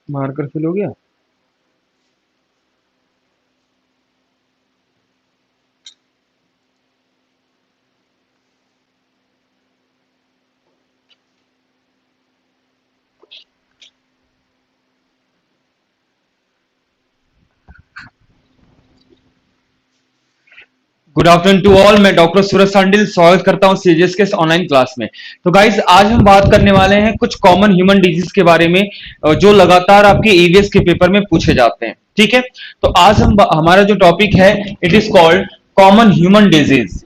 Marker fill हो गया। Good afternoon to all. मैं डॉक्टर सूरज सांडिल स्वागत करता हूं सीजीएस के इस ऑनलाइन क्लास में। तो गाइस, आज हम बात करने वाले हैं कुछ कॉमन ह्यूमन डिजीज के बारे में जो लगातार आपके ईवीएस के पेपर में पूछे जाते हैं। ठीक है, तो आज हमारा जो टॉपिक है, it is called common human disease.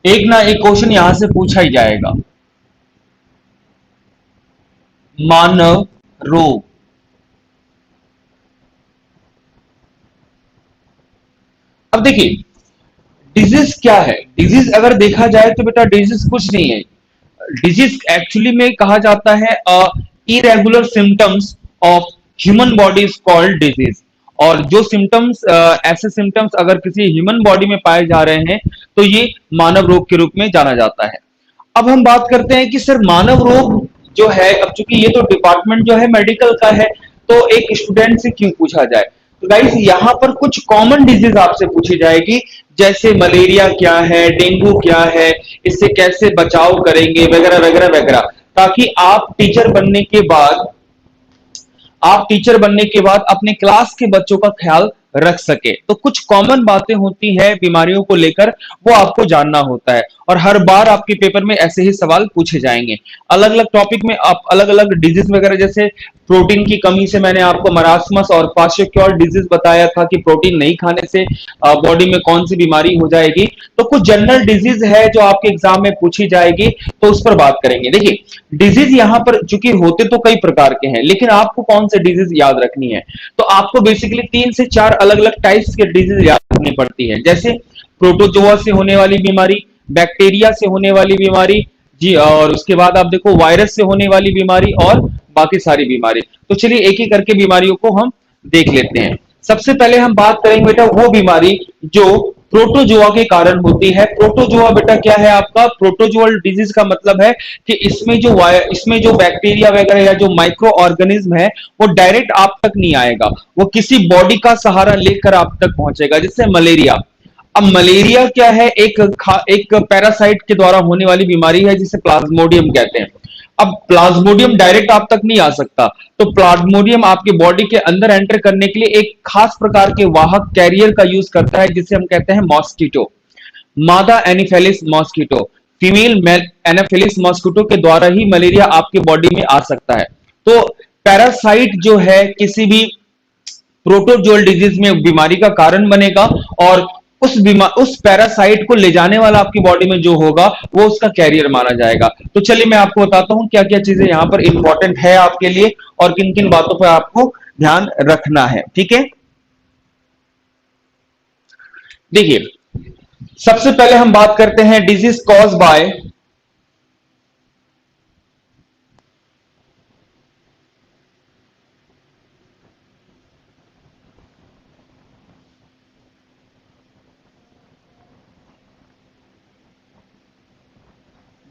एक ना एक क्वेश्चन यहां से पूछा ही जाएगा। मानव रोग। अब देखिए, डिजीज क्या है? डिजीज अगर देखा जाए तो बेटा डिजीज कुछ नहीं है। डिजीज एक्चुअली में कहा जाता है irregular symptoms of human body is called disease. और जो सिम्टम्स ऐसे सिम्टम्स अगर किसी ह्यूमन बॉडी में पाए जा रहे हैं तो ये मानव रोग के रूप में जाना जाता है। अब हम बात करते हैं कि सर मानव रोग जो है, अब चूंकि ये तो डिपार्टमेंट जो है मेडिकल का है, तो एक स्टूडेंट से क्यों पूछा जाए। तो गाइस, यहाँ पर कुछ कॉमन डिजीज आपसे पूछी जाएगी, जैसे मलेरिया क्या है, डेंगू क्या है, इससे कैसे बचाव करेंगे, वगैरह वगैरह वगैरह, ताकि आप टीचर बनने के बाद अपने क्लास के बच्चों का ख्याल रख सके। तो कुछ कॉमन बातें होती हैं बीमारियों को लेकर, वो आपको जानना होता है, और हर बार आपके पेपर में ऐसे ही सवाल पूछे जाएंगे। अलग अलग टॉपिक में आप अलग अलग डिजीज वगैरह, जैसे प्रोटीन की कमी से मैंने आपको मरासमस और क्वाशियोक्योर डिजीज बताया था कि प्रोटीन नहीं खाने से बॉडी में कौन सी बीमारी हो जाएगी। तो कुछ जनरल डिजीज है जो आपके एग्जाम में पूछी जाएगी, तो उस पर बात करेंगे। देखिए, डिजीज यहां पर चूंकि होते तो कई प्रकार के हैं, लेकिन आपको कौन से डिजीज याद रखनी है, तो आपको बेसिकली 3 से 4 अलग अलग टाइप्स के डिजीज याद रखनी पड़ती है। जैसे प्रोटोजोआ से होने वाली बीमारी, बैक्टीरिया से होने वाली बीमारी जी, और उसके बाद आप देखो वायरस से होने वाली बीमारी और बाकी सारी बीमारी। तो चलिए एक एक करके बीमारियों को हम देख लेते हैं। सबसे पहले हम बात करेंगे बेटा वो बीमारी जो प्रोटोजोआ के कारण होती है। प्रोटोजोआ बेटा क्या है आपका? प्रोटोजोअल डिजीज का मतलब है कि इसमें जो बैक्टीरिया वगैरह या जो माइक्रो ऑर्गेनिज्म है, वो डायरेक्ट आप तक नहीं आएगा, वो किसी बॉडी का सहारा लेकर आप तक पहुंचेगा, जिससे मलेरिया। अब मलेरिया क्या है? एक पैरासाइट के द्वारा होने वाली बीमारी है, जिसे प्लाज्मोडियम कहते हैं। अब प्लाज्मोडियम डायरेक्ट आप तक नहीं आ सकता, तो प्लाज्मोडियम आपके बॉडी के अंदर एंटर करने के लिए एक खास प्रकार के वाहक कैरियर का यूज करता है, जिसे हम कहते हैं मॉस्किटो, मादा एनिफेलिस मॉस्किटो। फीमेल एनाफिलिस मॉस्किटो के द्वारा ही मलेरिया आपके बॉडी में आ सकता है। तो पैरासाइट जो है किसी भी प्रोटोजोल डिजीज में बीमारी का कारण बनेगा, और उस पैरासाइट को ले जाने वाला आपकी बॉडी में जो होगा, वो उसका कैरियर माना जाएगा। तो चलिए मैं आपको बताता हूं क्या क्या चीजें यहां पर इंपॉर्टेंट है आपके लिए, और किन किन बातों पर आपको ध्यान रखना है। ठीक है, देखिए, सबसे पहले हम बात करते हैं disease cause by.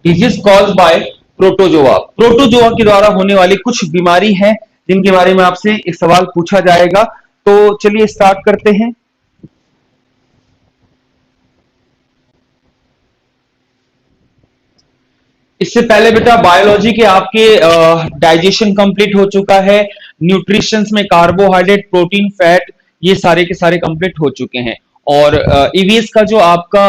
Disease cause by protozoa. Protozoa के द्वारा होने वाली कुछ बीमारी है, जिनके बारे में आपसे एक सवाल पूछा जाएगा। तो चलिए स्टार्ट करते हैं। इससे पहले बेटा बायोलॉजी के आपके डाइजेशन कंप्लीट हो चुका है, न्यूट्रिशन में कार्बोहाइड्रेट, प्रोटीन, फैट, ये सारे के सारे कंप्लीट हो चुके हैं। और ईवीएस का जो आपका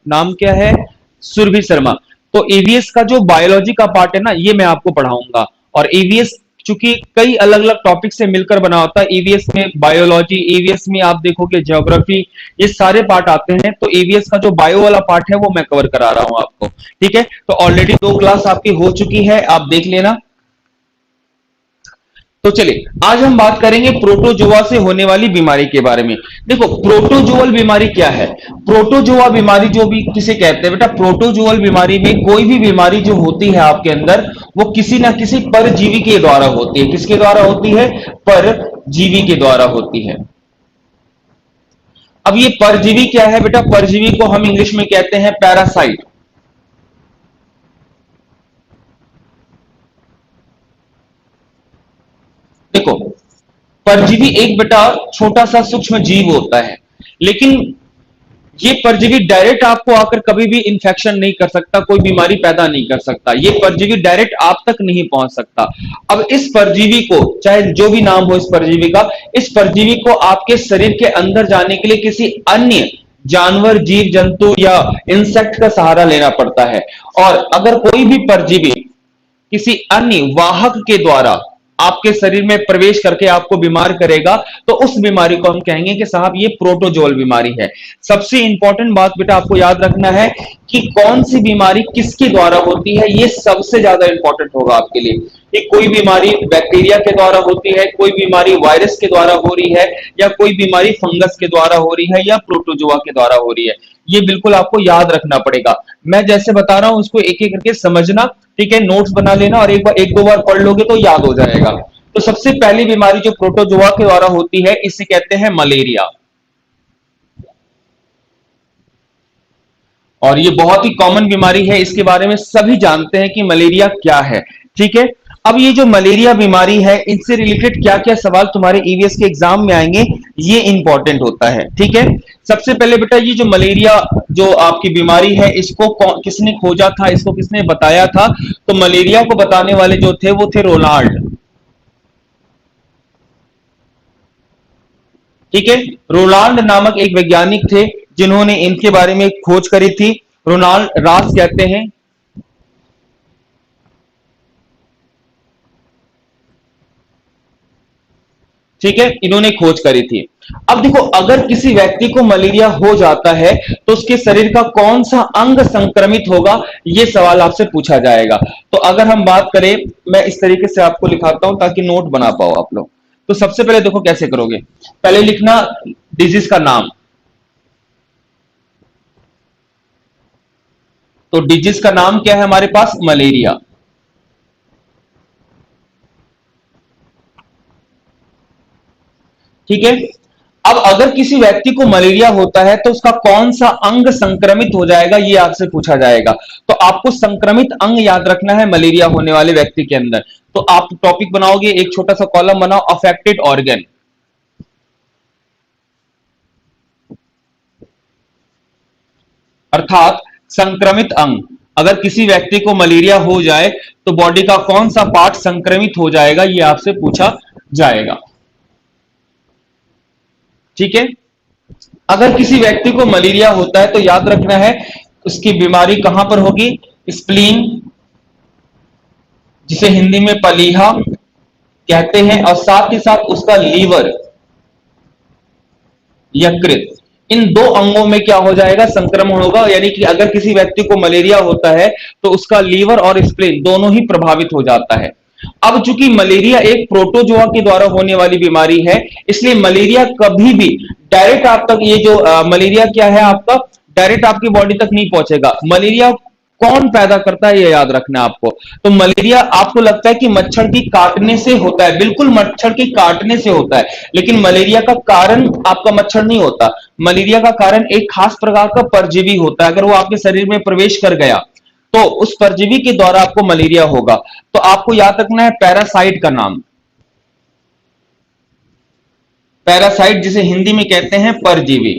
नाम क्या है? सुरभि शर्मा। तो ईवीएस का जो बायोलॉजी का पार्ट है ना, ये मैं आपको पढ़ाऊंगा। और ईवीएस चूंकि कई अलग अलग टॉपिक से मिलकर बना होता है, ईवीएस में बायोलॉजी, ईवीएस में आप देखोगे ज्योग्राफी, ये सारे पार्ट आते हैं। तो ईवीएस का जो बायो वाला पार्ट है वो मैं कवर करा रहा हूं आपको। ठीक है, तो ऑलरेडी 2 क्लास आपकी हो चुकी है, आप देख लेना। तो चलिए आज हम बात करेंगे प्रोटोजोआ से होने वाली बीमारी के बारे में। देखो, प्रोटोजोअल बीमारी क्या है? प्रोटोजोआ बीमारी जो भी किसे कहते हैं बेटा, प्रोटोजोअल बीमारी में कोई भी बीमारी जो होती है आपके अंदर, वो किसी ना किसी परजीवी के द्वारा होती है। किसके द्वारा होती है? परजीवी के द्वारा होती है। अब ये परजीवी क्या है बेटा? परजीवी को हम इंग्लिश में कहते हैं पैरासाइट। देखो, परजीवी एक बेटा छोटा सा सूक्ष्म जीव होता है, लेकिन ये परजीवी डायरेक्ट आपको आकर कभी भी इंफेक्शन नहीं कर सकता, कोई बीमारी पैदा नहीं कर सकता। ये परजीवी डायरेक्ट आप तक नहीं पहुंच सकता। अब इस परजीवी को, चाहे जो भी नाम हो इस परजीवी का, इस परजीवी को आपके शरीर के अंदर जाने के लिए किसी अन्य जानवर, जीव जंतु या इंसेक्ट का सहारा लेना पड़ता है। और अगर कोई भी परजीवी किसी अन्य वाहक के द्वारा आपके शरीर में प्रवेश करके आपको बीमार करेगा, तो उस बीमारी को हम कहेंगे कि साहब ये प्रोटोजोल बीमारी है। सबसे इंपॉर्टेंट बात बेटा आपको याद रखना है कि कौन सी बीमारी किसके द्वारा होती है, ये सबसे ज्यादा इंपॉर्टेंट होगा आपके लिए। कि कोई बीमारी बैक्टीरिया के द्वारा होती है, कोई बीमारी वायरस के द्वारा हो रही है, या कोई बीमारी फंगस के द्वारा हो रही है, या प्रोटोजोआ के द्वारा हो रही है। ये बिल्कुल आपको याद रखना पड़ेगा। मैं जैसे बता रहा हूं उसको एक एक करके समझना, ठीक है, नोट्स बना लेना, और एक दो बार पढ़ लोगे तो याद हो जाएगा। तो सबसे पहली बीमारी जो प्रोटोजोआ के द्वारा होती है, इसे कहते हैं मलेरिया। और ये बहुत ही कॉमन बीमारी है, इसके बारे में सभी जानते हैं कि मलेरिया क्या है। ठीक है, अब ये जो मलेरिया बीमारी है, इससे रिलेटेड क्या क्या सवाल तुम्हारे ईवीएस के एग्जाम में आएंगे, ये इंपॉर्टेंट होता है। ठीक है, सबसे पहले बेटा ये जो मलेरिया जो आपकी बीमारी है, इसको किसने खोजा था, इसको किसने बताया था? तो मलेरिया को बताने वाले जो थे वो थे रोनाल्ड। ठीक है, रोनाल्ड नामक एक वैज्ञानिक थे जिन्होंने इनके बारे में खोज करी थी। रोनाल्ड रास कहते हैं। ठीक है, इन्होंने खोज करी थी। अब देखो, अगर किसी व्यक्ति को मलेरिया हो जाता है तो उसके शरीर का कौन सा अंग संक्रमित होगा, यह सवाल आपसे पूछा जाएगा। तो अगर हम बात करें, मैं इस तरीके से आपको लिखाता हूं ताकि नोट बना पाओ आप लोग। तो सबसे पहले देखो कैसे करोगे, पहले लिखना डिजीज का नाम। तो डिजीज का नाम क्या है हमारे पास? मलेरिया। ठीक है, अब अगर किसी व्यक्ति को मलेरिया होता है तो उसका कौन सा अंग संक्रमित हो जाएगा, ये आपसे पूछा जाएगा। तो आपको संक्रमित अंग याद रखना है मलेरिया होने वाले व्यक्ति के अंदर। तो आप टॉपिक बनाओगे, एक छोटा सा कॉलम बनाओ, अफेक्टेड ऑर्गन। अर्थात संक्रमित अंग। अगर किसी व्यक्ति को मलेरिया हो जाए तो बॉडी का कौन सा पार्ट संक्रमित हो जाएगा, ये आपसे पूछा जाएगा। ठीक है, अगर किसी व्यक्ति को मलेरिया होता है तो याद रखना है उसकी बीमारी कहां पर होगी? स्प्लीन, जिसे हिंदी में पलीहा कहते हैं, और साथ ही साथ उसका लीवर, यकृत, इन दो अंगों में क्या हो जाएगा? संक्रमण होगा। यानी कि अगर किसी व्यक्ति को मलेरिया होता है तो उसका लीवर और स्प्लीन दोनों ही प्रभावित हो जाता है। अब चूंकि मलेरिया एक प्रोटोजोआ के द्वारा होने वाली बीमारी है, इसलिए मलेरिया कभी भी डायरेक्ट आप तक, ये जो मलेरिया क्या है आपका, डायरेक्ट आपकी बॉडी तक नहीं पहुंचेगा। मलेरिया कौन पैदा करता है, ये याद रखना है आपको। तो मलेरिया आपको लगता है कि मच्छर की काटने से होता है, बिल्कुल मच्छर के काटने से होता है, लेकिन मलेरिया का कारण आपका मच्छर नहीं होता। मलेरिया का कारण एक खास प्रकार का परजीवी होता है। अगर वो आपके शरीर में प्रवेश कर गया तो उस परजीवी के द्वारा आपको मलेरिया होगा। तो आपको याद रखना है पैरासाइट का नाम। पैरासाइट, जिसे हिंदी में कहते हैं परजीवी।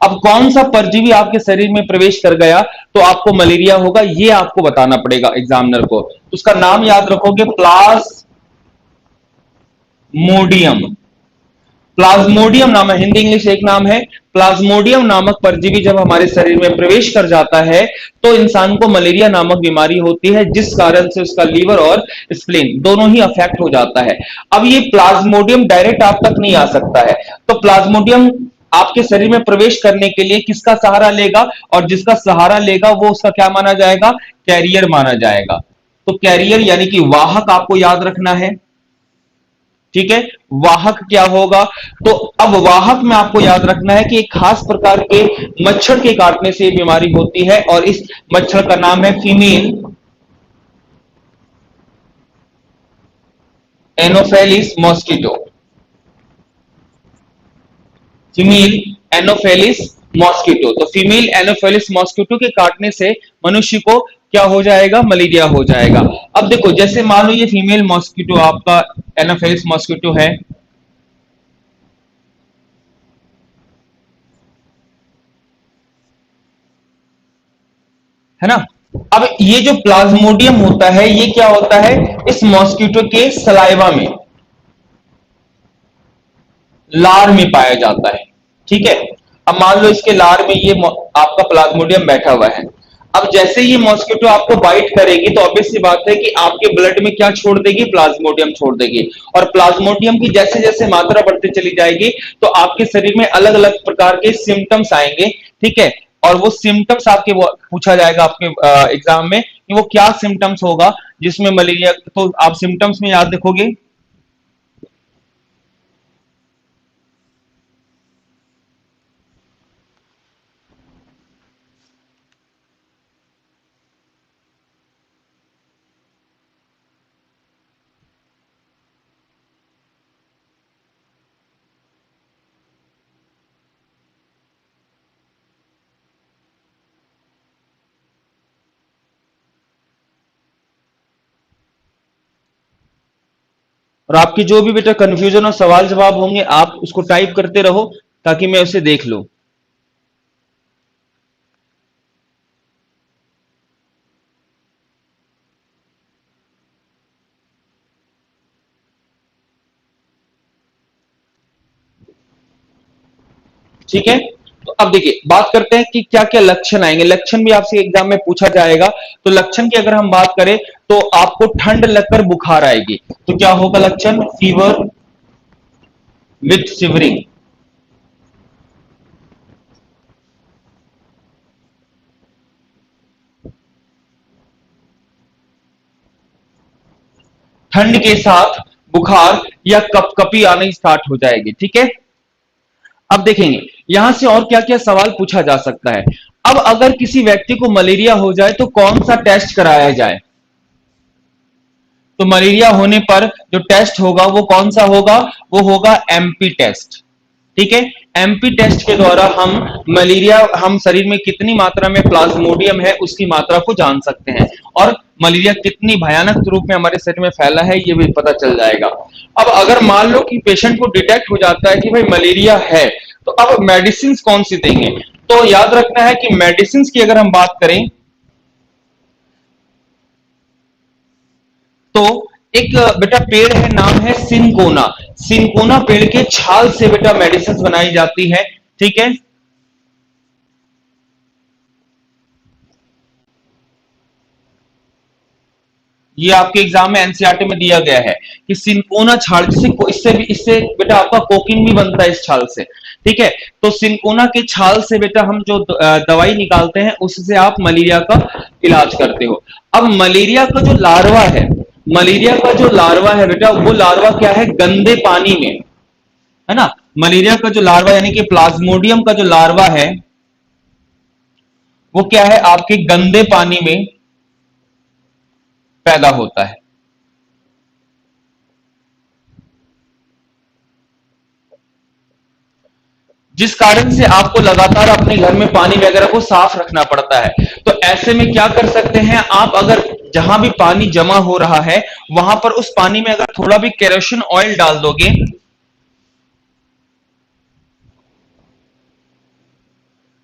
अब कौन सा परजीवी आपके शरीर में प्रवेश कर गया तो आपको मलेरिया होगा, ये आपको बताना पड़ेगा एग्जामिनर को। उसका नाम याद रखोगे, प्लाज्मोडियम। प्लाज्मोडियम नाम है, हिंदी इंग्लिश एक नाम है। प्लाज्मोडियम नामक परजीवी जब हमारे शरीर में प्रवेश कर जाता है तो इंसान को मलेरिया नामक बीमारी होती है, जिस कारण से उसका लीवर और स्प्लीन दोनों ही अफेक्ट हो जाता है। अब ये प्लाज्मोडियम डायरेक्ट आप तक नहीं आ सकता है, तो प्लाज्मोडियम आपके शरीर में प्रवेश करने के लिए किसका सहारा लेगा? और जिसका सहारा लेगा वो उसका क्या माना जाएगा? कैरियर माना जाएगा। तो कैरियर यानी कि वाहक आपको याद रखना है। ठीक है, वाहक क्या होगा? तो अब वाहक में आपको याद रखना है कि एक खास प्रकार के मच्छर के काटने से बीमारी होती है, और इस मच्छर का नाम है female Anopheles mosquito. Female Anopheles mosquito. तो फीमेल एनोफेलिस मॉस्किटो के काटने से मनुष्य को क्या हो जाएगा, मलेरिया हो जाएगा। अब देखो जैसे मान लो ये फीमेल मॉस्किटो आपका एनाफेलिस मॉस्किटो है ना। अब ये जो प्लाज्मोडियम होता है ये क्या होता है, इस मॉस्किटो के सलाइवा में, लार में पाया जाता है। ठीक है, अब मान लो इसके लार में ये आपका प्लाज्मोडियम बैठा हुआ है। अब जैसे ये मॉस्किटो आपको बाइट करेगी तो ऑब्वियस सी बात है कि आपके ब्लड में क्या छोड़ देगी, प्लाज्मोडियम छोड़ देगी। और प्लाज्मोडियम की जैसे जैसे मात्रा बढ़ती चली जाएगी तो आपके शरीर में अलग अलग प्रकार के सिम्टम्स आएंगे। ठीक है, और वो सिम्टम्स आपके वो पूछा जाएगा आपके एग्जाम में कि वो क्या सिम्टम्स होगा जिसमें मलेरिया, तो आप सिम्टम्स में याद रखोगे। और आपकी जो भी बेटा कंफ्यूजन और सवाल जवाब होंगे आप उसको टाइप करते रहो ताकि मैं उसे देख लूं। ठीक है, तो अब देखिए बात करते हैं कि क्या क्या लक्षण आएंगे। लक्षण भी आपसे एग्जाम में पूछा जाएगा। तो लक्षण की अगर हम बात करें तो आपको ठंड लगकर बुखार आएगी, तो क्या होगा लक्षण, फीवर विथ शिवरिंग। ठंड के साथ बुखार या कपकपी आनी स्टार्ट हो जाएगी। ठीक है, अब देखेंगे यहां से और क्या क्या सवाल पूछा जा सकता है। अब अगर किसी व्यक्ति को मलेरिया हो जाए तो कौन सा टेस्ट कराया जाए। तो मलेरिया होने पर जो टेस्ट होगा वो कौन सा होगा, वो होगा एमपी टेस्ट। ठीक है, एमपी टेस्ट के द्वारा हम मलेरिया, हम शरीर में कितनी मात्रा में प्लाज्मोडियम है उसकी मात्रा को जान सकते हैं, और मलेरिया कितनी भयानक रूप में हमारे शरीर में फैला है ये भी पता चल जाएगा। अब अगर मान लो कि पेशेंट को डिटेक्ट हो जाता है कि भाई मलेरिया है, तो अब मेडिसिन कौन सी देंगे। तो याद रखना है कि मेडिसिन की अगर हम बात करें तो एक बेटा पेड़ है, नाम है सिनकोना। सिनकोना पेड़ के छाल से बेटा मेडिसिन बनाई जाती है। ठीक है, ये आपके एग्जाम में एनसीईआरटी में दिया गया है कि सिनकोना छाल, जिसे इससे भी, इससे बेटा आपका कोकिन भी बनता है इस छाल से। ठीक है, तो सिनकोना के छाल से बेटा हम जो दवाई निकालते हैं उससे आप मलेरिया का इलाज करते हो। अब मलेरिया का जो लार्वा है, मलेरिया का जो लार्वा है बेटा, वो लार्वा क्या है, गंदे पानी में, है ना। मलेरिया का जो लार्वा यानी कि प्लाज्मोडियम का जो लार्वा है वो क्या है, आपके गंदे पानी में पैदा होता है। जिस कारण से आपको लगातार अपने घर में पानी वगैरह को साफ रखना पड़ता है। तो ऐसे में क्या कर सकते हैं आप, अगर जहां भी पानी जमा हो रहा है वहां पर उस पानी में अगर थोड़ा भी केरोसिन ऑयल डाल दोगे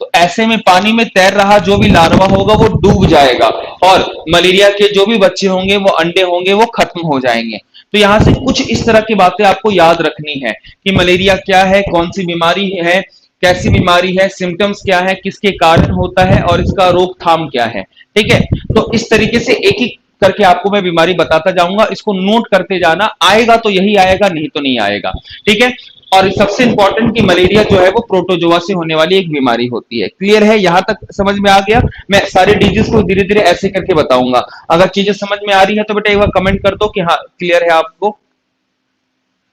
तो ऐसे में पानी में तैर रहा जो भी लार्वा होगा वो डूब जाएगा, और मलेरिया के जो भी बच्चे होंगे, वो अंडे होंगे, वो खत्म हो जाएंगे। तो यहां से कुछ इस तरह की बातें आपको याद रखनी है कि मलेरिया क्या है, कौन सी बीमारी है, कैसी बीमारी है, सिम्टम्स क्या है, किसके कारण होता है, और इसका रोकथाम क्या है। ठीक है, तो इस तरीके से एक एक करके आपको मैं बीमारी बताता जाऊंगा, इसको नोट करते जाना, आएगा तो यही आएगा, नहीं तो नहीं आएगा। ठीक है, और सबसे इंपॉर्टेंट कि मलेरिया जो है वो प्रोटोजोआ से होने वाली एक बीमारी होती है। क्लियर है, यहां तक समझ में आ गया। मैं सारे डिजीज को धीरे धीरे ऐसे करके बताऊंगा। अगर चीजें समझ में आ रही है तो बेटा एक बार कमेंट कर दो कि हाँ क्लियर है आपको।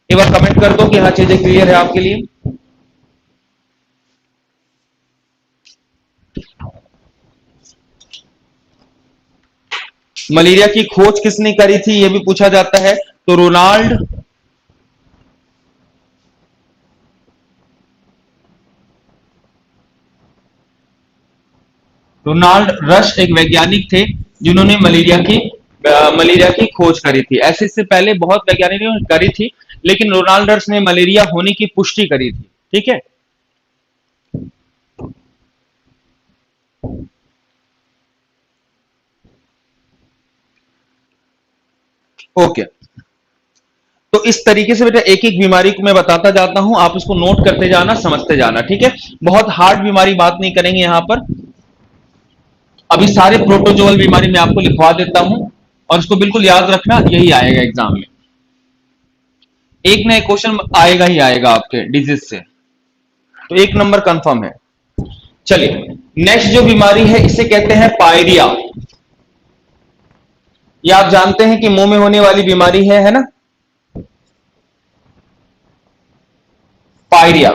एक बार कमेंट कर दो कि हाँ चीजें क्लियर है आपके लिए। मलेरिया की खोज किसने करी थी ये भी पूछा जाता है। तो रोनाल्ड रश एक वैज्ञानिक थे जिन्होंने मलेरिया की खोज करी थी। ऐसे इससे पहले बहुत वैज्ञानिकों ने करी थी, लेकिन रोनाल्डर्स ने मलेरिया होने की पुष्टि करी थी। ठीक है, ओके। तो इस तरीके से बेटा एक एक बीमारी को मैं बताता जाता हूं, आप उसको नोट करते जाना, समझते जाना। ठीक है, बहुत हार्ड बीमारी बात नहीं करेंगे यहां पर। अभी सारे प्रोटोजोअल बीमारी मैं आपको लिखवा देता हूं, और इसको बिल्कुल याद रखना, यही आएगा एग्जाम में। एक ना एक क्वेश्चन आएगा ही आएगा आपके डिजीज से, तो एक नंबर कंफर्म है। चलिए, नेक्स्ट जो बीमारी है इसे कहते हैं पायरिया। ये आप जानते हैं कि मुंह में होने वाली बीमारी है ना, पायरिया।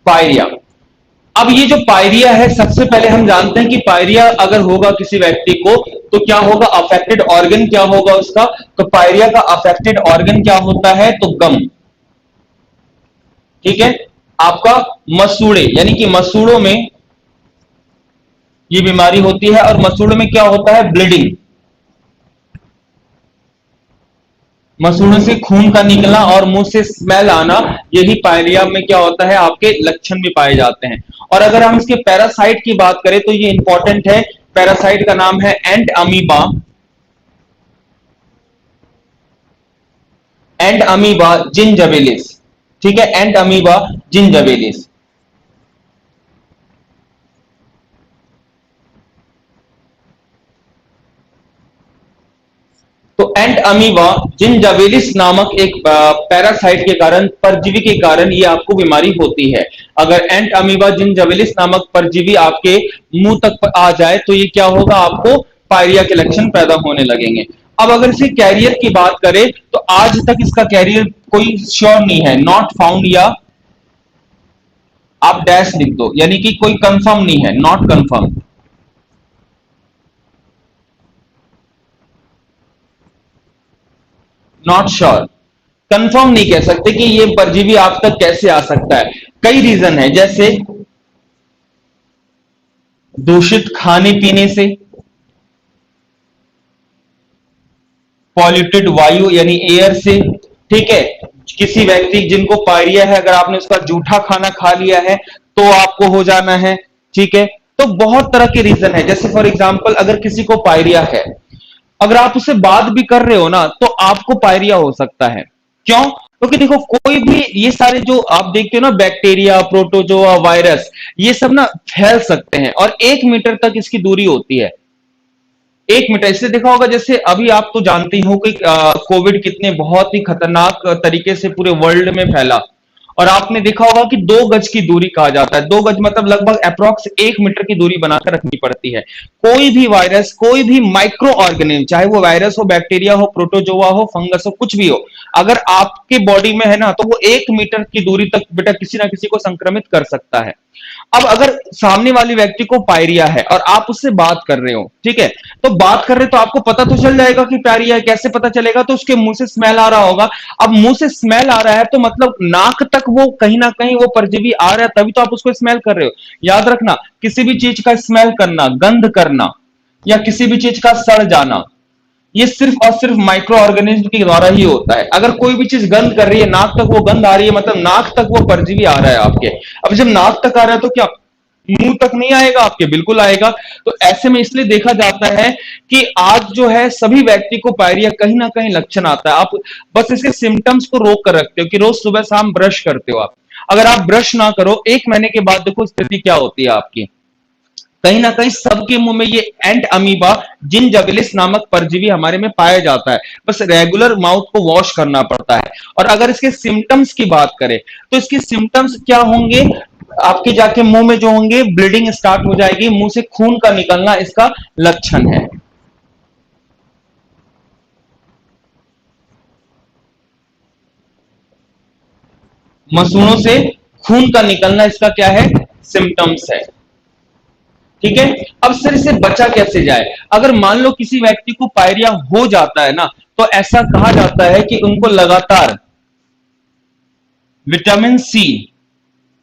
पायरिया। अब ये जो पायरिया है, सबसे पहले हम जानते हैं कि पायरिया अगर होगा किसी व्यक्ति को तो क्या होगा, अफेक्टेड ऑर्गन क्या होगा उसका। तो पायरिया का अफेक्टेड ऑर्गन क्या होता है, तो गम। ठीक है, आपका मसूड़े, यानी कि मसूड़ों में ये बीमारी होती है, और मसूड़ों में क्या होता है, ब्लीडिंग। मसूड़ों से खून का निकलना और मुंह से स्मेल आना, यही पायरिया में क्या होता है, आपके लक्षण भी पाए जाते हैं। और अगर हम इसके पैरासाइट की बात करें तो ये इंपॉर्टेंट है। पैरासाइट का नाम है Entamoeba. Entamoeba gingivalis. ठीक है, एंड अमीबा जिंजबेलिस। तो एंट अमीबा जिंजबेलिस नामक एक पैरासाइट के कारण, परजीवी के कारण ये आपको बीमारी होती है। अगर एंट अमीबा जिंजबेलिस नामक परजीवी आपके मुंह तक आ जाए तो ये क्या होगा, आपको पायरिया के लक्षण पैदा होने लगेंगे। अब अगर इसके कैरियर की बात करें तो आज तक इसका कैरियर कोई श्योर नहीं है, नॉट फाउंड, या आप डैश लिख दो, यानी कि कोई कंफर्म नहीं है, not confirm. Not sure, confirm नहीं कह सकते कि ये परजीवी आप तक कैसे आ सकता है। कई रीजन है, जैसे दूषित खाने पीने से, पॉल्यूटेड वायु यानी एयर से। ठीक है, किसी व्यक्ति जिनको पायरिया है, अगर आपने उसका जूठा खाना खा लिया है तो आपको हो जाना है। ठीक है, तो बहुत तरह के रीजन है। जैसे फॉर एग्जांपल अगर किसी को पायरिया है, अगर आप उससे बात भी कर रहे हो ना तो आपको पायरिया हो सकता है। क्यों? क्योंकि देखो, कोई भी ये सारे जो आप देखते हो ना, बैक्टीरिया, प्रोटोजोआ, वायरस, ये सब ना फैल सकते हैं, और 1 मीटर तक इसकी दूरी होती है। 1 मीटर, इससे देखा होगा, जैसे अभी आप तो जानते ही हो कि कोविड कितने बहुत ही खतरनाक तरीके से पूरे वर्ल्ड में फैला, और आपने देखा होगा कि 2 गज की दूरी कहा जाता है। 2 गज मतलब लगभग अप्रोक्स 1 मीटर की दूरी बनाकर रखनी पड़ती है। कोई भी वायरस, कोई भी माइक्रो ऑर्गेनिज्म, चाहे वो वायरस हो, बैक्टीरिया हो, प्रोटोजोआ हो, फंगस हो, कुछ भी हो, अगर आपके बॉडी में है ना तो वो 1 मीटर की दूरी तक बेटा किसी ना किसी को संक्रमित कर सकता है। अब अगर सामने वाले व्यक्ति को पायरिया है और आप उससे बात कर रहे हो, ठीक है, तो बात कर रहे तो आपको पता तो चल जाएगा कि पायरिया है। कैसे पता चलेगा? तो उसके मुंह से स्मेल आ रहा होगा। अब मुंह से स्मेल आ रहा है तो मतलब नाक तक वो कहीं ना कहीं वो परजीवी आ रहा है, तभी तो आप उसको स्मेल कर रहे हो। याद रखना, किसी भी चीज का स्मेल करना, गंध करना, या किसी भी चीज का सड़ जाना, ये सिर्फ और सिर्फ माइक्रो ऑर्गेनिज्म के द्वारा ही होता है। अगर कोई भी चीज गंध कर रही है, नाक तक वो गंध आ रही है, मतलब नाक तक वो परजीवी आ रहा है आपके। अब जब नाक तक आ रहा है तो क्या मुंह तक नहीं आएगा आपके? बिल्कुल आएगा। तो ऐसे में इसलिए देखा जाता है कि आज जो है सभी व्यक्ति को पायरिया कहीं ना कहीं लक्षण आता है। आप बस इसके सिम्टम्स को रोक कर रखते हो कि रोज सुबह शाम ब्रश करते हो आप। अगर आप ब्रश ना करो, 1 महीने के बाद देखो स्थिति क्या होती है आपकी। कहीं ना कहीं सबके मुंह में ये एंट अमीबा जिंजबेलिस नामक परजीवी हमारे में पाया जाता है। बस रेगुलर माउथ को वॉश करना पड़ता है। और अगर इसके सिम्टम्स की बात करें तो इसके सिम्टम्स क्या होंगे, आपके जाके मुंह में जो होंगे, ब्लीडिंग स्टार्ट हो जाएगी, मुंह से खून का निकलना इसका लक्षण है। मसूड़ों से खून का निकलना इसका क्या है, सिम्टम्स है। ठीक है, अब सर इससे बचा कैसे जाए? अगर मान लो किसी व्यक्ति को पायरिया हो जाता है ना, तो ऐसा कहा जाता है कि उनको लगातार विटामिन सी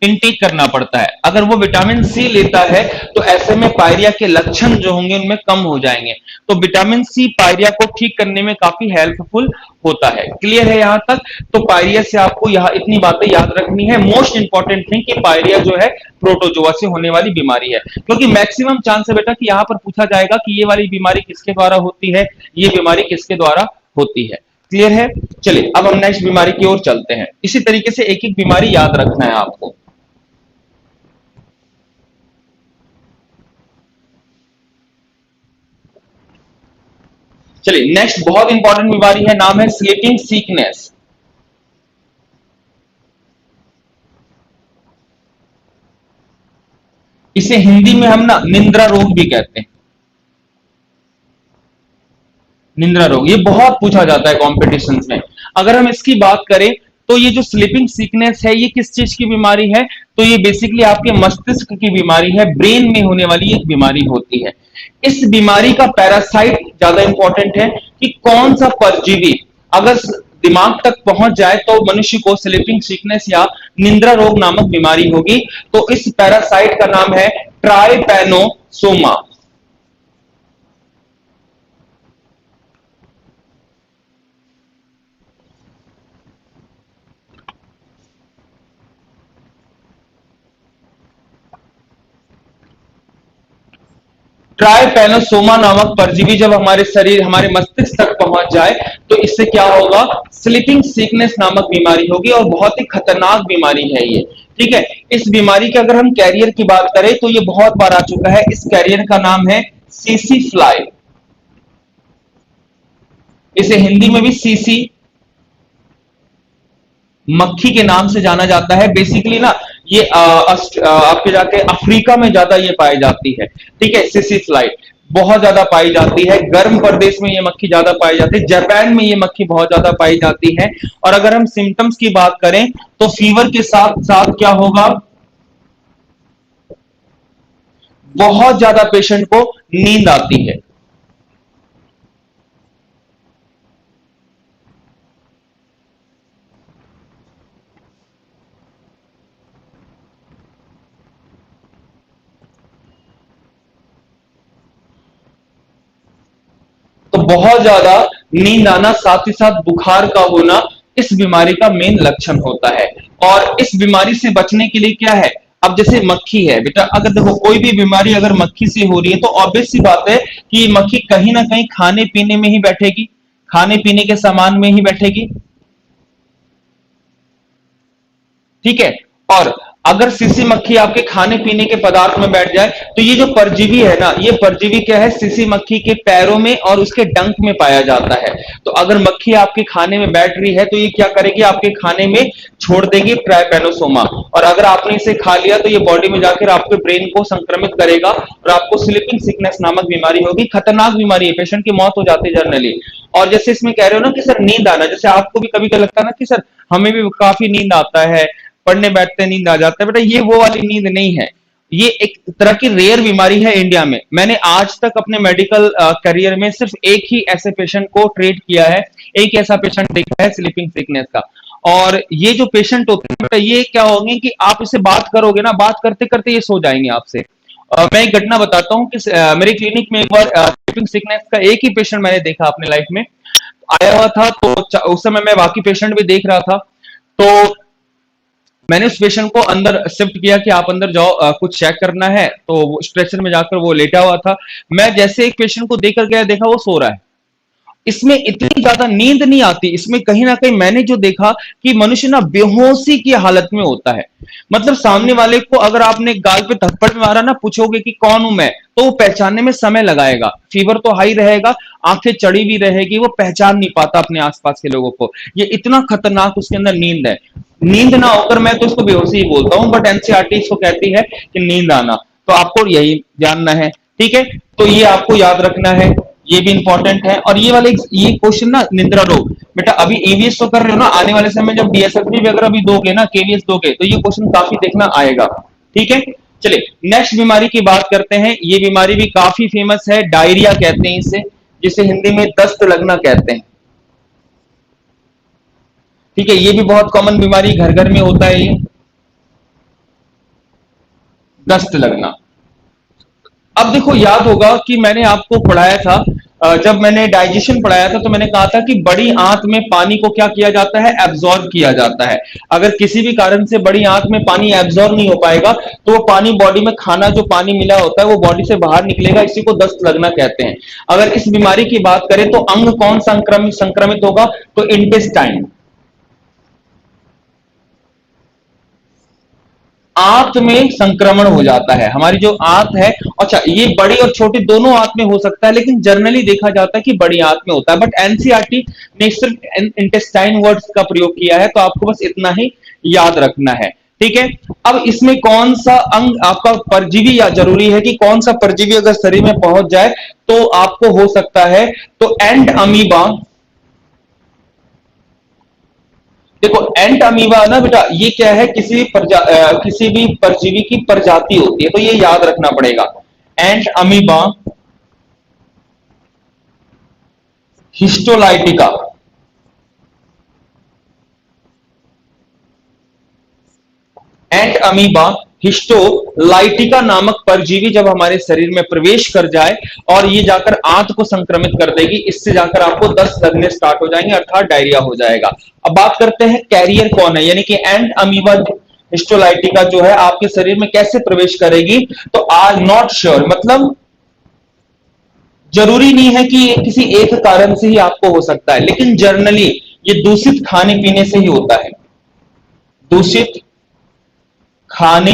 इनटेक करना पड़ता है। अगर वो विटामिन सी लेता है तो ऐसे में पायरिया के लक्षण जो होंगे उनमें कम हो जाएंगे। तो विटामिन सी पायरिया को ठीक करने में काफी हेल्पफुल होता है। क्लियर है यहां तक? तो पायरिया से आपको यह इतनी बातें याद रखनी है। मोस्ट इंपॉर्टेंट थिंग कि पायरिया जो है प्रोटोजोआ से होने वाली बीमारी है, क्योंकि मैक्सिमम चांस है बेटा कि यहां पर पूछा जाएगा कि ये वाली बीमारी किसके द्वारा होती है, ये बीमारी किसके द्वारा होती है। क्लियर है? चलिए अब हम नेक्स्ट बीमारी की ओर चलते हैं। इसी तरीके से एक एक बीमारी याद रखना है आपको। चलिए नेक्स्ट बहुत इंपॉर्टेंट बीमारी है, नाम है स्लीपिंग सीकनेस। इसे हिंदी में हम ना निंद्रा रोग भी कहते हैं। निंद्रा रोग ये बहुत पूछा जाता है कॉम्पिटिशन्स में। अगर हम इसकी बात करें तो ये जो स्लीपिंग सिकनेस है ये किस चीज की बीमारी है? तो ये बेसिकली आपके मस्तिष्क की बीमारी है, ब्रेन में होने वाली एक बीमारी होती है। इस बीमारी का पैरासाइट ज्यादा इंपॉर्टेंट है कि कौन सा परजीवी अगर दिमाग तक पहुंच जाए तो मनुष्य को स्लीपिंग सिकनेस या निंद्रा रोग नामक बीमारी होगी। तो इस पैरासाइट का नाम है ट्राइपैनोसोमा। ट्राइपैनोसोमा नामक परजीवी जब हमारे शरीर हमारे मस्तिष्क तक पहुंच जाए तो इससे क्या होगा? स्लीपिंग सिकनेस नामक बीमारी होगी और बहुत ही खतरनाक बीमारी है ये। ठीक है? इस बीमारी के अगर हम कैरियर की बात करें तो ये बहुत बार आ चुका है। इस कैरियर का नाम है सीसी फ्लाई। इसे हिंदी में भी सीसी मक्खी के नाम से जाना जाता है। बेसिकली ना ये आपके जाके अफ्रीका में ज्यादा ये पाई जाती है। ठीक है? सिसी फ्लाई बहुत ज्यादा पाई जाती है, गर्म प्रदेश में ये मक्खी ज्यादा पाई जाती है, जापान में ये मक्खी बहुत ज्यादा पाई जाती है। और अगर हम सिम्टम्स की बात करें तो फीवर के साथ साथ क्या होगा? बहुत ज्यादा पेशेंट को नींद आती है। तो बहुत ज्यादा नींद आना साथ ही साथ बुखार का होना इस बीमारी का मेन लक्षण होता है। और इस बीमारी से बचने के लिए क्या है? अब जैसे मक्खी है बेटा, अगर देखो कोई भी बीमारी अगर मक्खी से हो रही है तो ऑब्वियस सी बात है कि मक्खी कहीं ना कहीं खाने पीने में ही बैठेगी, खाने पीने के सामान में ही बैठेगी। ठीक है? और अगर सीसी मक्खी आपके खाने पीने के पदार्थ में बैठ जाए तो ये जो परजीवी है ना, ये परजीवी क्या है? सीसी मक्खी के पैरों में और उसके डंक में पाया जाता है। तो अगर मक्खी आपके खाने में बैठ रही है तो ये क्या करेगी? आपके खाने में छोड़ देगी ट्राइपैनोसोमा, और अगर आपने इसे खा लिया तो ये बॉडी में जाकर आपके ब्रेन को संक्रमित करेगा और आपको स्लीपिंग सिकनेस नामक बीमारी होगी। खतरनाक बीमारी है, पेशेंट की मौत हो जाती है जनरली। और जैसे इसमें कह रहे हो ना कि सर नींद आना, जैसे आपको भी कभी कभी लगता है ना कि सर हमें भी काफी नींद आता है, पढ़ने बैठते नींद आ जाता है, बेटा ये वो वाली नींद नहीं है। ये एक तरह की रेयर बीमारी है इंडिया में। मैंने आज तक अपने मेडिकल करियर में सिर्फ एक ही ऐसे पेशेंट को ट्रीट किया है, एक ऐसा पेशेंट देखा है स्लीपिंग सिकनेस का। और ये जो पेशेंट होते हैं बेटा, ये क्या होंगे कि आप इससे बात करोगे ना, बात करते करते ये सो जाएंगे आपसे। मैं एक घटना बताता हूँ कि मेरे क्लिनिक में एक बार स्लीपिंग सिकनेस का एक ही पेशेंट मैंने देखा अपने लाइफ में। आया हुआ था तो उस समय मैं बाकी पेशेंट भी देख रहा था। तो मैंने उस पेशेंट को अंदर शिफ्ट किया कि आप अंदर जाओ, कुछ चेक करना है। तो वो स्ट्रेचर में जाकर वो लेटा हुआ था। मैं जैसे एक पेशेंट को देकर गया, देखा वो सो रहा है। इसमें इतनी ज्यादा नींद नहीं आती, इसमें कहीं ना कहीं मैंने जो देखा कि मनुष्य ना बेहोशी की हालत में होता है। मतलब सामने वाले को अगर आपने गाल पे थप्पड़ मारा ना, पूछोगे कि कौन हूं मैं, तो वो पहचानने में समय लगाएगा। फीवर तो हाई रहेगा, आंखें चढ़ी भी रहेगी, वो पहचान नहीं पाता अपने आसपास के लोगों को। ये इतना खतरनाक उसके अंदर नींद है। नींद ना होकर मैं तो इसको बेहोशी ही बोलता हूं, बट एनसीईआरटी इसको कहती है कि नींद आना। तो आपको यही जानना है। ठीक है? तो ये आपको याद रखना है, ये भी इंपॉर्टेंट है। और ये वाले ये क्वेश्चन ना, निद्रा रोग, बेटा अभी ईवीएस तो कर रहे हो ना, आने वाले समय जब डीएसएसबी वगैरह भी दोगे ना, केवीएस दोगे, तो ये क्वेश्चन काफी देखना आएगा। ठीक है? चलिए नेक्स्ट बीमारी की बात करते हैं। ये बीमारी भी काफी फेमस है, डायरिया कहते हैं इसे, जिसे हिंदी में दस्त लगना कहते हैं। ठीक है? ये भी बहुत कॉमन बीमारी, घर घर में होता है ये। दस्त लगना। अब देखो, याद होगा कि मैंने आपको पढ़ाया था, जब मैंने डाइजेशन पढ़ाया था तो मैंने कहा था कि बड़ी आंत में पानी को क्या किया जाता है, एब्जॉर्ब किया जाता है। अगर किसी भी कारण से बड़ी आंत में पानी एब्जॉर्ब नहीं हो पाएगा तो वो पानी बॉडी में, खाना जो पानी मिला होता है वो बॉडी से बाहर निकलेगा, इसी को दस्त लगना कहते हैं। अगर इस बीमारी की बात करें तो अंग कौन संक्रमित संक्रमित होगा, तो इंटेस्टाइन, आंत में संक्रमण हो जाता है। हमारी जो आंत है, अच्छा ये बड़ी और छोटी दोनों आंत में हो सकता है, लेकिन जनरली देखा जाता है कि बड़ी आंत में होता है। बट एनसीईआरटी ने सिर्फ इंटेस्टाइन वर्ड्स का प्रयोग किया है, तो आपको बस इतना ही याद रखना है, ठीक है। अब इसमें कौन सा अंग आपका परजीवी, या जरूरी है कि कौन सा परजीवी अगर शरीर में पहुंच जाए तो आपको हो सकता है, तो एंड अमीबा। देखो एंट अमीबा ना बेटा, ये क्या है, किसी भी परजीवी की प्रजाति होती है, तो ये याद रखना पड़ेगा। एंट अमीबा हिस्टोलाइटिका, एंट अमीबा हिस्टोलाइटिका नामक परजीवी जब हमारे शरीर में प्रवेश कर जाए और ये जाकर आंत को संक्रमित कर देगी, इससे जाकर आपको दस्त लगने स्टार्ट हो जाएंगे, अर्थात डायरिया हो जाएगा। अब बात करते हैं कैरियर कौन है, यानी कि एंट अमीबा हिस्टोलाइटिका जो है आपके शरीर में कैसे प्रवेश करेगी, तो आर नॉट श्योर, मतलब जरूरी नहीं है कि किसी एक कारण से ही आपको हो सकता है, लेकिन जनरली ये दूषित खाने पीने से ही होता है। दूषित खाने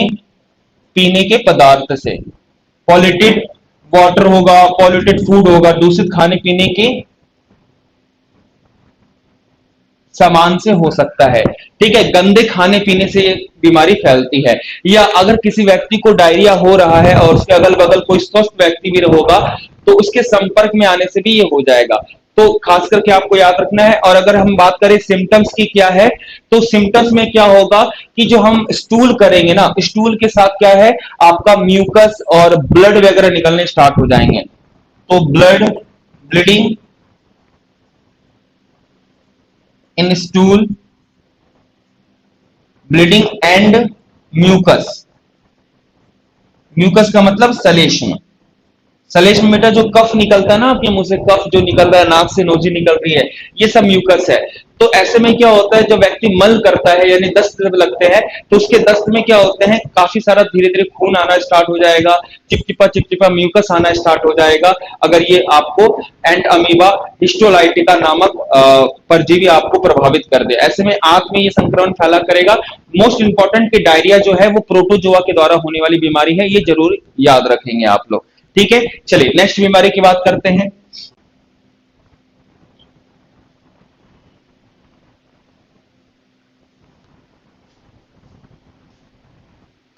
पीने के पदार्थ से, पॉल्यूटेड वाटर होगा, पॉल्यूटेड फूड होगा, दूषित खाने पीने के सामान से हो सकता है, ठीक है। गंदे खाने पीने से ये बीमारी फैलती है, या अगर किसी व्यक्ति को डायरिया हो रहा है और उसके अगल बगल कोई स्वस्थ व्यक्ति भी होगा तो उसके संपर्क में आने से भी ये हो जाएगा। तो खास करके आपको याद रखना है। और अगर हम बात करें सिम्टम्स की क्या है, तो सिम्टम्स में क्या होगा कि जो हम स्टूल करेंगे ना, स्टूल के साथ क्या है, आपका म्यूकस और ब्लड वगैरह निकलने स्टार्ट हो जाएंगे। तो blood, bleeding in stool, bleeding and mucus. Mucus का मतलब सलेष्म। सलेष्म बेटा जो कफ निकलता है ना आपके मुंह से, कफ जो निकल रहा है, नाक से नोजी निकल रही है, ये सब म्यूकस है। तो ऐसे में क्या होता है, जब व्यक्ति मल करता है यानी दस्त जब लगते हैं तो उसके दस्त में क्या होते हैं, काफी सारा धीरे धीरे खून आना स्टार्ट हो जाएगा, चिपचिपा चिपचिपा म्यूकस आना स्टार्ट हो जाएगा, अगर ये आपको एंट अमीबा हिस्टोलाइटिका नामक परजीवी आपको प्रभावित कर दे। ऐसे में आंख में ये संक्रमण फैला करेगा। मोस्ट इंपॉर्टेंट कि डायरिया जो है वो प्रोटोजोआ के द्वारा होने वाली बीमारी है, ये जरूर याद रखेंगे आप लोग, ठीक है। चलिए नेक्स्ट बीमारी की बात करते हैं।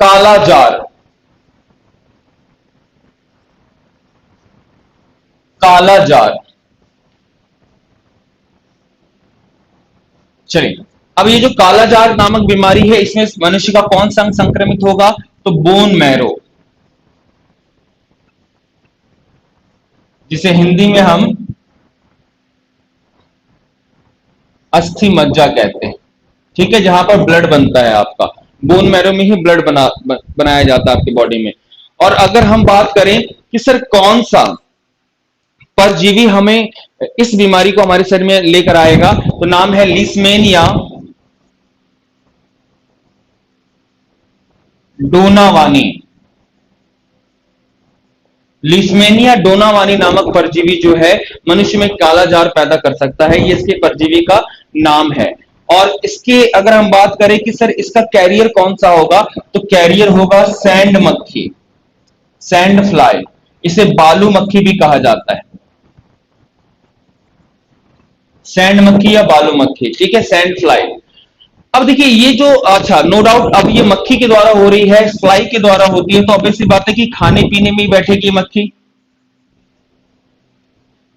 काला जार, काला जार। चलिए, अब ये जो काला जार नामक बीमारी है, इसमें मनुष्य का कौन सा अंग संक्रमित होगा, तो बोन मैरो, जिसे हिंदी में हम अस्थि मज्जा कहते हैं, ठीक है, जहां पर ब्लड बनता है आपका, बोन मैरो में ही ब्लड बनाया जाता है आपकी बॉडी में। और अगर हम बात करें कि सर कौन सा परजीवी हमें इस बीमारी को हमारे शरीर में लेकर आएगा, तो नाम है लीशमैनिया डोनावानी। लीशमैनिया डोनावानी नामक परजीवी जो है मनुष्य में काला जार पैदा कर सकता है, ये इसके परजीवी का नाम है। और इसके अगर हम बात करें कि सर इसका कैरियर कौन सा होगा, तो कैरियर होगा सैंड मक्खी, सैंड फ्लाई, इसे बालू मक्खी भी कहा जाता है, सैंड मक्खी या बालू मक्खी, ठीक है, सैंड फ्लाई। अब देखिए ये जो, अच्छा नो डाउट अब ये मक्खी के द्वारा हो रही है, फ्लाई के द्वारा होती है, तो ऑब्वियस सी बात है कि खाने पीने में ही बैठेगी मक्खी,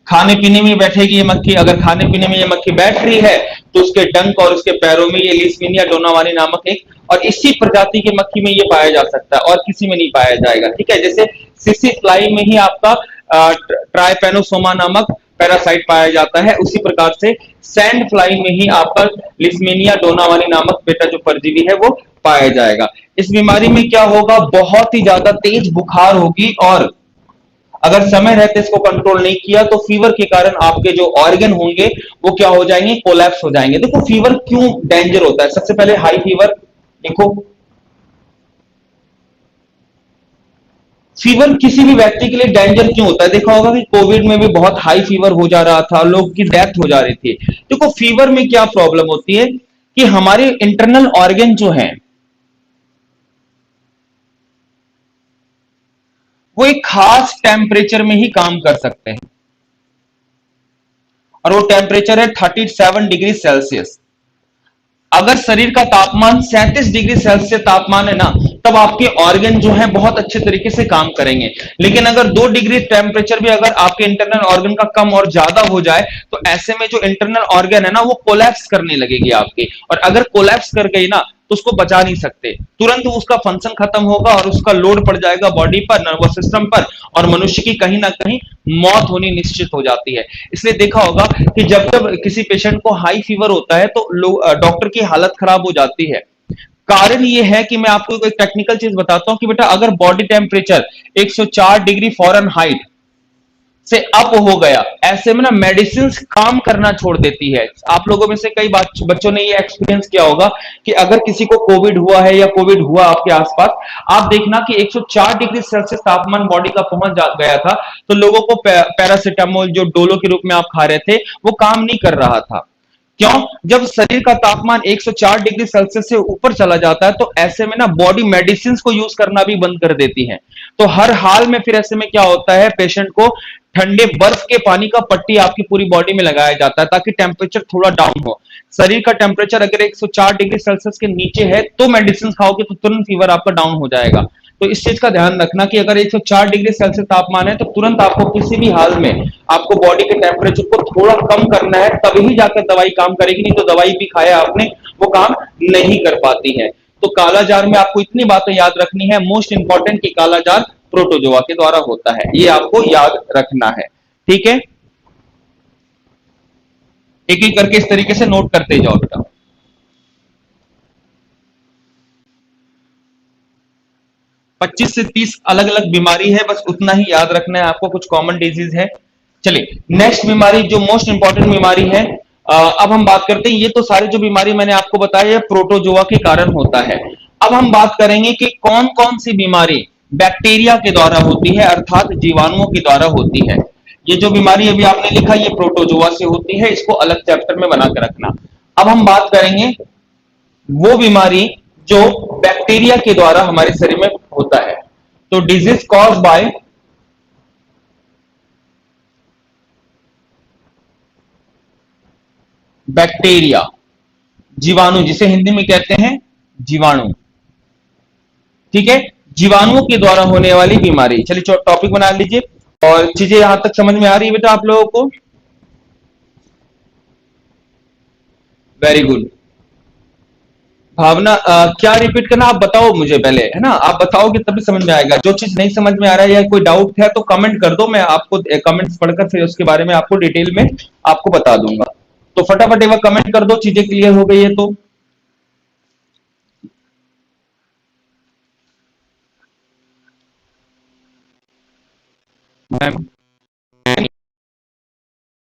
खाने पीने में बैठेगी ये मक्खी। अगर खाने पीने में ये मक्खी बैठ रही है तो उसके डंक और उसके पैरों में ये लीशमैनिया डोनावानी नामक एक, और इसी प्रजाति की मक्खी में ये पाया जा सकता है और किसी में नहीं पाया जाएगा, ठीक है। जैसे सिसी फ्लाई में ही आपका ट्राइपेनोसोमा नामक पैरासाइट पाया जाता है, उसी प्रकार से सैंड फ्लाई में ही आपका लिस्मेनिया डोनावाली नामक बेटा जो परजीवी है वो पाया जाएगा। इस बीमारी में क्या होगा, बहुत ही ज्यादा तेज बुखार होगी, और अगर समय रहते इसको कंट्रोल नहीं किया तो फीवर के कारण आपके जो ऑर्गन होंगे वो क्या हो जाएंगे, कोलैप्स हो जाएंगे। देखो फीवर क्यों डेंजर होता है, सबसे पहले हाई फीवर देखो, फीवर किसी भी व्यक्ति के लिए डेंजर क्यों होता है, देखा होगा कि कोविड में भी बहुत हाई फीवर हो जा रहा था, लोग की डेथ हो जा रही थी। देखो फीवर में क्या प्रॉब्लम होती है कि हमारे इंटरनल ऑर्गन जो है वो एक खास टेम्परेचर में ही काम कर सकते हैं, और वो टेम्परेचर है 37 डिग्री सेल्सियस। अगर शरीर का तापमान 37 डिग्री सेल्सियस तापमान है ना, तब आपके ऑर्गन जो है बहुत अच्छे तरीके से काम करेंगे। लेकिन अगर 2 डिग्री टेम्परेचर भी अगर आपके इंटरनल ऑर्गन का कम और ज्यादा हो जाए, तो ऐसे में जो इंटरनल ऑर्गन है ना वो कोलैप्स करने लगेगी आपकी, और अगर कोलैप्स कर गई ना तो उसको बचा नहीं सकते, तुरंत उसका फंक्शन खत्म होगा और उसका लोड पड़ जाएगा बॉडी पर, नर्वस सिस्टम पर, और मनुष्य की कहीं ना कहीं मौत होनी निश्चित हो जाती है। इसलिए देखा होगा कि जब जब किसी पेशेंट को हाई फीवर होता है तो डॉक्टर की हालत खराब हो जाती है। कारण ये है कि मैं आपको एक टेक्निकल चीज बताता हूं कि बेटा अगर बॉडी टेम्परेचर 104 डिग्री फॉरेनहाइट से अप हो गया, ऐसे में ना मेडिसिन काम करना छोड़ देती है। आप लोगों में से कई बच्चों ने ये एक्सपीरियंस किया होगा कि अगर किसी को कोविड हुआ है या कोविड हुआ आपके आसपास, आप देखना कि 104 डिग्री सेल्सियस तापमान बॉडी का पहुंच गया था, तो लोगों को पैरासिटामोल जो डोलो के रूप में आप खा रहे थे वो काम नहीं कर रहा था। क्यों? जब शरीर का तापमान 104 डिग्री सेल्सियस से ऊपर चला जाता है तो ऐसे में ना बॉडी मेडिसिन को यूज करना भी बंद कर देती है। तो हर हाल में फिर ऐसे में क्या होता है, पेशेंट को ठंडे बर्फ के पानी का पट्टी आपकी पूरी बॉडी में लगाया जाता है ताकि टेम्परेचर थोड़ा डाउन हो। शरीर का टेम्परेचर अगर 104 डिग्री सेल्सियस के नीचे है तो मेडिसिन खाओगे तो तुरंत फीवर आपका डाउन हो जाएगा। तो इस चीज का ध्यान रखना कि अगर 104 डिग्री सेल्सियस तापमान है तो तुरंत आपको किसी भी हाल में आपको बॉडी के टेम्परेचर को थोड़ा कम करना है, तभी जाकर दवाई काम करेगी, नहीं तो दवाई भी खाया आपने वो काम नहीं कर पाती है। तो कालाजार में आपको इतनी बातें याद रखनी है, मोस्ट इंपॉर्टेंट कि कालाजार प्रोटोजोआ के द्वारा होता है, ये आपको याद रखना है। ठीक है, एक एक करके इस तरीके से नोट करते जाओ बेटा। 25 से 30 अलग अलग बीमारी है, बस उतना ही याद रखना है आपको, कुछ कॉमन डिजीज है। चलिए नेक्स्ट बीमारी जो मोस्ट इंपॉर्टेंट बीमारी है, अब हम बात करते हैं, ये तो सारी जो बीमारी मैंने आपको बताया है प्रोटोजोआ के कारण होता है। अब हम बात करेंगे कि कौन कौन सी बीमारी बैक्टीरिया के द्वारा होती है, अर्थात जीवाणुओं के द्वारा होती है। ये जो बीमारी अभी आपने लिखा ये प्रोटोजोआ से होती है, इसको अलग चैप्टर में बना के रखना। अब हम बात करेंगे वो बीमारी जो बैक्टीरिया के द्वारा हमारे शरीर में होता है। तो डिजीज कॉज बाय बैक्टीरिया, जीवाणु, जिसे हिंदी में कहते हैं जीवाणु। ठीक है, जीवाणुओं के द्वारा होने वाली बीमारी। चलिए टॉपिक बना लीजिए, और चीजें यहां तक समझ में आ रही है बेटा आप लोगों को? Very good. भावना क्या रिपीट करना आप बताओ मुझे पहले, है ना, आप बताओगे तभी समझ में आएगा। जो चीज नहीं समझ में आ रहा है या कोई डाउट है तो कमेंट कर दो, मैं आपको कमेंट्स पढ़कर फिर उसके बारे में आपको डिटेल में आपको बता दूंगा। तो फटाफट एक बार कमेंट कर दो, चीजें क्लियर हो गई है तो। मैम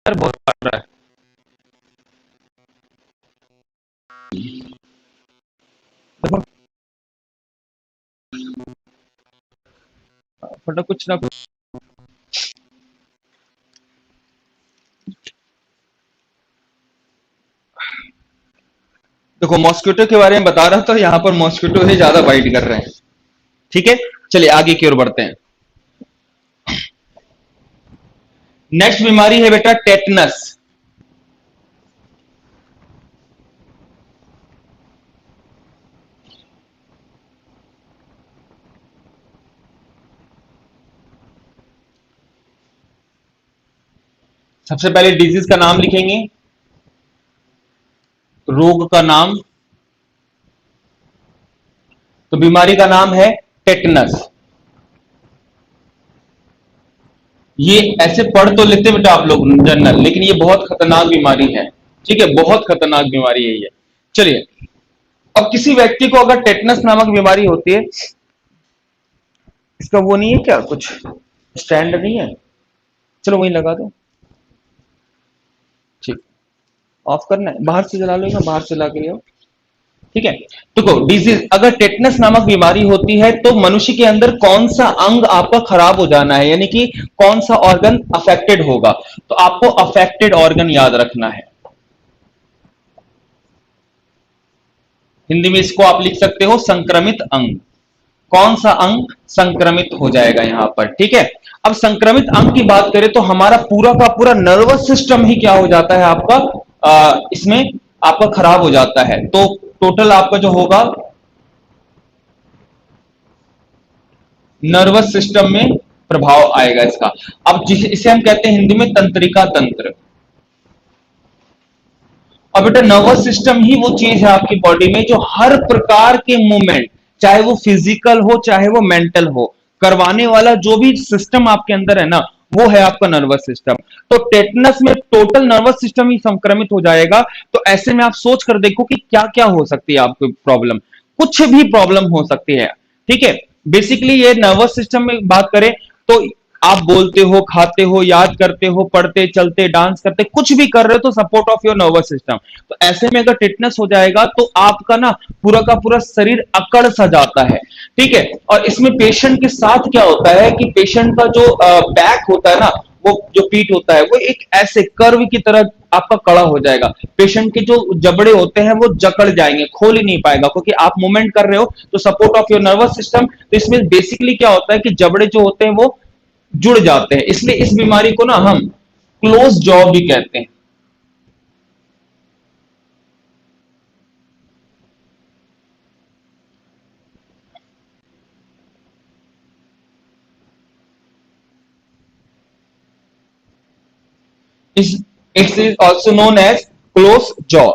बहुत पढ़ रहा है, देखो फटा कुछ ना कुछ। देखो मॉस्किटो के बारे में बता रहा था, यहाँ पर मॉस्किटो ही ज्यादा बाइट कर रहे हैं। ठीक है, चलिए आगे की ओर बढ़ते हैं। नेक्स्ट बीमारी है बेटा टेटनस। सबसे पहले डिजीज का नाम लिखेंगे, रोग का नाम, तो बीमारी का नाम है टेटनस। ये ऐसे पढ़ तो लेते बेटा आप लोग जनरल, लेकिन ये बहुत खतरनाक बीमारी है। ठीक है, बहुत खतरनाक बीमारी है ये। चलिए, अब किसी व्यक्ति को अगर टेटनस नामक बीमारी होती है, इसका वो नहीं है क्या, कुछ स्टैंड नहीं है, चलो वहीं लगा दो। ठीक, ऑफ करना है, बाहर से जला लो, बाहर से ला के ले आओ। ठीक है, तो डिजीज, अगर टेटनस नामक बीमारी होती है तो मनुष्य के अंदर कौन सा अंग आपका खराब हो जाना है, यानी कि कौन सा ऑर्गन अफेक्टेड होगा, तो आपको अफेक्टेड ऑर्गन याद रखना है। हिंदी में इसको आप लिख सकते हो संक्रमित अंग। कौन सा अंग संक्रमित हो जाएगा यहां पर। ठीक है, अब संक्रमित अंग की बात करें तो हमारा पूरा का पूरा नर्वस सिस्टम ही क्या हो जाता है आपका, इसमें आपका खराब हो जाता है। तो टोटल आपका जो होगा नर्वस सिस्टम में प्रभाव आएगा इसका। अब इसे हम कहते हैं हिंदी में तंत्रिका तंत्र। और बेटा नर्वस सिस्टम ही वो चीज है आपकी बॉडी में जो हर प्रकार के मूवमेंट, चाहे वो फिजिकल हो चाहे वो मेंटल हो, करवाने वाला जो भी सिस्टम आपके अंदर है ना, वो है आपका नर्वस सिस्टम। तो टेटनस में टोटल नर्वस सिस्टम ही संक्रमित हो जाएगा। तो ऐसे में आप सोच कर देखो कि क्या क्या हो सकती है आपको प्रॉब्लम, कुछ भी प्रॉब्लम हो सकती है। ठीक है, बेसिकली ये नर्वस सिस्टम में बात करें तो आप बोलते हो, खाते हो, याद करते हो, पढ़ते, चलते, डांस करते, कुछ भी कर रहे हो तो support of your nervous system. तो ऐसे में अगर टिटनेस हो जाएगा तो आपका ना पूरा का पूरा शरीर अकड़ सा जाता है। ठीक है, और इसमें पेशेंट के साथ क्या होता है कि पेशेंट का जो बैक होता है ना, वो जो पीठ होता है वो एक ऐसे कर्व की तरह आपका कड़ा हो जाएगा। पेशेंट के जो जबड़े होते हैं वो जकड़ जाएंगे, खोल ही नहीं पाएगा, क्योंकि आप मूवमेंट कर रहे हो तो support of your nervous system. तो इसमें बेसिकली क्या होता है कि जबड़े जो होते हैं वो जुड़ जाते हैं, इसलिए इस बीमारी को ना हम क्लोज जॉ भी कहते हैं। It is also known as close jaw.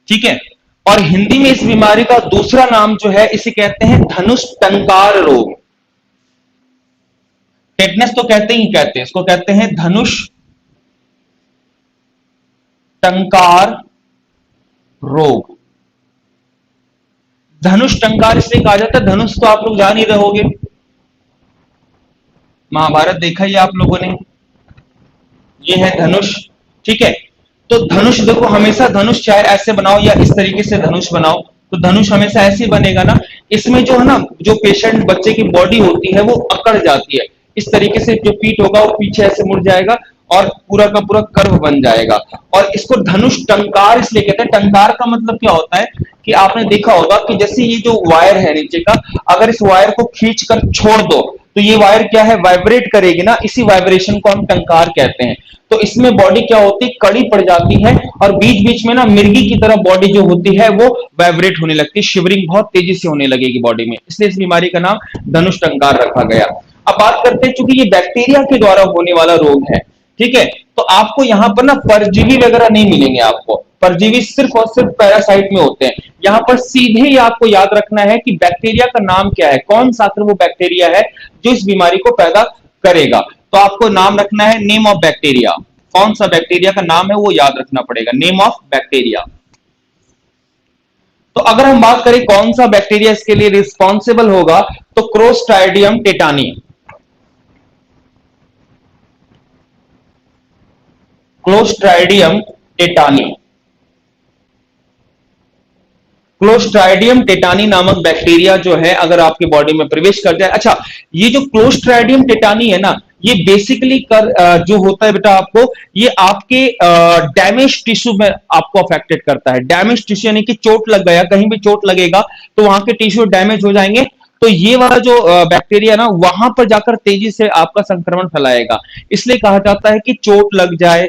ठीक है, और हिंदी में इस बीमारी का दूसरा नाम जो है इसे कहते हैं धनुष टंकार रोग। टेटनस तो कहते ही कहते हैं, इसको कहते हैं धनुष टंकार रोग। धनुष टंकार इसलिए कहा जाता है, धनुष तो आप लोग जान ही रहोगे, महाभारत देखा ही आप लोगों ने, ये है धनुष। ठीक है, तो धनुष देखो, हमेशा धनुष चाहे ऐसे बनाओ या इस तरीके से धनुष बनाओ, तो धनुष हमेशा ऐसे ही बनेगा ना। इसमें जो है ना, जो पेशेंट बच्चे की बॉडी होती है वो अकड़ जाती है, इस तरीके से जो पीठ होगा वो पीछे ऐसे मुड़ जाएगा और पूरा का पूरा कर्व बन जाएगा। और इसको धनुष टंकार इसलिए कहते हैं। टंकार का मतलब क्या होता है कि आपने देखा होगा कि जैसे ये जो वायर है नीचे का, अगर इस वायर को खींच कर छोड़ दो तो ये वायर क्या है, वाइब्रेट करेगी ना, इसी वाइब्रेशन को हम टंकार कहते हैं। तो इसमें बॉडी क्या होती है, कड़ी पड़ जाती है और बीच बीच में ना मिर्गी की तरह बॉडी जो होती है वो वाइब्रेट होने लगती है, शिवरिंग बहुत तेजी से होने लगेगी बॉडी में, इसलिए इस बीमारी का नाम धनुष टंकार रखा गया। अब बात करते हैं, चूंकि ये बैक्टीरिया के द्वारा होने वाला रोग है, ठीक है, तो आपको यहां पर ना परजीवी वगैरह नहीं मिलेंगे। आपको परजीवी सिर्फ और सिर्फ पैरासाइट में होते हैं। यहां पर सीधे ही आपको याद रखना है कि बैक्टीरिया का नाम क्या है, कौन सा वो बैक्टीरिया है जो इस बीमारी को पैदा करेगा। तो आपको नाम रखना है नेम ऑफ बैक्टीरिया, कौन सा बैक्टीरिया का नाम है वो याद रखना पड़ेगा, नेम ऑफ बैक्टीरिया। तो अगर हम बात करें कौन सा बैक्टीरिया इसके लिए रिस्पॉन्सिबल होगा, तो क्लोस्ट्राइडियम टेटानी। क्लोस्ट्राइडियम टेटानी, क्लोस्ट्राइडियम टेटानी नामक बैक्टीरिया जो है अगर आपकी बॉडी में प्रवेश कर जाए। अच्छा, ये जो क्लोस्ट्राइडियम टेटानी है ना, ये बेसिकली जो होता है बेटा आपको, ये आपके डैमेज टिश्यू में आपको अफेक्टेड करता है। डैमेज टिश्यू यानी कि चोट लग गया, कहीं भी चोट लगेगा तो वहां के टिश्यू डैमेज हो जाएंगे, तो ये वाला जो बैक्टीरिया ना वहां पर जाकर तेजी से आपका संक्रमण फैलाएगा। इसलिए कहा जाता है कि चोट लग जाए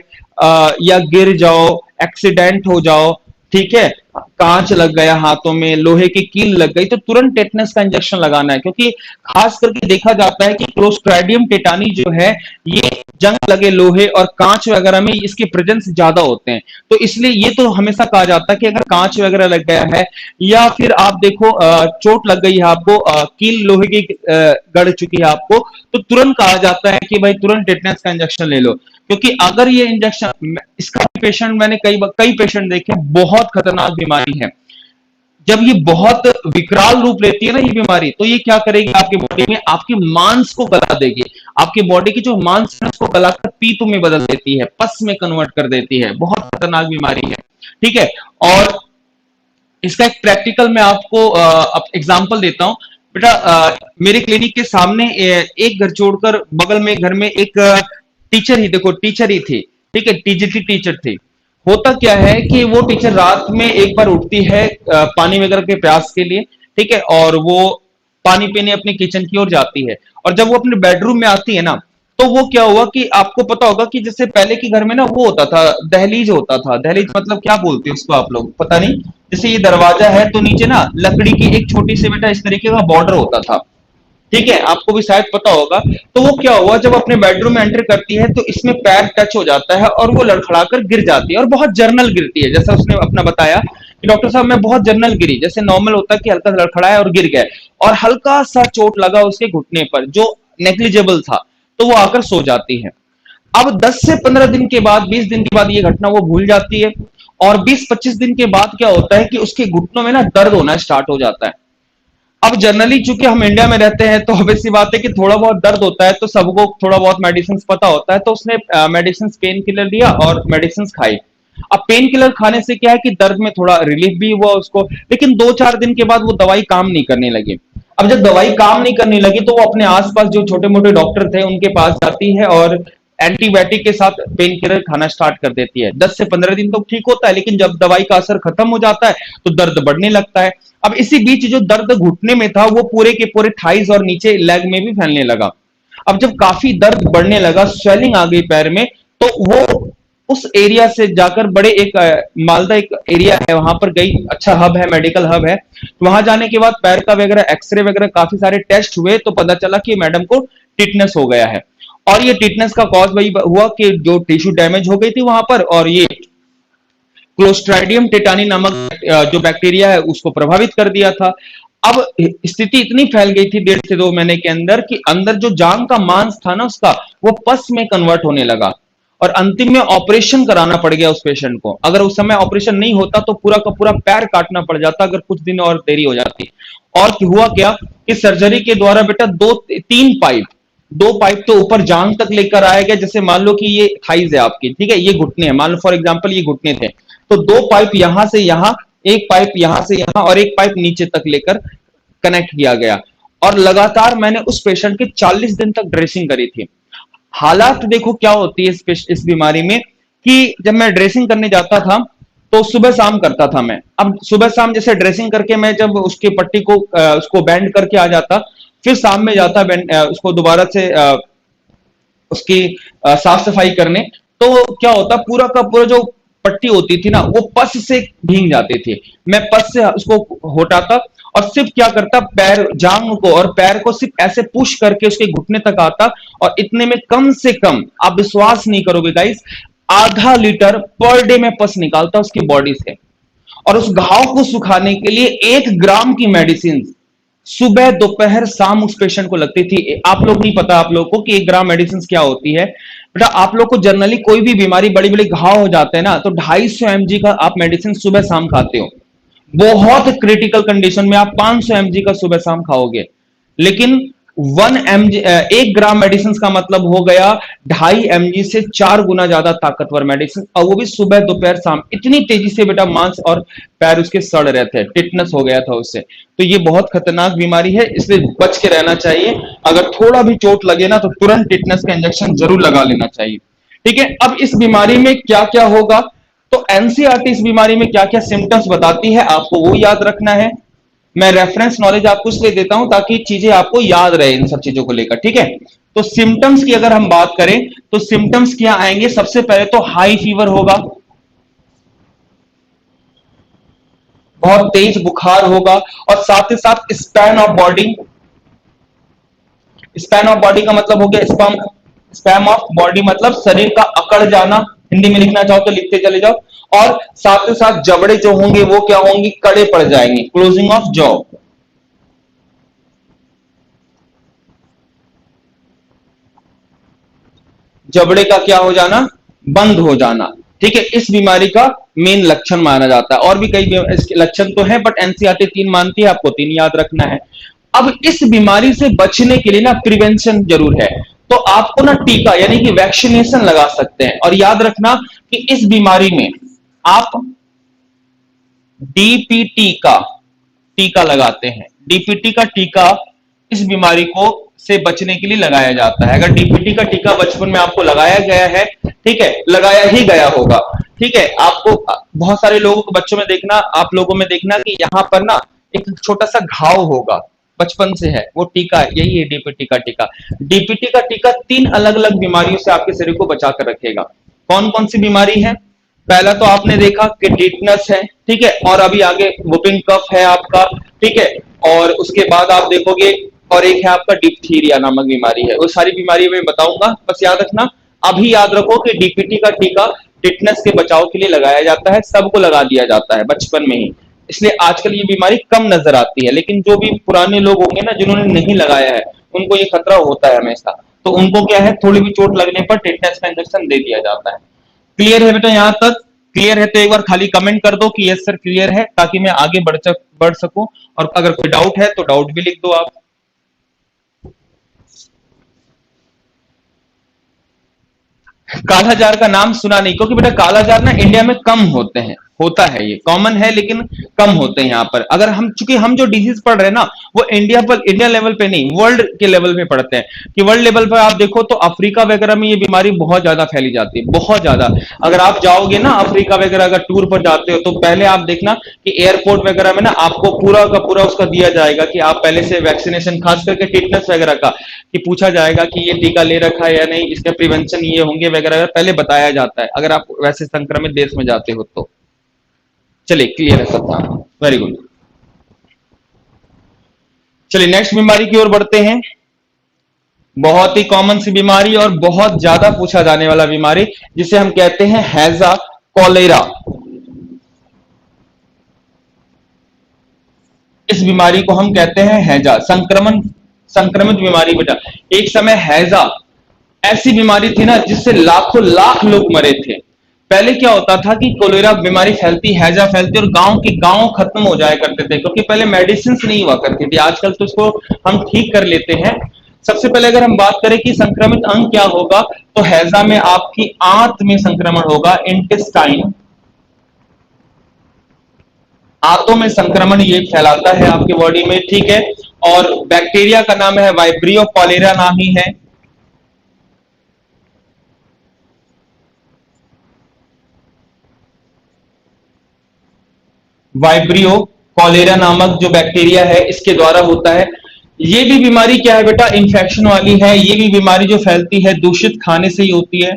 या गिर जाओ, एक्सीडेंट हो जाओ, ठीक है, कांच लग गया हाथों में, लोहे की कील लग गई, तो तुरंत टेटनस का इंजेक्शन लगाना है, क्योंकि खास करके देखा जाता है कि क्लोस्ट्राइडियम टेटानी जो है, ये जंग लगे लोहे और कांच वगैरह में इसके प्रेजेंस ज्यादा होते हैं। तो इसलिए ये तो हमेशा कहा जाता है कि अगर कांच वगैरह लग गया है, या फिर आप देखो चोट लग गई है आपको, कील लोहे की गड़ चुकी है आपको, तो तुरंत कहा जाता है कि भाई तुरंत टेटनस का इंजेक्शन ले लो। क्योंकि अगर ये इंजेक्शन, इसका पेशेंट मैंने कई पेशेंट देखे, बहुत खतरनाक बीमारी है। जब ये बहुत विकराल रूप लेती है ना ये बीमारी, तो ये क्या करेगी आपकी बॉडी में, आपके मांस को गला देगी। आपकी बॉडी की जो मांस है उसको गलाकर पीप में बदल देती है, पस में कन्वर्ट कर देती है। बहुत खतरनाक बीमारी है, ठीक है। और इसका एक प्रैक्टिकल मैं आपको एग्जांपल देता हूं। बेटा मेरे क्लिनिक के सामने एक घर छोड़कर बगल में घर में एक टीचर ही, देखो टीचर ही थी, ठीक है, टीजीटी टीचर थी। होता क्या है कि वो टीचर रात में एक बार उठती है पानी वगैरह के प्यास के लिए, ठीक है, और वो पानी पीने अपने किचन की ओर जाती है। और जब वो अपने बेडरूम में आती है ना, तो वो क्या हुआ कि आपको पता होगा कि जैसे पहले के घर में ना वो होता था, दहलीज होता था। दहलीज मतलब क्या बोलते हैं उसको आप लोग, पता नहीं। जैसे ये दरवाजा है तो नीचे ना लकड़ी की एक छोटी सी बेटा इस तरीके का बॉर्डर होता था, ठीक है, आपको भी शायद पता होगा। तो वो क्या हुआ, जब अपने बेडरूम में एंटर करती है तो इसमें पैर टच हो जाता है और वो लड़खड़ाकर गिर जाती है, और बहुत जर्नल गिरती है। जैसा उसने अपना बताया कि डॉक्टर साहब मैं बहुत जर्नल गिरी, जैसे नॉर्मल होता है कि हल्का सा लड़खड़ाया और गिर गए, और हल्का सा चोट लगा उसके घुटने पर जो नेग्लिजिबल था, तो वो आकर सो जाती है। अब 10 से 15 दिन के बाद, 20 दिन के बाद ये घटना वो भूल जाती है, और 20-25 दिन के बाद क्या होता है कि उसके घुटनों में ना दर्द होना स्टार्ट हो जाता है। अब जनरली चूंकि हम इंडिया में रहते हैं तो ऑब्वियस सी बात है कि थोड़ा बहुत दर्द होता है तो सबको थोड़ा बहुत मेडिसिन पता होता है, तो उसने मेडिसिन पेन किलर लिया और मेडिसिन खाई। अब पेन किलर खाने से क्या है कि दर्द में थोड़ा रिलीफ भी हुआ उसको, लेकिन 2-4 दिन के बाद वो दवाई काम नहीं करने लगी। अब जब दवाई काम नहीं करने लगी तो वो अपने आसपास जो छोटे मोटे डॉक्टर थे उनके पास जाती है और एंटीबायोटिक के साथ पेन किलर खाना स्टार्ट कर देती है। 10 से 15 दिन तो ठीक होता है, लेकिन जब दवाई का असर खत्म हो जाता है तो दर्द बढ़ने लगता है। अब इसी बीच जो दर्द घुटने में था वो पूरे के पूरे थाइज और नीचे लेग में भी फैलने लगा। अब जब काफी दर्द बढ़ने लगा, स्वेलिंग आ गई पैर में, तो वो उस एरिया से जाकर बड़े एक मालदा एक एरिया है वहां पर गई, अच्छा हब है, मेडिकल हब है। तो वहां जाने के बाद पैर का वगैरह एक्सरे वगैरह काफी सारे टेस्ट हुए तो पता चला कि मैडम को टिटनेस हो गया है। और ये टिटनेस का कॉज वही हुआ कि जो टिश्यू डैमेज हो गई थी वहां पर, और ये क्लोस्ट्राइडियम टेटानी नामक जो बैक्टीरिया है उसको प्रभावित कर दिया था। अब स्थिति इतनी फैल गई थी 1.5 से 2 महीने के अंदर कि अंदर जो जांग का मांस था ना उसका, वो पस में कन्वर्ट होने लगा, और अंतिम में ऑपरेशन कराना पड़ गया उस पेशेंट को। अगर उस समय ऑपरेशन नहीं होता तो पूरा का पूरा पैर काटना पड़ जाता, अगर कुछ दिन और देरी हो जाती। और हुआ क्या कि सर्जरी के द्वारा बेटा 2-3 पाइप, 2 पाइप तो ऊपर जांग तक लेकर आया गया। जैसे मान लो कि ये थाइज है आपकी, ठीक है, ये घुटने है, मान लो फॉर एग्जांपल ये घुटने थे, तो 2 पाइप यहां से यहां, एक पाइप यहां से यहां, और एक पाइप नीचे तक लेकर कनेक्ट किया गया। और लगातार मैंने उस पेशेंट की 40 दिन तक ड्रेसिंग करी थी। हालात देखो क्या होती है इस बीमारी में, कि जब मैं ड्रेसिंग करने जाता था तो सुबह शाम करता था मैं। अब सुबह शाम जैसे ड्रेसिंग करके मैं जब उसकी पट्टी को उसको बैंड करके आ जाता, फिर शाम में जाता उसको दोबारा से उसकी साफ सफाई करने, तो क्या होता पूरा का पूरा जो पट्टी होती थी ना वो पस से भीग जाती थी। मैं पस से उसको हटाता और सिर्फ क्या करता, पैर जांग को और पैर को सिर्फ ऐसे पुश करके उसके घुटने तक आता, और इतने में कम से कम, आप विश्वास नहीं करोगे गाइस, आधा लीटर पर डे में पस निकालता उसकी बॉडी से। और उस घाव को सुखाने के लिए 1 ग्राम की मेडिसिन सुबह दोपहर शाम उस पेशेंट को लगती थी। आप लोग नहीं पता आप लोग को कि 1 ग्राम मेडिसिन क्या होती है। बेटा आप लोग को जनरली कोई भी बीमारी, बड़ी बड़ी घाव हो जाते हैं ना, तो 250 mg का आप मेडिसिन सुबह शाम खाते हो। बहुत क्रिटिकल कंडीशन में आप 500 mg का सुबह शाम खाओगे। लेकिन 1 mg, 1 ग्राम मेडिसिन का मतलब हो गया 2.5 mg से 4 गुना ज्यादा ताकतवर मेडिसिन, और वो भी सुबह दोपहर शाम। इतनी तेजी से बेटा मांस और पैर उसके सड़ रहे थे, टिटनेस हो गया था उससे। तो ये बहुत खतरनाक बीमारी है, इसलिए बच के रहना चाहिए। अगर थोड़ा भी चोट लगे ना तो तुरंत टिटनेस का इंजेक्शन जरूर लगा लेना चाहिए, ठीक है। अब इस बीमारी में क्या क्या होगा, तो एनसीईआरटी इस बीमारी में क्या क्या सिम्टम्स बताती है आपको वो याद रखना है। मैं रेफरेंस नॉलेज आपको इसलिए देता हूं ताकि चीजें आपको याद रहे इन सब चीजों को लेकर, ठीक है। तो सिम्टम्स की अगर हम बात करें तो सिम्टम्स क्या आएंगे, सबसे पहले तो हाई फीवर होगा, बहुत तेज बुखार होगा, और साथ ही साथ स्पैन ऑफ बॉडी का मतलब हो गया स्पैम स्पैम ऑफ बॉडी, मतलब शरीर का अकड़ जाना, हिंदी में लिखना चाहो तो लिखते चले जाओ। और साथ ही साथ जबड़े जो होंगे वो क्या होंगे, कड़े पड़ जाएंगे, क्लोजिंग ऑफ जॉ। जबड़े का क्या हो जाना, बंद हो जाना। ठीक है, इस बीमारी का मेन लक्षण माना जाता है। और भी कई इसके लक्षण तो है, बट एनसीईआरटी 3 मानती है, आपको 3 याद रखना है। अब इस बीमारी से बचने के लिए ना प्रिवेंशन जरूर है, तो आपको ना टीका यानी कि वैक्सीनेशन लगा सकते हैं। और याद रखना कि इस बीमारी में आप डीपीटी का टीका लगाते हैं। डीपीटी का टीका इस बीमारी को से बचने के लिए लगाया जाता है। अगर डीपीटी का टीका बचपन में आपको लगाया गया है, ठीक है, लगाया ही गया होगा, ठीक है, आपको बहुत सारे लोगों को बच्चों में देखना, आप लोगों में देखना कि यहां पर ना एक छोटा सा घाव होगा, बचपन से है, वो टीका यही है डीपीटी का टीका। डीपीटी का टीका 3 अलग अलग बीमारियों से आपके शरीर को बचा कर रखेगा। कौन कौन सी बीमारी है? पहला तो आपने देखा कि टिटनस है, ठीक है, और अभी आगे वुपिंग कफ है आपका, ठीक है, और उसके बाद आप देखोगे और एक है आपका डिप्थीरिया नामक बीमारी है। वो सारी बीमारी मैं बताऊंगा, बस याद रखना। अभी याद रखो कि डीपीटी का टीका टिटनस के बचाव के लिए लगाया जाता है, सबको लगा दिया जाता है बचपन में ही, इसलिए आजकल ये बीमारी कम नजर आती है। लेकिन जो भी पुराने लोग होंगे ना जिन्होंने नहीं लगाया है, उनको ये खतरा होता है हमेशा, तो उनको क्या है, थोड़ी भी चोट लगने पर टिटनस का इंजेक्शन दे दिया जाता है। क्लियर है बेटा? यहां तक क्लियर है तो एक बार खाली कमेंट कर दो कि यस सर क्लियर है, ताकि मैं आगे बढ़ सकूं। और अगर कोई डाउट है तो डाउट भी लिख दो आप। कालाजार का नाम सुना नहीं, क्योंकि बेटा कालाजार ना इंडिया में कम होते हैं, होता है, ये कॉमन है लेकिन कम होते हैं यहाँ पर। अगर हम चूंकि हम जो डिजीज पढ़ रहे हैं ना वो इंडिया लेवल पे नहीं, वर्ल्ड के लेवल पे पढ़ते हैं। कि वर्ल्ड लेवल पर आप देखो तो अफ्रीका वगैरह में ये बीमारी बहुत ज्यादा फैली जाती है, बहुत ज्यादा। अगर आप जाओगे ना अफ्रीका वगैरह, अगर टूर पर जाते हो तो पहले आप देखना कि एयरपोर्ट वगैरह में ना आपको पूरा का पूरा उसका दिया जाएगा कि आप पहले से वैक्सीनेशन, खास करके टिटनेस वगैरह का, कि पूछा जाएगा कि ये टीका ले रखा है या नहीं, इसके प्रिवेंशन ये होंगे वगैरह, पहले बताया जाता है अगर आप वैसे संक्रमित देश में जाते हो तो। चलिए क्लियर है सब? Very good. चलिए नेक्स्ट बीमारी की ओर बढ़ते हैं। बहुत ही कॉमन सी बीमारी और बहुत ज्यादा पूछा जाने वाला बीमारी, जिसे हम कहते हैं हैजा कॉलेरा। इस बीमारी को हम कहते हैं हैजा, संक्रमित बीमारी। बेटा एक समय हैजा ऐसी बीमारी थी ना जिससे लाखों लाख लोग मरे थे। पहले क्या होता था कि कोलेरा बीमारी फैलती, हैजा फैलती और गांव के गांव खत्म हो जाया करते थे, क्योंकि पहले मेडिसिन नहीं हुआ करती थी। आजकल तो इसको हम ठीक कर लेते हैं। सबसे पहले अगर हम बात करें कि संक्रमित अंग क्या होगा, तो हैजा में आपकी आंत में संक्रमण होगा, इंटेस्टाइन, आंतों में संक्रमण ये फैलाता है आपके बॉडी में, ठीक है। और बैक्टीरिया का नाम है वाइब्रियो कॉलेरा नाम ही है। वाइब्रियो कॉलेरा नामक जो बैक्टीरिया है इसके द्वारा होता है। ये भी बीमारी क्या है बेटा, इंफेक्शन वाली है। ये भी बीमारी जो फैलती है दूषित खाने से ही होती है।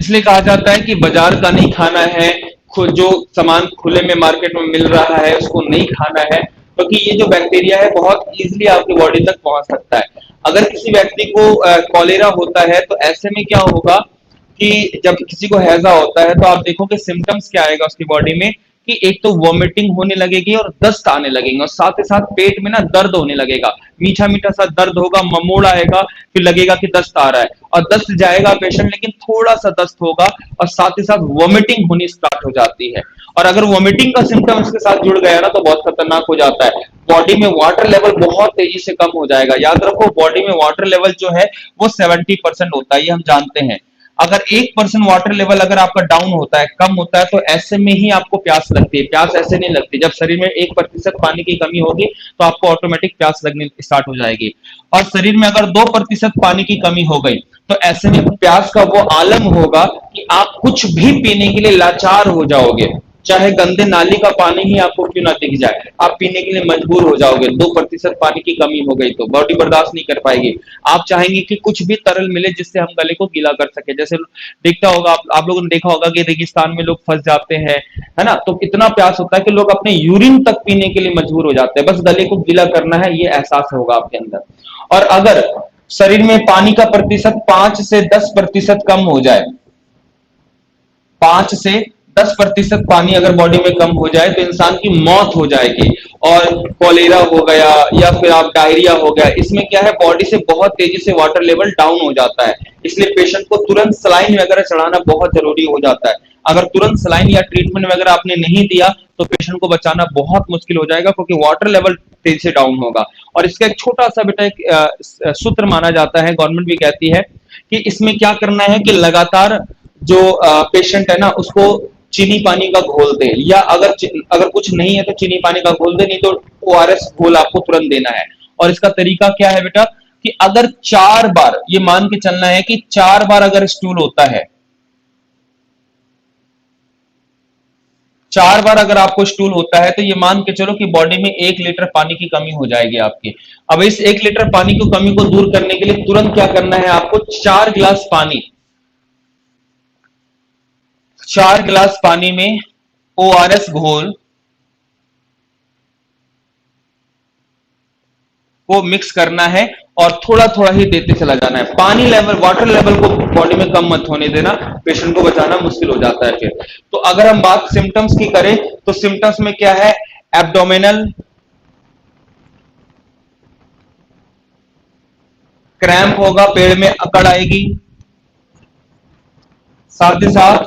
इसलिए कहा जाता है कि बाजार का नहीं खाना है, जो सामान खुले में मार्केट में मिल रहा है उसको नहीं खाना है, क्योंकि ये जो बैक्टीरिया है बहुत इजीली आपकी बॉडी तक पहुंच सकता है। अगर किसी व्यक्ति को कॉलेरा होता है तो ऐसे में क्या होगा कि जब किसी को हैजा होता है तो आप देखोगे सिम्टम्स क्या आएगा उसकी बॉडी में, कि एक तो वॉमिटिंग होने लगेगी और दस्त आने लगेंगे, और साथ ही साथ पेट में ना दर्द होने लगेगा, मीठा मीठा सा दर्द होगा, ममोड़ आएगा, फिर लगेगा कि दस्त आ रहा है, और दस्त जाएगा पेशेंट लेकिन थोड़ा सा दस्त होगा, और साथ ही साथ वॉमिटिंग होनी स्टार्ट हो जाती है। और अगर वॉमिटिंग का सिम्टम इसके साथ जुड़ गया ना तो बहुत खतरनाक हो जाता है। बॉडी में वाटर लेवल बहुत तेजी से कम हो जाएगा। याद रखो बॉडी में वाटर लेवल जो है वो 70% होता है, ये हम जानते हैं। अगर 1% वाटर लेवल अगर आपका डाउन होता है, कम होता है, तो ऐसे में ही आपको प्यास लगती है। प्यास ऐसे नहीं लगती, जब शरीर में 1% पानी की कमी होगी तो आपको ऑटोमेटिक प्यास लगने स्टार्ट हो जाएगी। और शरीर में अगर 2% पानी की कमी हो गई तो ऐसे में प्यास का वो आलम होगा कि आप कुछ भी पीने के लिए लाचार हो जाओगे। चाहे गंदे नाली का पानी ही आपको क्यों ना दिख जाए, आप पीने के लिए मजबूर हो जाओगे। 2% पानी की कमी हो गई तो बॉडी बर्दाश्त नहीं कर पाएगी। आप चाहेंगे कि कुछ भी तरल मिले जिससे हम गले को गीला कर सके। जैसे देखता होगा आप लोगों ने देखा होगा कि रेगिस्तान में लोग फंस जाते हैं, है ना, तो कितना प्यास होता है कि लोग अपने यूरिन तक पीने के लिए मजबूर हो जाते हैं, बस गले को गीला करना है, ये एहसास होगा आपके अंदर। और अगर शरीर में पानी का प्रतिशत 5 से 10% कम हो जाए, 5 से 10% पानी अगर बॉडी में कम हो जाए तो इंसान की मौत हो जाएगी। और कॉलेरा हो गया या फिर आप डायरिया हो गया, इसमें क्या है, बॉडी से बहुत तेजी से वाटर लेवल डाउन हो जाता है। इसलिए पेशेंट को तुरंत सलाइन वगैरह चढ़ाना बहुत जरूरी हो जाता है। अगर तुरंत सलाइन या ट्रीटमेंट वगैरह आपने नहीं दिया तो पेशेंट को बचाना बहुत मुश्किल हो जाएगा, क्योंकि वाटर लेवल तेजी से डाउन होगा। और इसका एक छोटा सा बेटा एक सूत्र माना जाता है, गवर्नमेंट भी कहती है कि इसमें क्या करना है कि लगातार जो पेशेंट है ना उसको चीनी पानी का घोल दे, या अगर कुछ नहीं है तो चीनी पानी का घोल दे, नहीं तो ओआरएस घोल आपको तुरंत देना है। और इसका तरीका क्या है बेटा, कि अगर 4 बार, ये मान के चलना है कि 4 बार अगर स्टूल होता है, 4 बार अगर आपको स्टूल होता है तो ये मान के चलो कि बॉडी में 1 लीटर पानी की कमी हो जाएगी आपकी। अब इस 1 लीटर पानी की कमी को दूर करने के लिए तुरंत क्या करना है आपको, 4 गिलास पानी, 4 गिलास पानी में ओआरएस घोल को मिक्स करना है और थोड़ा थोड़ा ही देते चला जाना है। पानी लेवल, वाटर लेवल को बॉडी में कम मत होने देना, पेशेंट को बचाना मुश्किल हो जाता है फिर। तो अगर हम बात सिम्टम्स की करें तो सिम्टम्स में क्या है, एब्डोमिनल क्रैम्प होगा, पेड़ में अकड़ आएगी, साथ ही साथ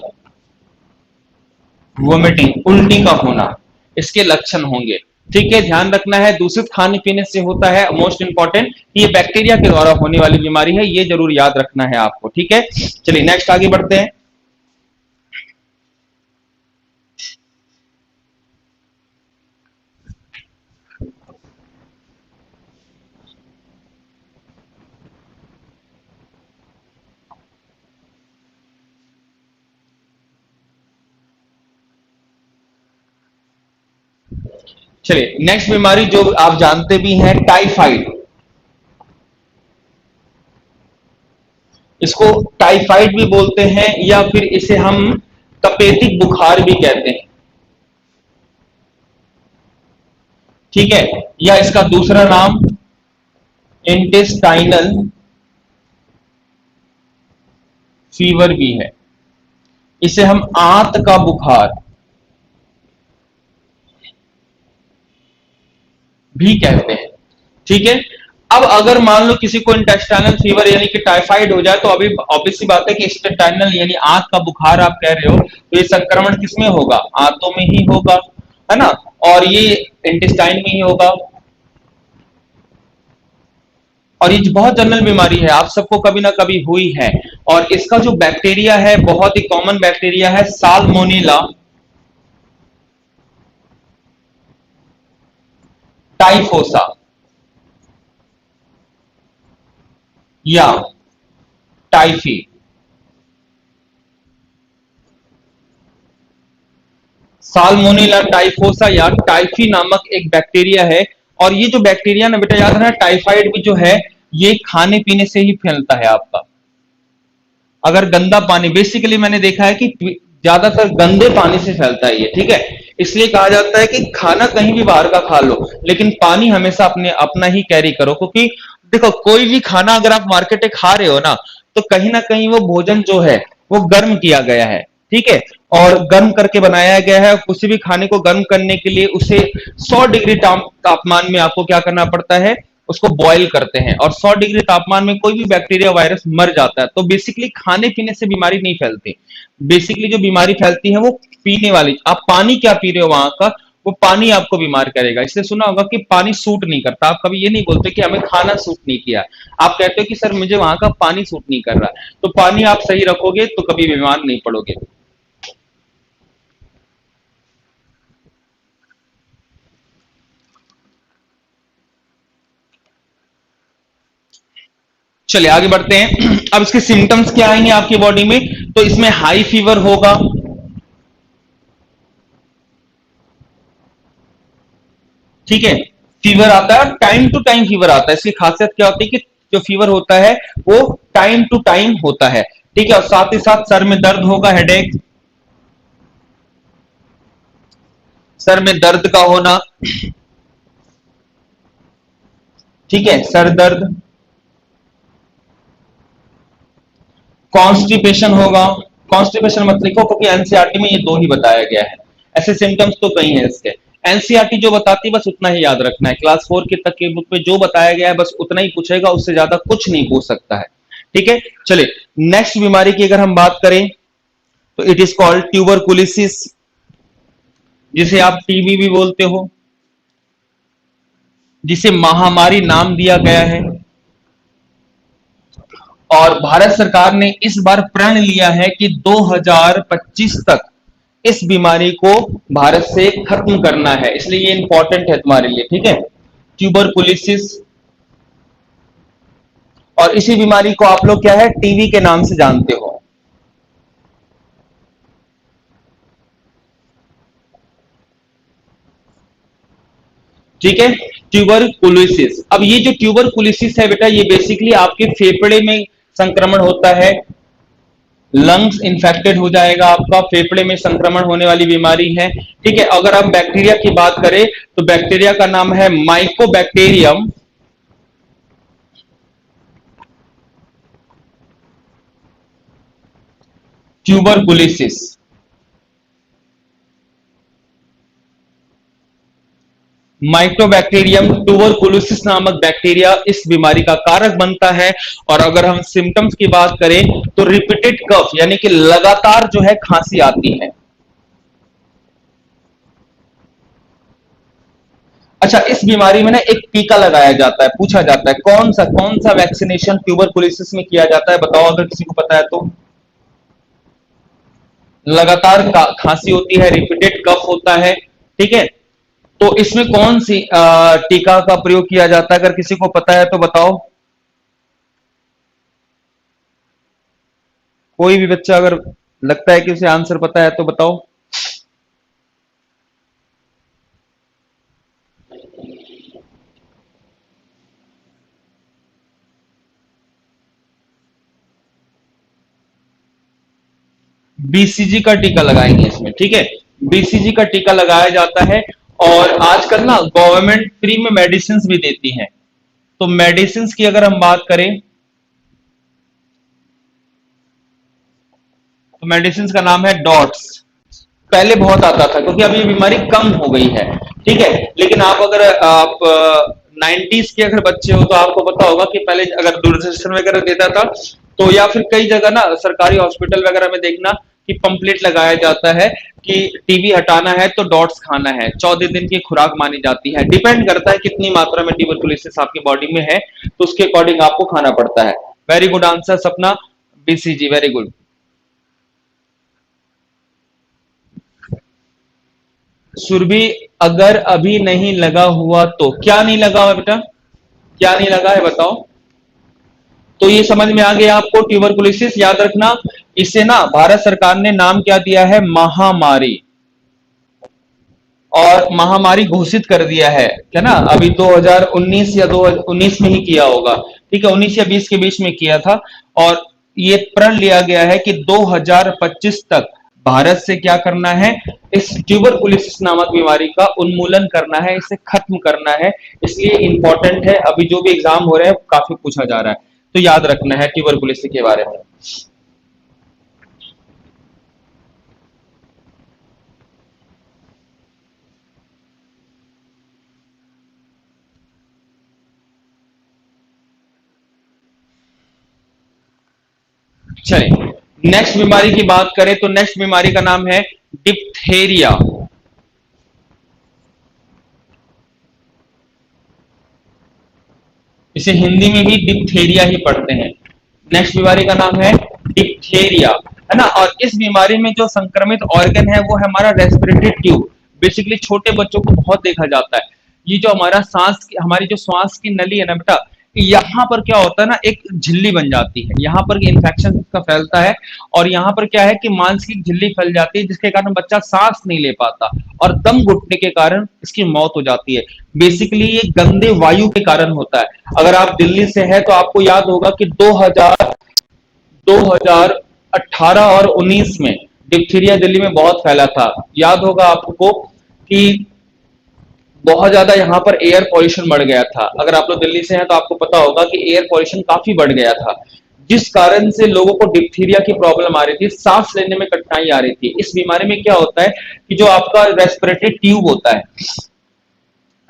वोमिटिंग, उल्टी का होना, इसके लक्षण होंगे। ठीक है, ध्यान रखना है, दूषित खाने पीने से होता है, मोस्ट इंपॉर्टेंट, ये बैक्टीरिया के द्वारा होने वाली बीमारी है, ये जरूर याद रखना है आपको। ठीक है, चलिए नेक्स्ट आगे बढ़ते हैं। चलिए नेक्स्ट बीमारी जो आप जानते भी हैं, टाइफाइड। इसको टाइफाइड भी बोलते हैं या फिर इसे हम तपेदिक बुखार भी कहते हैं। ठीक है, या इसका दूसरा नाम इंटेस्टाइनल फीवर भी है। इसे हम आंत का बुखार भी कहते हैं। ठीक है, अब अगर मान लो किसी को इंटेस्टाइनल फीवर यानी कि टाइफाइड हो जाए तो अभी ऑब्वियस सी बात है कि इंटेस्टाइनल यानी आंत का बुखार आप कह रहे हो, तो ये संक्रमण किसमें होगा, आंतों में ही होगा, है ना, और ये इंटेस्टाइन में ही होगा। और ये बहुत जनरल बीमारी है, आप सबको कभी ना कभी हुई है। और इसका जो बैक्टीरिया है बहुत ही कॉमन बैक्टीरिया है, साल्मोनेला टाइफोसा या टाइफी। साल्मोनेला टाइफोसा या टाइफी नामक एक बैक्टीरिया है। और ये जो बैक्टीरिया ना बेटा याद रखना, टाइफाइड भी जो है ये खाने पीने से ही फैलता है आपका। अगर गंदा पानी, बेसिकली मैंने देखा है कि ज्यादातर गंदे पानी से फैलता है ये। ठीक है, इसलिए कहा जाता है कि खाना कहीं भी बाहर का खा लो लेकिन पानी हमेशा अपना ही कैरी करो, क्योंकि देखो कोई भी खाना अगर आप मार्केट में खा रहे हो ना तो कहीं ना कहीं वो भोजन जो है वो गर्म किया गया है। ठीक है, और गर्म करके बनाया गया है। किसी भी खाने को गर्म करने के लिए उसे 100 डिग्री तापमान में आपको क्या करना पड़ता है, उसको बॉईल करते हैं, और 100 डिग्री तापमान में कोई भी बैक्टीरिया वायरस मर जाता है। तो बेसिकली खाने पीने से बीमारी नहीं फैलती, बेसिकली जो बीमारी फैलती है वो पीने वाली, आप पानी क्या पी रहे हो वहां का, वो पानी आपको बीमार करेगा। इसलिए सुना होगा कि पानी सूट नहीं करता, आप कभी ये नहीं बोलते कि हमें खाना सूट नहीं किया, आप कहते हो कि सर मुझे वहां का पानी सूट नहीं कर रहा। तो पानी आप सही रखोगे तो कभी बीमार नहीं पड़ोगे। चलिए आगे बढ़ते हैं। अब इसके सिम्टम्स क्या आएंगे आपकी बॉडी में, तो इसमें हाई फीवर होगा, ठीक है। फीवर आता है, टाइम टू टाइम फीवर आता है। इसकी खासियत क्या होती है कि जो फीवर होता है वो टाइम टू टाइम होता है। ठीक है, और साथ ही साथ सर में दर्द होगा, हेडेक, सर में दर्द का होना, ठीक है, सर दर्द, कॉन्स्टिपेशन होगा। कॉन्स्टिपेशन मत लिखो क्योंकि एनसीईआरटी में ये दो ही बताया गया है, ऐसे सिम्टम्स तो कई हैं इसके। एनसीईआरटी जो बताती है बस उतना ही याद रखना है, क्लास 4 के तक के बुक में जो बताया गया है बस उतना ही पूछेगा, उससे ज्यादा कुछ नहीं पूछ सकता है। ठीक है, चलिए नेक्स्ट बीमारी की अगर हम बात करें तो इट इज कॉल्ड ट्यूबरकुलोसिस, जिसे आप टीबी भी बोलते हो, जिसे महामारी नाम दिया गया है। और भारत सरकार ने इस बार प्रण लिया है कि 2025 तक इस बीमारी को भारत से खत्म करना है, इसलिए ये इंपॉर्टेंट है तुम्हारे लिए। ठीक है, ट्यूबरकुलोसिस, और इसी बीमारी को आप लोग क्या है, टीबी के नाम से जानते हो। ठीक है, ट्यूबरकुलोसिस। अब ये जो ट्यूबरकुलोसिस है बेटा, ये बेसिकली आपके फेफड़े में संक्रमण होता है, लंग्स इन्फेक्टेड हो जाएगा आपका, फेफड़े में संक्रमण होने वाली बीमारी है। ठीक है, अगर हम बैक्टीरिया की बात करें तो बैक्टीरिया का नाम है माइकोबैक्टीरियम ट्यूबरकुलोसिस। माइक्रोबैक्टीरियम ट्यूबरकुलोसिस नामक बैक्टीरिया इस बीमारी का कारक बनता है। और अगर हम सिम्टम्स की बात करें तो रिपीटेड कफ, यानी कि लगातार जो है खांसी आती है। अच्छा, इस बीमारी में ना एक टीका लगाया जाता है, पूछा जाता है कौन सा वैक्सीनेशन ट्यूबरकुलोसिस में किया जाता है, बताओ अगर किसी को पता है तो। लगातार खांसी होती है, रिपीटेड कफ होता है। ठीक है, तो इसमें कौन सी टीका का प्रयोग किया जाता है, अगर किसी को पता है तो बताओ। कोई भी बच्चा अगर लगता है कि उसे आंसर पता है तो बताओ। बीसीजी का टीका लगाएंगे इसमें। ठीक है, बीसीजी का टीका लगाया जाता है। और आजकल ना गवर्नमेंट फ्री में मेडिसिन भी देती है, तो मेडिसिन की अगर हम बात करें तो मेडिसिन का नाम है डॉट्स। पहले बहुत आता था क्योंकि अब ये बीमारी कम हो गई है। ठीक है, लेकिन आप 90s के अगर बच्चे हो तो आपको पता होगा कि पहले अगर दूरदर्शन वगैरह देता था तो, या फिर कई जगह ना सरकारी हॉस्पिटल वगैरह में देखना कि पंपलेट लगाया जाता है कि टीबी हटाना है तो डॉट्स खाना है, 14 दिन की खुराक मानी जाती है। डिपेंड करता है कितनी मात्रा में ट्यूबरकुलोसिस आपकी बॉडी में है, तो उसके अकॉर्डिंग आपको खाना पड़ता है। वेरी गुड आंसर सपना, बीसीजी, वेरी गुड। सुरभि, अगर अभी नहीं लगा हुआ तो क्या नहीं लगा हुआ बेटा, क्या नहीं लगा है बताओ। तो ये समझ में आ गया आपको, ट्यूबरकुलोसिस याद रखना। इसे ना भारत सरकार ने नाम क्या दिया है, महामारी, और महामारी घोषित कर दिया है ना, अभी 2019 या 2019 में ही किया होगा। ठीक है, 19 या 20 के बीच में किया था। और ये प्रण लिया गया है कि 2025 तक भारत से क्या करना है, इस ट्यूबरकुलोसिस नामक बीमारी का उन्मूलन करना है, इसे खत्म करना है। इसलिए इंपॉर्टेंट है, अभी जो भी एग्जाम हो रहे हैं काफी पूछा जा रहा है, तो याद रखना है ट्यूबरकुलोसिस के बारे में। चलिए नेक्स्ट बीमारी की बात करें तो नेक्स्ट बीमारी का नाम है डिप्थेरिया। इसे हिंदी में भी डिप्थेरिया ही पढ़ते हैं। नेक्स्ट बीमारी का नाम है डिप्थेरिया, है ना। और इस बीमारी में जो संक्रमित ऑर्गन है वो है हमारा रेस्पिरेटरी ट्यूब। बेसिकली छोटे बच्चों को बहुत देखा जाता है। ये जो हमारा सांस, हमारी जो श्वास की नली है ना बेटा, यहाँ पर क्या होता है ना, एक झिल्ली बन जाती है, यहाँ पर इन्फेक्शन इसका फैलता है, और यहाँ पर क्या है कि मांस की झिल्ली फैल जाती है, जिसके कारण बच्चा सांस नहीं ले पाता और दम घुटने के कारण इसकी मौत हो जाती है। बेसिकली ये गंदे वायु के कारण होता है। अगर आप दिल्ली से है तो आपको याद होगा कि 2018 और 19 में डिप्थीरिया दिल्ली में बहुत फैला था। याद होगा आपको कि बहुत ज्यादा यहाँ पर एयर पॉल्यूशन बढ़ गया था। अगर आप लोग दिल्ली से हैं तो आपको पता होगा कि एयर पॉल्यूशन काफी बढ़ गया था, जिस कारण से लोगों को डिप्थीरिया की प्रॉब्लम आ रही थी, सांस लेने में कठिनाई आ रही थी। इस बीमारी में क्या होता है कि जो आपका रेस्पिरेटरी ट्यूब होता है,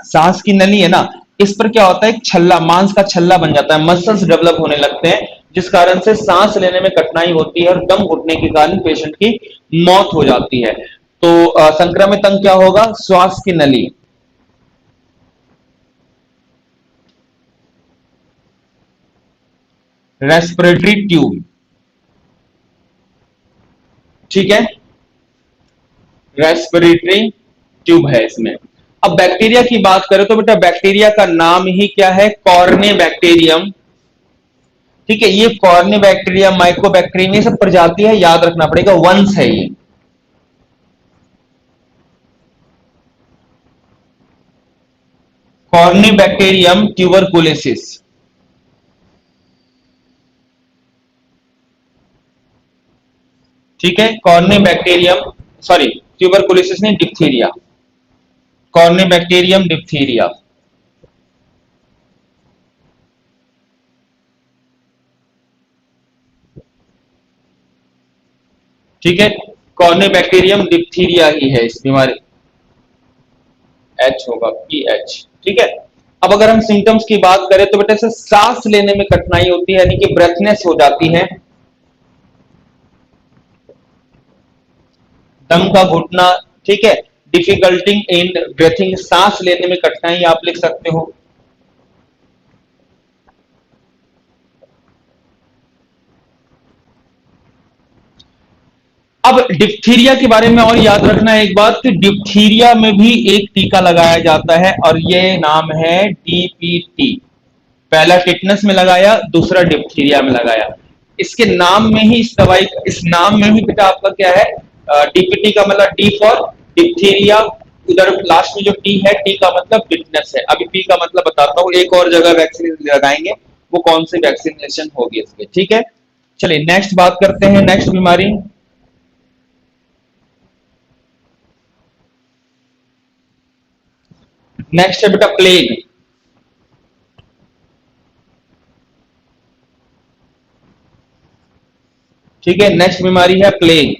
सांस की नली है ना, इस पर क्या होता है, एक छल्ला, मांस का छल्ला बन जाता है, मसल्स डेवलप होने लगते हैं, जिस कारण से सांस लेने में कठिनाई होती है और दम घुटने के कारण पेशेंट की मौत हो जाती है। तो संक्रमित अंग क्या होगा, श्वास की नली। रेस्पिरेटरी ट्यूब, ठीक है, रेस्पिरेटरी ट्यूब है इसमें। अब बैक्टीरिया की बात करें तो बेटा बैक्टीरिया का नाम ही क्या है, कॉर्ने बैक्टीरियम। ठीक है, ये कॉर्ने बैक्टीरिया, माइकोबैक्टीरियम, ये सब प्रजाति है, याद रखना पड़ेगा, वंश है ये। कॉर्ने बैक्टीरियम ट्यूबरकुलोसिस, ठीक है, कॉर्ने बैक्टीरियम, सॉरी ट्यूबरकुलोसिस नहीं, डिप्थीरिया, कॉर्ने बैक्टीरियम डिप्थीरिया। ठीक है, कॉर्ने बैक्टीरियम डिप्थीरिया ही है इस बीमारी, एच होगा, पी एच। ठीक है, अब अगर हम सिम्टम्स की बात करें तो बेटा से सांस लेने में कठिनाई होती है, यानी कि ब्रेथनेस हो जाती है, दम का घुटना, ठीक है, डिफिकल्टी इन ब्रेथिंग, सांस लेने में कठिनाई आप लिख सकते हो। अब डिप्थीरिया के बारे में और याद रखना एक बात कि डिप्थीरिया में भी एक टीका लगाया जाता है और ये नाम है डीपीटी। पहला टिटनस में लगाया, दूसरा डिप्थीरिया में लगाया। इसके नाम में ही, इस दवाई, इस नाम में ही बेटा आपका क्या है, डीपीटी का मतलब डी फॉर डिप्थीरिया, उधर लास्ट में जो टी है, टी का मतलब टिटनस है। अभी पी का मतलब बताता हूँ, एक और जगह वैक्सीन लगाएंगे, वो कौन सी वैक्सीनेशन होगी इसके, ठीक है। चलिए नेक्स्ट बात करते हैं, नेक्स्ट बीमारी। नेक्स्ट है बेटा प्लेग। ठीक है, नेक्स्ट बीमारी है प्लेग,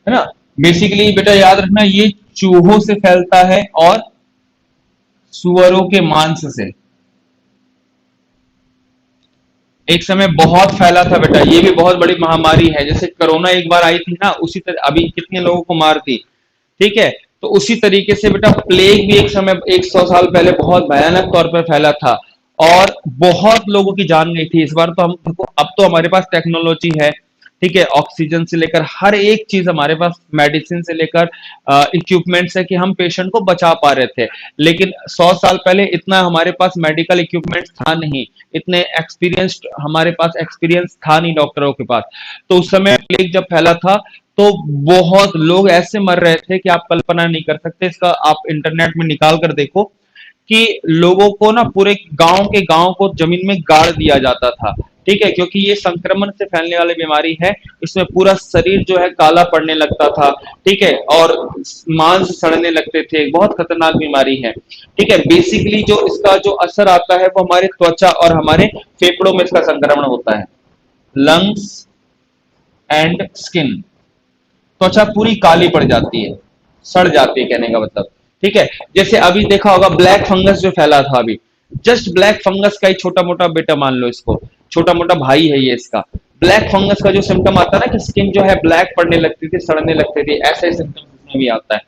है ना। बेसिकली बेटा याद रखना, ये चूहों से फैलता है और सुअरों के मांस से। एक समय बहुत फैला था बेटा, ये भी बहुत बड़ी महामारी है, जैसे कोरोना एक बार आई थी ना, उसी तरह अभी कितने लोगों को मार दी। ठीक है, तो उसी तरीके से बेटा प्लेग भी एक समय 100 साल पहले बहुत भयानक तौर पर फैला था और बहुत लोगों की जान गई थी। इस बार तो हम देखो, अब तो हमारे पास टेक्नोलॉजी है, ठीक है, ऑक्सीजन से लेकर हर एक चीज हमारे पास, मेडिसिन से लेकर इक्विपमेंट्स है कि हम पेशेंट को बचा पा रहे थे। लेकिन 100 साल पहले इतना हमारे पास मेडिकल इक्विपमेंट्स था नहीं, इतने एक्सपीरियंस्ड हमारे पास एक्सपीरियंस था नहीं डॉक्टरों के पास। तो उस समय प्लेग जब फैला था तो बहुत लोग ऐसे मर रहे थे कि आप कल्पना नहीं कर सकते। इसका आप इंटरनेट में निकाल कर देखो कि लोगों को ना पूरे गांव को जमीन में गाड़ दिया जाता था। ठीक है, क्योंकि ये संक्रमण से फैलने वाली बीमारी है, इसमें पूरा शरीर जो है काला पड़ने लगता था। ठीक है, और मांस सड़ने लगते थे, बहुत खतरनाक बीमारी है। ठीक है, बेसिकली जो इसका जो असर आता है वो हमारे त्वचा और हमारे फेफड़ों में इसका संक्रमण होता है, लंग्स एंड स्किन। त्वचा पूरी काली पड़ जाती है, सड़ जाती है कहने का मतलब। ठीक है, जैसे अभी देखा होगा ब्लैक फंगस जो फैला था अभी, जस्ट ब्लैक फंगस का ही छोटा मोटा बेटा मान लो इसको, छोटा मोटा भाई है ये इसका। ब्लैक फंगस का जो सिम्टम आता है ना कि स्किन जो है ब्लैक पड़ने लगती थी, सड़ने लगती थी, ऐसे सिम्टम इसमें भी आता है।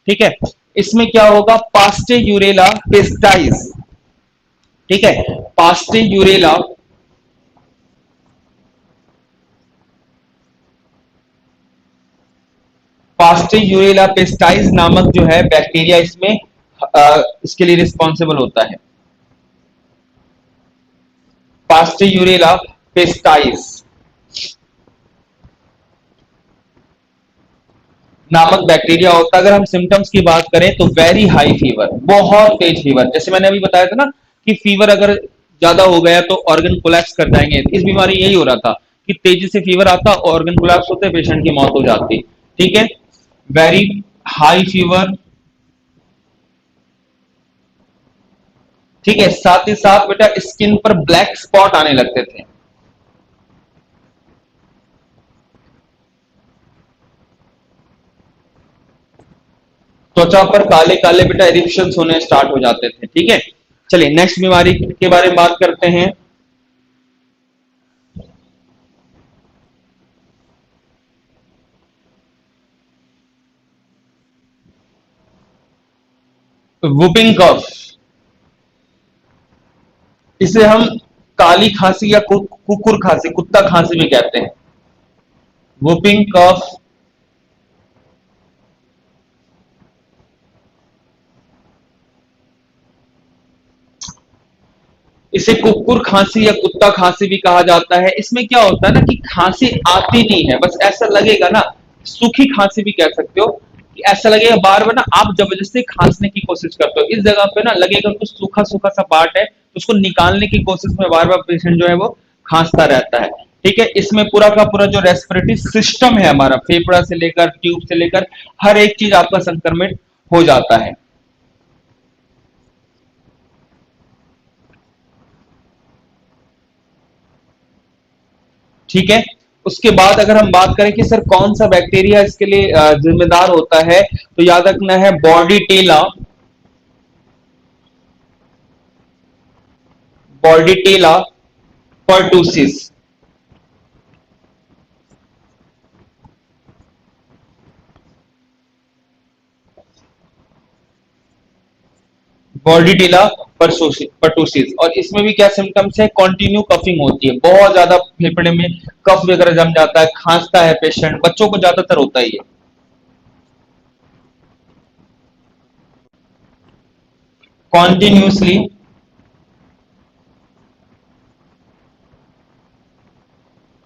ठीक है, इसमें क्या होगा, पास्टे यूरेला पेस्टाइज। ठीक है, पास्टे यूरेला, पास्टेयूरेला पेस्टाइज नामक जो है बैक्टीरिया इसमें इसके लिए रिस्पॉन्सिबल होता है? पास्टियूरेला पेस्टाइस नामक बैक्टीरिया होता है। अगर हम सिम्टम्स की बात करें तो वेरी हाई फीवर, बहुत तेज फीवर, जैसे मैंने अभी बताया था ना कि फीवर अगर ज्यादा हो गया तो ऑर्गन कोलैप्स कर जाएंगे, इस बीमारी यही हो रहा था कि तेजी से फीवर आता, ऑर्गन कोलैप्स होते, पेशेंट की मौत हो जाती। ठीक है, वेरी हाई फीवर। ठीक है, साथ ही साथ बेटा स्किन पर ब्लैक स्पॉट आने लगते थे। त्वचा पर काले काले बेटा इरिप्शंस होने स्टार्ट हो जाते थे। ठीक है, चलिए नेक्स्ट बीमारी के बारे में बात करते हैं। वुपिंग कफ, इसे हम काली खांसी या कुकुर खांसी, कुत्ता खांसी भी कहते हैं। वुपिंग कफ, इसे कुकुर खांसी या कुत्ता खांसी भी कहा जाता है। इसमें क्या होता है ना कि खांसी आती नहीं है, बस ऐसा लगेगा ना, सूखी खांसी भी कह सकते हो, कि ऐसा लगेगा बार बार ना आप जबरदस्ती खांसने की कोशिश करते हो, इस जगह पे ना लगेगा कुछ सूखा सूखा सा पार्ट है, तो उसको निकालने की कोशिश में बार बार पेशेंट जो है वो खांसता रहता है। ठीक है, इसमें पूरा का पूरा जो रेस्पिरेटरी सिस्टम है हमारा, फेफड़ा से लेकर ट्यूब से लेकर हर एक चीज आपका संक्रमित हो जाता है। ठीक है, उसके बाद अगर हम बात करें कि सर कौन सा बैक्टीरिया इसके लिए जिम्मेदार होता है, तो याद रखना है बॉर्डीटेला, बॉर्डीटेला पर्टूसिस। बॉर्डीटेला पर्टूसिस, और इसमें भी क्या सिम्टम्स है, कॉन्टिन्यू कफिंग होती है, बहुत ज्यादा फेफड़े में कफ वगैरह जम जाता है, खांसता है पेशेंट, बच्चों को ज्यादातर होता ही है। Continuously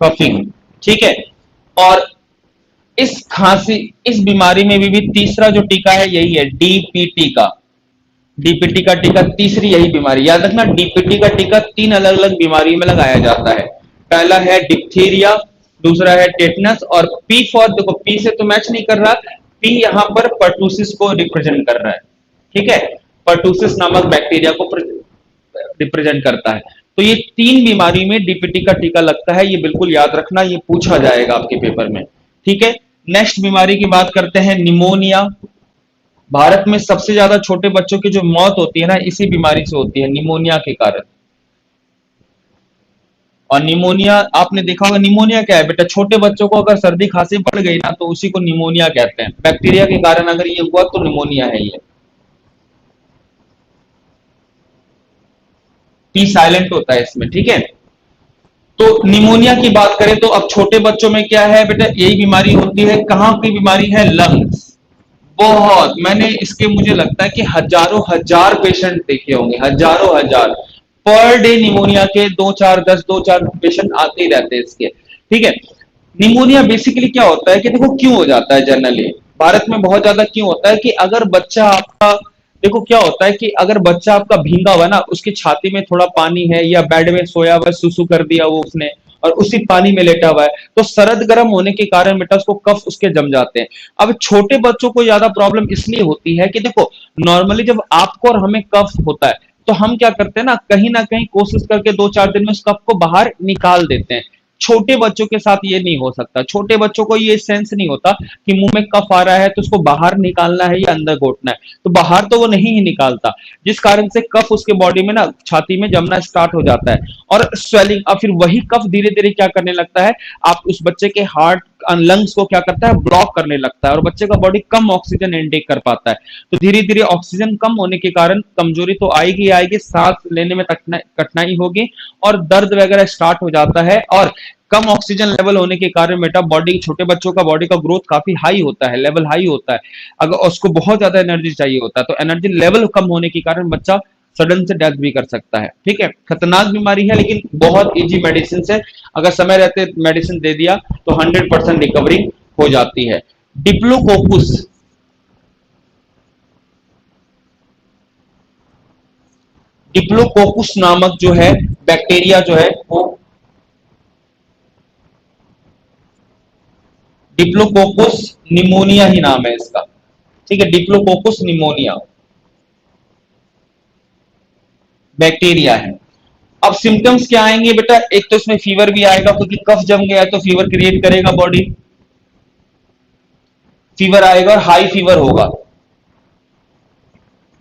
coughing. ठीक है, और इस खांसी, इस बीमारी में भी तीसरा जो टीका है यही है, डीपीटी का। डीपीटी का टीका, तीसरी यही बीमारी, याद रखना डीपीटी का टीका तीन अलग अलग बीमारी में लगाया जाता है। पहला है डिप्थीरिया, दूसरा है टेटनस, और पी फॉर, देखो पी से तो मैच नहीं कर रहा, पी यहां पर पर्टूसिस को रिप्रेजेंट कर रहा है। ठीक है, पर्टूसिस नामक बैक्टीरिया को रिप्रेजेंट करता है। तो ये तीन बीमारी में डीपीटी का टीका लगता है, ये बिल्कुल याद रखना, ये पूछा जाएगा आपके पेपर में। ठीक है, नेक्स्ट बीमारी की बात करते हैं, निमोनिया। भारत में सबसे ज्यादा छोटे बच्चों की जो मौत होती है ना, इसी बीमारी से होती है, निमोनिया के कारण। और निमोनिया आपने देखा होगा, निमोनिया क्या है बेटा, छोटे बच्चों को अगर सर्दी खांसी बढ़ गई ना तो उसी को निमोनिया कहते हैं, बैक्टीरिया के कारण अगर ये हुआ तो निमोनिया है ये। टी साइलेंट होता है इसमें। ठीक है, तो निमोनिया की बात करें तो अब छोटे बच्चों में क्या है बेटा, यही बीमारी होती है, कहाँ की बीमारी है, लंग्स। बहुत, मैंने इसके मुझे लगता है कि हजारों हजार पेशेंट देखे होंगे, हजारों हजार, पर डे निमोनिया के दो चार, दस दो चार पेशेंट आते ही रहते हैं इसके। ठीक है, निमोनिया बेसिकली क्या होता है कि देखो क्यों हो जाता है, जनरली भारत में बहुत ज्यादा क्यों होता है कि अगर बच्चा आपका, देखो क्या होता है कि अगर बच्चा आपका भींगा हुआ ना, उसकी छाती में थोड़ा पानी है या बेड में सोया हुआ, सुसु कर दिया वो उसने और उसी पानी में लेटा हुआ है, तो सरद गर्म होने के कारण बेटा उसको कफ उसके जम जाते हैं। अब छोटे बच्चों को ज्यादा प्रॉब्लम इसलिए होती है कि देखो नॉर्मली जब आपको और हमें कफ होता है तो हम क्या करते हैं ना कहीं कोशिश करके दो चार दिन में उस कफ को बाहर निकाल देते हैं। छोटे बच्चों के साथ ये नहीं हो सकता, छोटे बच्चों को ये सेंस नहीं होता कि मुंह में कफ आ रहा है तो उसको बाहर निकालना है या अंदर घोटना है, तो बाहर तो वो नहीं ही निकालता, जिस कारण से कफ उसके बॉडी में ना छाती में जमना स्टार्ट हो जाता है और स्वेलिंग, और फिर वही कफ धीरे धीरे क्या करने लगता है, आप उस बच्चे के हार्ट लंग्स को क्या करता है, ब्लॉक करने लगता है, और बच्चे का बॉडी कम ऑक्सीजन इनटेक कर पाता है। तो धीरे धीरे ऑक्सीजन कम होने के कारण कमजोरी तो आएगी आएगी, सांस लेने में कठिनाई होगी और दर्द वगैरह स्टार्ट हो जाता है, और कम ऑक्सीजन लेवल होने के कारण बेटा बॉडी, छोटे बच्चों का बॉडी का ग्रोथ काफी हाई होता है, लेवल हाई होता है। अगर उसको बहुत ज्यादा एनर्जी चाहिए होता है तो एनर्जी लेवल कम होने के कारण बच्चा सडन से डेथ भी कर सकता है। ठीक है, खतरनाक बीमारी है लेकिन बहुत इजी मेडिसिन से अगर समय रहते मेडिसिन दे दिया तो 100% रिकवरी हो जाती है। डिप्लोकोकुस, डिप्लोकोकुस नामक जो है बैक्टीरिया जो है वो, डिप्लोकोकुस निमोनिया ही नाम है इसका। ठीक है, डिप्लोकोकुस निमोनिया बैक्टीरिया है। अब सिम्टम्स क्या आएंगे बेटा, एक तो इसमें फीवर भी आएगा क्योंकि कफ जम गया है तो फीवर क्रिएट करेगा बॉडी, फीवर आएगा और हाई फीवर होगा।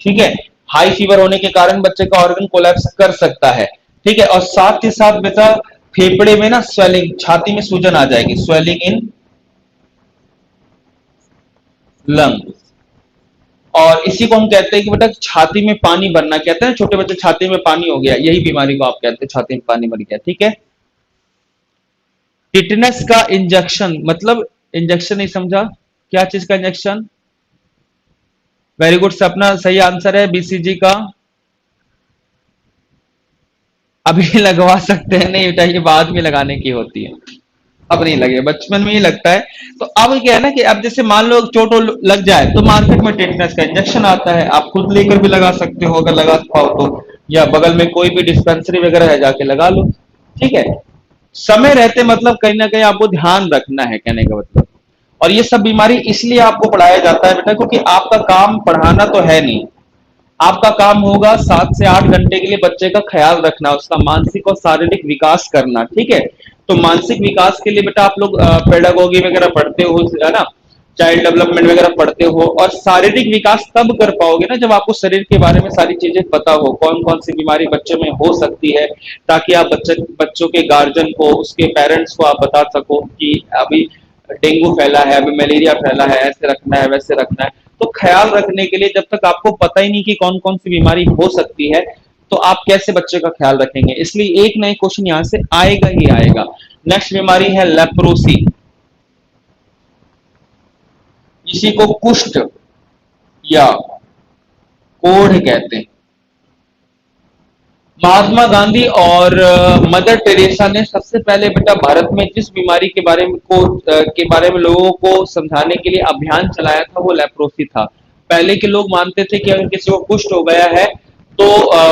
ठीक है, हाई फीवर होने के कारण बच्चे का ऑर्गन कोलैप्स कर सकता है। ठीक है, और साथ ही साथ बेटा फेफड़े में ना स्वेलिंग, छाती में सूजन आ जाएगी, स्वेलिंग इन लंग। और इसी को हम कहते हैं कि बेटा छाती में पानी भरना, कहते हैं छोटे बच्चे छाती में पानी हो गया, यही बीमारी को आप कहते हैं छाती में पानी भर गया। ठीक है, टिटनस का इंजेक्शन, मतलब इंजेक्शन नहीं समझा, क्या चीज का इंजेक्शन? वेरी गुड सपना, सही आंसर है बीसीजी का। अभी लगवा सकते हैं, नहीं बेटा ये बाद में लगाने की होती है, अब नहीं लगे, बचपन में ही लगता है। तो अब क्या है ना कि अब जैसे मान लो चोट लग जाए तो मार्केट में टेटनस का इंजेक्शन आता है, आप खुद लेकर भी लगा सकते हो अगर लगा पाओ तो, या बगल में कोई भी डिस्पेंसरी वगैरह है जाके लगा लो। ठीक है, समय रहते मतलब कहीं ना कहीं आपको ध्यान रखना है कहने का मतलब। और ये सब बीमारी इसलिए आपको पढ़ाया जाता है बेटा क्योंकि आपका काम पढ़ाना तो है नहीं, आपका काम होगा 7 से 8 घंटे के लिए बच्चे का ख्याल रखना, उसका मानसिक और शारीरिक विकास करना। ठीक है, तो मानसिक विकास के लिए बेटा आप लोग पेडागोगी वगैरह पढ़ते हो, है ना, चाइल्ड डेवलपमेंट वगैरह पढ़ते हो। और शारीरिक विकास तब कर पाओगे ना जब आपको शरीर के बारे में सारी चीजें पता हो, कौन कौन सी बीमारी बच्चे में हो सकती है, ताकि आप बच्चों के गार्जियन को, उसके पेरेंट्स को आप बता सको कि अभी डेंगू फैला है, अभी मलेरिया फैला है, ऐसे रखना है वैसे रखना है। तो ख्याल रखने के लिए जब तक आपको पता ही नहीं कि कौन कौन सी बीमारी हो सकती है तो आप कैसे बच्चे का ख्याल रखेंगे, इसलिए एक नए क्वेश्चन यहां से आएगा ही आएगा। नेक्स्ट बीमारी है लेप्रोसी, इसी को कुष्ठ या कोढ़ कहते हैं। महात्मा गांधी और मदर टेरेसा ने सबसे पहले बेटा भारत में जिस बीमारी के बारे में के बारे में लोगों को समझाने के लिए अभियान चलाया था वो लेप्रोसी था। पहले के लोग मानते थे कि अगर किसी को कुष्ठ हो गया है तो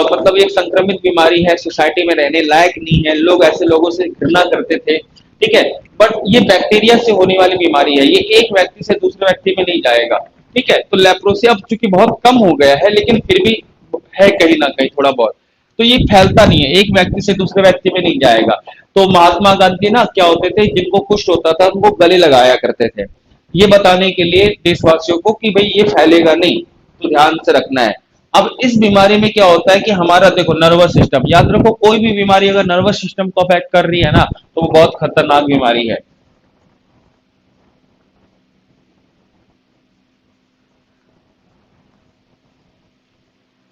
मतलब एक संक्रमित बीमारी है, सोसाइटी में रहने लायक नहीं है, लोग ऐसे लोगों से घृणा करते थे। ठीक है, बट ये बैक्टीरिया से होने वाली बीमारी है, ये एक व्यक्ति से दूसरे व्यक्ति में नहीं जाएगा। ठीक है, तो लेप्रोसी अब चूंकि बहुत कम हो गया है लेकिन फिर भी है कहीं ना कहीं थोड़ा बहुत, तो ये फैलता नहीं है, एक व्यक्ति से दूसरे व्यक्ति में नहीं जाएगा। तो महात्मा गांधी ना क्या होते थे, जिनको कुष्ठ होता था उनको गले लगाया करते थे, ये बताने के लिए देशवासियों को कि भाई ये फैलेगा नहीं, तो ध्यान से रखना है। अब इस बीमारी में क्या होता है कि हमारा देखो नर्वस सिस्टम, याद रखो कोई भी बीमारी अगर नर्वस सिस्टम को अफेक्ट कर रही है ना तो वो बहुत खतरनाक बीमारी है।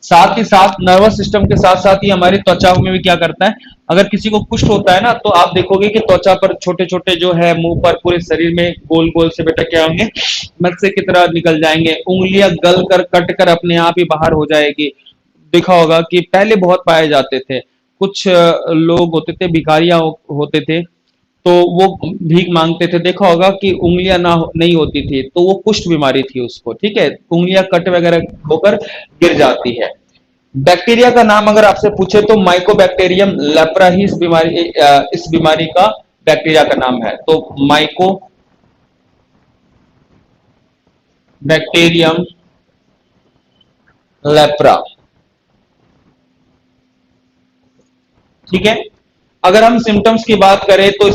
साथ ही साथ नर्वस सिस्टम के साथ साथ ही हमारी त्वचा में भी क्या करता है, अगर किसी को कुष्ठ होता है ना तो आप देखोगे कि त्वचा पर छोटे छोटे जो है, मुंह पर, पूरे शरीर में गोल गोल से बेटा क्या होंगे, मत्स्य की तरह निकल जाएंगे, उंगलियां गल कर कट कर अपने आप ही बाहर हो जाएगी। देखा होगा कि पहले बहुत पाए जाते थे, कुछ लोग होते थे भिखारियां होते थे तो वो भीख मांगते थे, देखा होगा कि उंगलियां ना नहीं होती थी तो वो कुष्ठ बीमारी थी उसको। ठीक है, उंगलियां कट वगैरह होकर गिर जाती है। बैक्टीरिया का नाम अगर आपसे पूछे तो माइकोबैक्टीरियम लेप्रा ही इस बीमारी का बैक्टीरिया का नाम है। तो माइको बैक्टीरियम लेप्रा। ठीक है, अगर हम सिम्टम्स की बात करें तो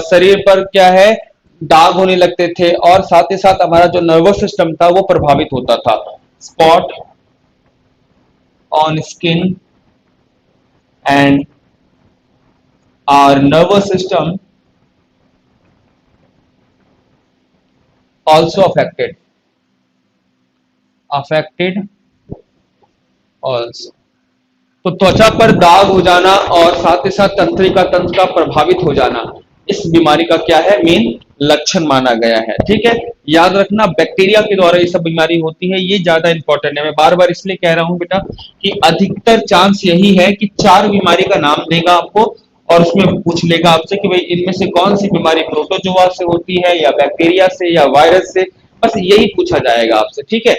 शरीर पर क्या है, दाग होने लगते थे और साथ ही साथ हमारा जो नर्वस सिस्टम था वो प्रभावित होता था। Spot on skin and our nervous system also affected also। तो त्वचा पर दाग हो जाना और साथ ही साथ तंत्रिका तंत्र का प्रभावित हो जाना, इस बीमारी का क्या है, मेन लक्षण माना गया है। ठीक है, याद रखना बैक्टीरिया के द्वारा ये सब बीमारी होती है, ये ज्यादा इंपॉर्टेंट है। मैं बार बार इसलिए कह रहा हूं बेटा कि अधिकतर चांस यही है कि चार बीमारी का नाम देगा आपको और उसमें पूछ लेगा आपसे कि भाई इनमें से कौन सी बीमारी प्रोटोजोआ से होती है या बैक्टीरिया से या वायरस से, बस यही पूछा जाएगा आपसे। ठीक है,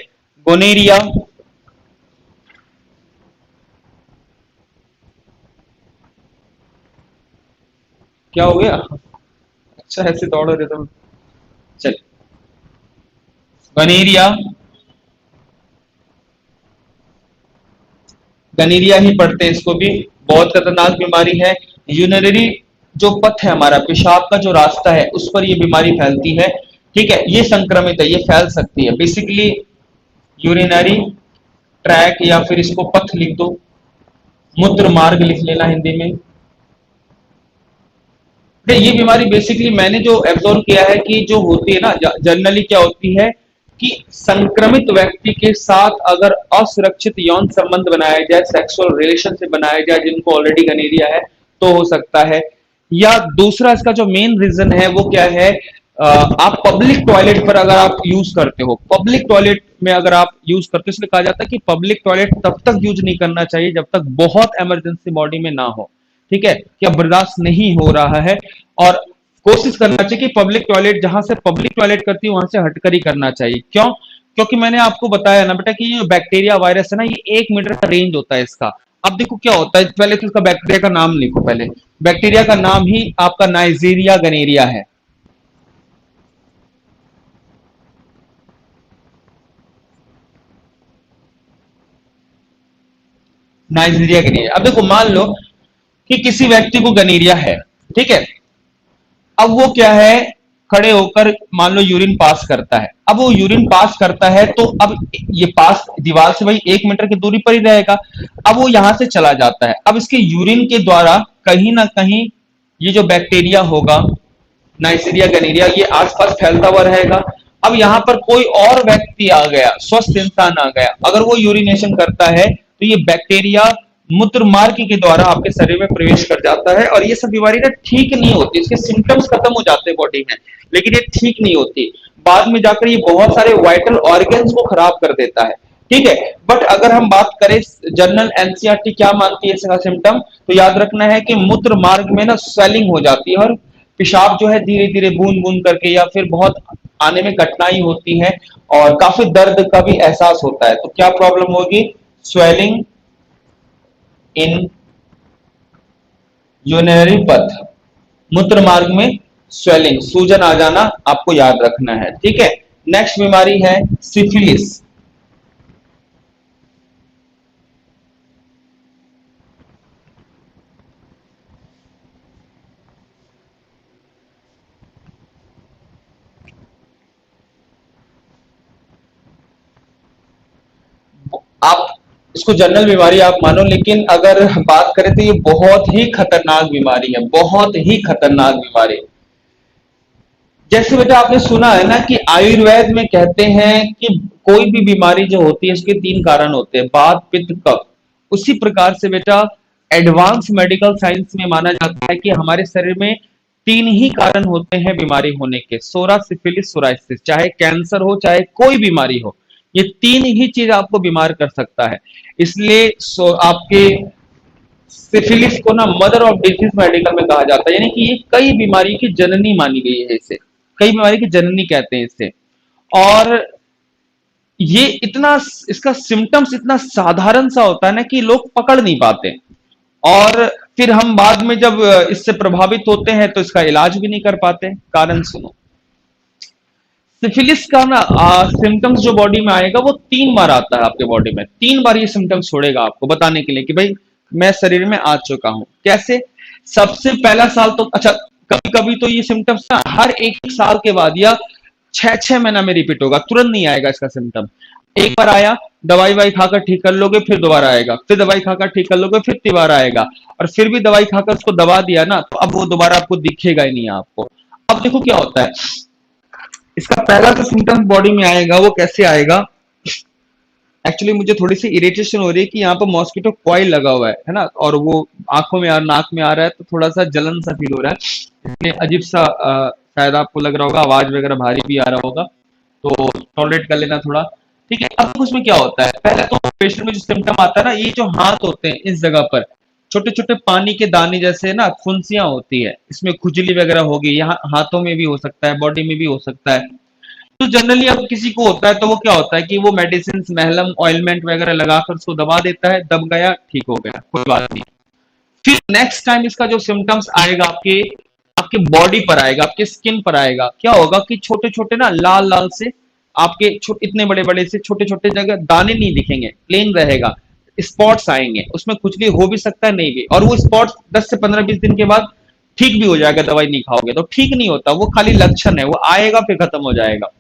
गोनेरिया, क्या हो गया? अच्छा ऐसे दौड़ रहे तुम। चल, गनेरिया, गनीरिया ही पढ़ते हैं इसको भी, बहुत खतरनाक बीमारी है। यूरिनरी जो पथ है हमारा, पेशाब का जो रास्ता है, उस पर ये बीमारी फैलती है। ठीक है, ये संक्रमित है, ये फैल सकती है। बेसिकली यूरिनरी ट्रैक या फिर इसको पथ लिख दो, मूत्र मार्ग लिख लेना हिंदी में। ये बीमारी बेसिकली मैंने जो एब्जॉर्व किया है कि जो होती है ना, जनरली क्या होती है कि संक्रमित व्यक्ति के साथ अगर असुरक्षित यौन संबंध बनाया जाए, सेक्सुअल रिलेशन से बनाया जाए, जिनको ऑलरेडी गनेरिया है, तो हो सकता है। या दूसरा इसका जो मेन रीजन है वो क्या है, आप पब्लिक टॉयलेट पर अगर आप यूज करते हो, पब्लिक टॉयलेट में अगर आप यूज करते हो, इसलिए कहा जाता है कि पब्लिक टॉयलेट तब तक यूज नहीं करना चाहिए जब तक बहुत इमरजेंसी बॉडी में ना हो। ठीक है, क्या बर्दाश्त नहीं हो रहा है, और कोशिश करना चाहिए कि पब्लिक टॉयलेट, जहां से पब्लिक टॉयलेट करती है वहां से हटकर ही करना चाहिए। क्यों? क्योंकि मैंने आपको बताया ना बेटा कि ये बैक्टीरिया वायरस है ना, ये 1 मीटर का रेंज होता है इसका। अब देखो क्या होता है, पहले तो इसका बैक्टीरिया का नाम लिखो। पहले बैक्टीरिया का नाम ही आपका नाइजीरिया गनेरिया है। नाइजीरिया गनेरिया। अब देखो मान लो कि किसी व्यक्ति को गनेरिया है, ठीक है, अब वो क्या है, खड़े होकर मान लो यूरिन पास करता है। अब वो यूरिन पास करता है तो अब ये पास दीवार से भाई 1 मीटर की दूरी पर ही रहेगा। अब वो यहां से चला जाता है, अब इसके यूरिन के द्वारा कहीं ना कहीं ये जो बैक्टीरिया होगा, नाइसीरिया गनेरिया, ये आसपास फैलता हुआ रहेगा। अब यहाँ पर कोई और व्यक्ति आ गया, स्वस्थ इंसान आ गया, अगर वो यूरिनेशन करता है तो ये बैक्टीरिया मूत्र मार्ग के द्वारा आपके शरीर में प्रवेश कर जाता है, और ये सब बीमारी ना ठीक नहीं होती। इसके सिम्टम्स खत्म हो जाते हैं बॉडी में, लेकिन ये ठीक नहीं होती। बाद में जाकर ये बहुत सारे वाइटल ऑर्गन्स को खराब कर देता है। ठीक है, बट अगर हम बात करें जनरल एनसीईआरटी क्या मानती है इसका सिम्टम, तो याद रखना है कि मूत्र मार्ग में ना स्वेलिंग हो जाती है, और पेशाब जो है धीरे धीरे बूंद बूंद करके या फिर बहुत आने में कठिनाई होती है, और काफी दर्द का भी एहसास होता है। तो क्या प्रॉब्लम होगी, स्वेलिंग इन यूरिनरी पथ, मूत्र मार्ग में स्वेलिंग, सूजन आ जाना, आपको याद रखना है। ठीक है, नेक्स्ट बीमारी है सिफिलिस। आप इसको जनरल बीमारी आप मानो, लेकिन अगर बात करें तो ये बहुत ही खतरनाक बीमारी है, बहुत ही खतरनाक बीमारी। जैसे बेटा आपने सुना है ना कि आयुर्वेद में कहते हैं कि कोई भी बीमारी जो होती है उसके 3 कारण होते हैं, वात पित्त कफ। उसी प्रकार से बेटा एडवांस मेडिकल साइंस में माना जाता है कि हमारे शरीर में 3 ही कारण होते हैं बीमारी होने के, सोरा सिफिलिस सोराइसिस, चाहे कैंसर हो चाहे कोई बीमारी हो, ये 3 ही चीज आपको बीमार कर सकता है। इसलिए आपके सिफिलिस को ना मदर ऑफ डिजीज मेडिकल में कहा जाता है, यानी कि ये कई बीमारी की जननी मानी गई है इसे, कई बीमारी की जननी कहते हैं इसे। और ये इतना, इसका सिम्टम्स इतना साधारण सा होता है ना कि लोग पकड़ नहीं पाते, और फिर हम बाद में जब इससे प्रभावित होते हैं तो इसका इलाज भी नहीं कर पाते। कारण सुनो, सिफिलिस का ना सिम्टम्स जो बॉडी में आएगा वो 3 बार आता है आपके बॉडी में, 3 बार ये सिम्टम्स छोड़ेगा आपको बताने के लिए कि भाई मैं शरीर में आ चुका हूं। कैसे? सबसे पहला साल तो अच्छा, कभी कभी तो ये सिम्टम्स ना हर 1 साल के बाद या 6-6 महीना में रिपीट होगा, तुरंत नहीं आएगा इसका सिम्टम। एक बार आया, दवाई वाई खाकर ठीक कर लोगे, फिर दोबारा आएगा, फिर दवाई खाकर ठीक कर लोगे, फिर दोबारा आएगा, और फिर भी दवाई खाकर उसको दबा दिया ना तो अब वो दोबारा आपको दिखेगा ही नहीं आपको। अब देखो क्या होता है, इसका पहला जो सिम्टम बॉडी में आएगा वो कैसे आएगा, एक्चुअली मुझे थोड़ी सी इरिटेशन हो रही है कि यहाँ पर मॉस्किटो कॉइल लगा हुआ है ना, और वो आंखों में और नाक में आ रहा है, तो थोड़ा सा जलन सा फील हो रहा है, इसलिए अजीब सा शायद आपको लग रहा होगा, आवाज वगैरह भारी भी आ रहा होगा, तो टॉलरेट कर लेना थोड़ा। ठीक है, अब उसमें क्या होता है, पहले तो पेशेंट में जो सिम्टम आता है ना, ये जो हाथ होते हैं इस जगह पर छोटे छोटे पानी के दाने जैसे ना फुंसियां होती है, इसमें खुजली वगैरह होगी, यहाँ हाथों में भी हो सकता है, बॉडी में भी हो सकता है। तो जनरली अब किसी को होता है तो वो क्या होता है कि वो मेडिसिन, महलम, ऑइलमेंट वगैरह लगाकर उसको दबा देता है, दब गया, ठीक हो गया, कोई बात नहीं। फिर नेक्स्ट टाइम इसका जो सिम्टम्स आएगा आपके आपके बॉडी पर आएगा, आपके स्किन पर आएगा, क्या होगा कि छोटे छोटे ना लाल लाल से आपके इतने बड़े बड़े से छोटे छोटे जगह दाने नहीं दिखेंगे, प्लेन रहेगा, स्पॉट्स आएंगे, उसमें खुजली हो भी सकता है, नहीं भी, और वो स्पॉट्स 10 से 15-20 दिन के बाद ठीक भी हो जाएगा, दवाई नहीं खाओगे तो। ठीक नहीं होता, वो खाली लक्षण है, वो आएगा फिर खत्म हो जाएगा।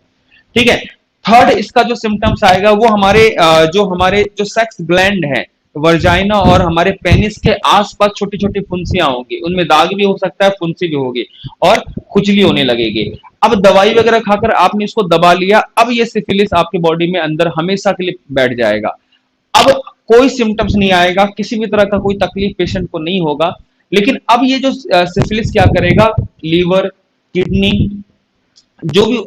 ठीक है। थर्ड इसका जो सिम्टम्स आएगा वो हमारे जो सेक्स ग्लैंड है, वर्जाइना और हमारे पेनिस के आसपास छोटी छोटी फुंसियां होंगी, उनमें दाग भी हो सकता है, फुंसी भी होगी, और खुजली होने लगेगी। अब दवाई वगैरह खाकर आपने इसको दबा लिया, अब ये सिफिलिस आपकी बॉडी में अंदर हमेशा के लिए बैठ जाएगा। अब कोई सिम्टम्स नहीं आएगा, किसी भी तरह का कोई तकलीफ पेशेंट को नहीं होगा। लेकिन अब ये जो सिफिलिस क्या करेगा, लीवर, किडनी, जो भी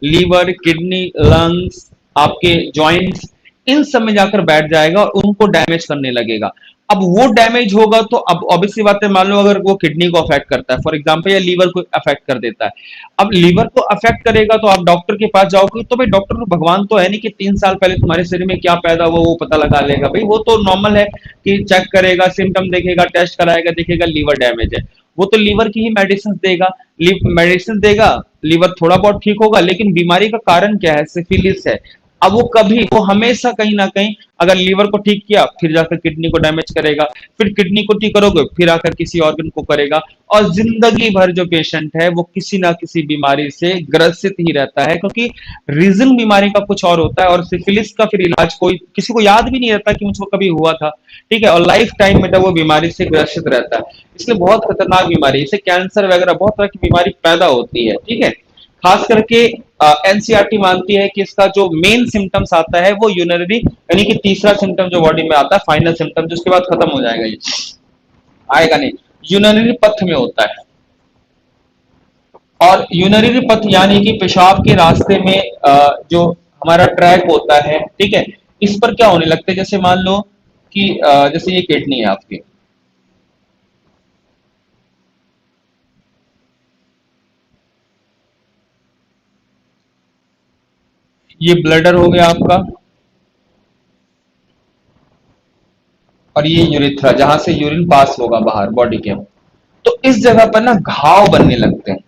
लीवर, किडनी, लंग्स, आपके जॉइंट्स, इन सब में जाकर बैठ जाएगा और उनको डैमेज करने लगेगा। अब वो डैमेज होगा तो अब ऑब्वियसली बात है, मान लो अगर वो किडनी को अफेक्ट करता है फॉर एग्जांपल, या लीवर को अफेक्ट कर देता है। अब लीवर को अफेक्ट करेगा तो आप डॉक्टर के पास जाओगे, तो भाई डॉक्टर तो भगवान तो है नहीं कि 3 साल पहले तुम्हारे शरीर में क्या पैदा हुआ वो पता लगा लेगा, भाई वो तो नॉर्मल है कि चेक करेगा, सिम्टम देखेगा, टेस्ट कराएगा, देखेगा लीवर डैमेज है, वो तो लीवर की ही मेडिसिन देगा, मेडिसिन देगा, लीवर थोड़ा बहुत ठीक होगा। लेकिन बीमारी का कारण क्या है, सिफिलिस है। अब वो हमेशा कहीं ना कहीं, अगर लीवर को ठीक किया फिर जाकर किडनी को डैमेज करेगा, फिर किडनी को ठीक करोगे फिर आकर किसी ऑर्गन को करेगा, और जिंदगी भर जो पेशेंट है वो किसी ना किसी बीमारी से ग्रसित ही रहता है, क्योंकि रीजन बीमारी का कुछ और होता है, और सिफिलिस का फिर इलाज कोई किसी को याद भी नहीं रहता कि मुझको कभी हुआ था। ठीक है, और लाइफ टाइम में वो बीमारी से ग्रसित रहता है, इसलिए बहुत खतरनाक बीमारी है, इससे कैंसर वगैरह बहुत तरह की बीमारी पैदा होती है। ठीक है, खास करके एनसीईआरटी मानती है कि इसका जो मेन सिम्टम्स आता है वो यूरिनरी, यानी कि तीसरा सिम्टम जो बॉडी में आता है, फाइनल सिम्टम, जिसके बाद खत्म हो जाएगा, ये आएगा नहीं, यूरिनरी पथ में होता है। और यूरिनरी पथ यानी कि पेशाब के रास्ते में जो हमारा ट्रैक होता है, ठीक है, इस पर क्या होने लगता है, जैसे मान लो कि जैसे ये किडनी है आपकी, ये ब्लडर हो गया आपका, और ये यूरिथ्रा जहां से यूरिन पास होगा बाहर बॉडी के। तो इस जगह पर ना घाव बनने लगते हैं,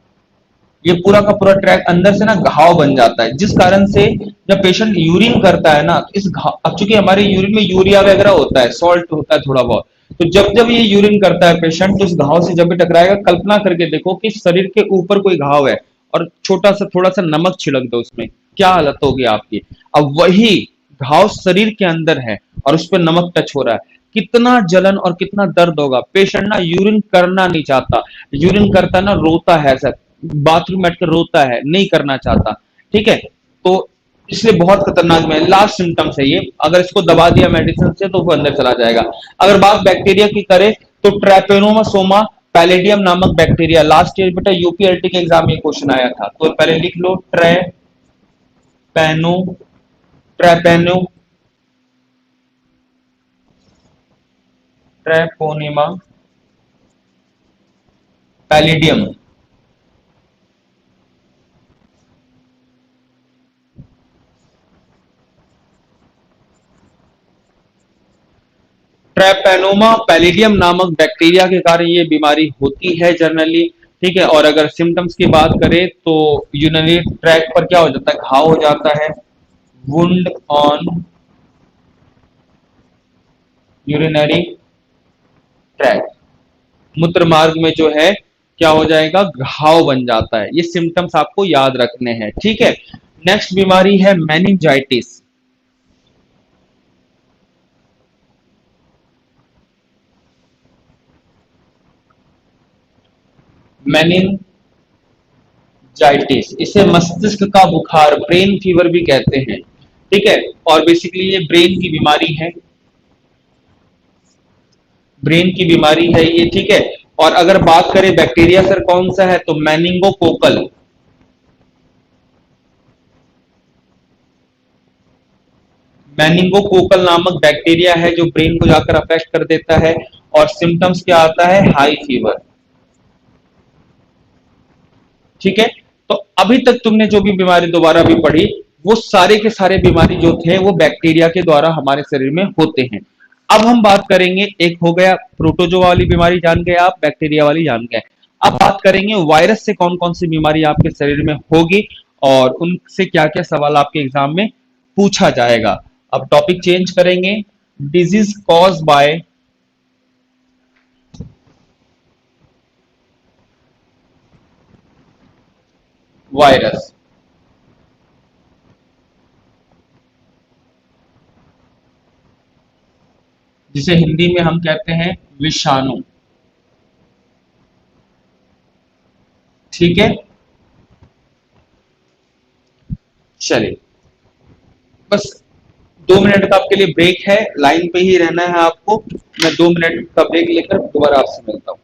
ये पूरा का पूरा ट्रैक अंदर से ना घाव बन जाता है, जिस कारण से जब पेशेंट यूरिन करता है ना, तो इस घाव, अब चूंकि हमारे यूरिन में यूरिया वगैरह होता है, सॉल्ट होता है थोड़ा बहुत, तो जब जब ये यूरिन करता है पेशेंट, तो इस घाव से जब भी टकराएगा, कल्पना करके देखो कि शरीर के ऊपर कोई घाव है और छोटा सा थोड़ा सा नमक छिड़क दो उसमें, क्या हालत होगी आपकी। अब वही घाव शरीर के अंदर है और उस पर नमक टच हो रहा है, कितना जलन और कितना दर्द होगा, पेशेंट ना यूरिन करना नहीं चाहता, यूरिन करता ना रोता है सर, बाथरूम बैठ कर रोता है, नहीं करना चाहता। ठीक है, तो इसलिए बहुत खतरनाक में लास्ट सिम्टम्स है ये, अगर इसको दबा दिया मेडिसिन से तो वो अंदर चला जाएगा। अगर बात बैक्टीरिया की करें तो ट्रैपेनोसोमा पैलेडियम नामक बैक्टीरिया, लास्ट ईयर बेटा यूपीएलटी के एग्जाम में क्वेश्चन आया था, तो पहले लिख लो, ट्रैपेनो ट्रैपेनो ट्रैपोनिमा पैलिडियम। ट्रैपेनोमा पैलिडियम नामक बैक्टीरिया के कारण ये बीमारी होती है जनरली। ठीक है, और अगर सिम्टम्स की बात करें तो यूरिनरी ट्रैक पर क्या हो जाता है, घाव हो जाता है, वुंड ऑन यूरिनरी ट्रैक, मूत्र मार्ग में जो है क्या हो जाएगा, घाव बन जाता है। ये सिम्टम्स आपको याद रखने हैं। ठीक है, नेक्स्ट बीमारी है मेनिंजाइटिस। मेनिंजाइटिस, इसे मस्तिष्क का बुखार, ब्रेन फीवर भी कहते हैं। ठीक है। और बेसिकली ये ब्रेन की बीमारी है, ब्रेन की बीमारी है ये, ठीक है। और अगर बात करें बैक्टीरिया सर कौन सा है, तो मैनिंगोकोकल, मैनिंगोकोकल नामक बैक्टीरिया है जो ब्रेन को जाकर अफेक्ट कर देता है। और सिम्टम्स क्या आता है, हाई फीवर, ठीक है। तो अभी तक तुमने जो भी बीमारी दोबारा भी पढ़ी, वो सारे के सारे बीमारी जो थे वो बैक्टीरिया के द्वारा हमारे शरीर में होते हैं। अब हम बात करेंगे, एक हो गया प्रोटोजोआ वाली बीमारी जान गए आप, बैक्टीरिया वाली जान गए। अब बात करेंगे वायरस से कौन कौन सी बीमारी आपके शरीर में होगी और उनसे क्या क्या सवाल आपके एग्जाम में पूछा जाएगा। अब टॉपिक चेंज करेंगे, डिजीज कॉज बाय वायरस, जिसे हिंदी में हम कहते हैं विषाणु, ठीक है। चलिए, बस 2 मिनट का आपके लिए ब्रेक है, लाइन पे ही रहना है आपको। मैं 2 मिनट का ब्रेक लेकर दोबारा आपसे मिलता हूँ।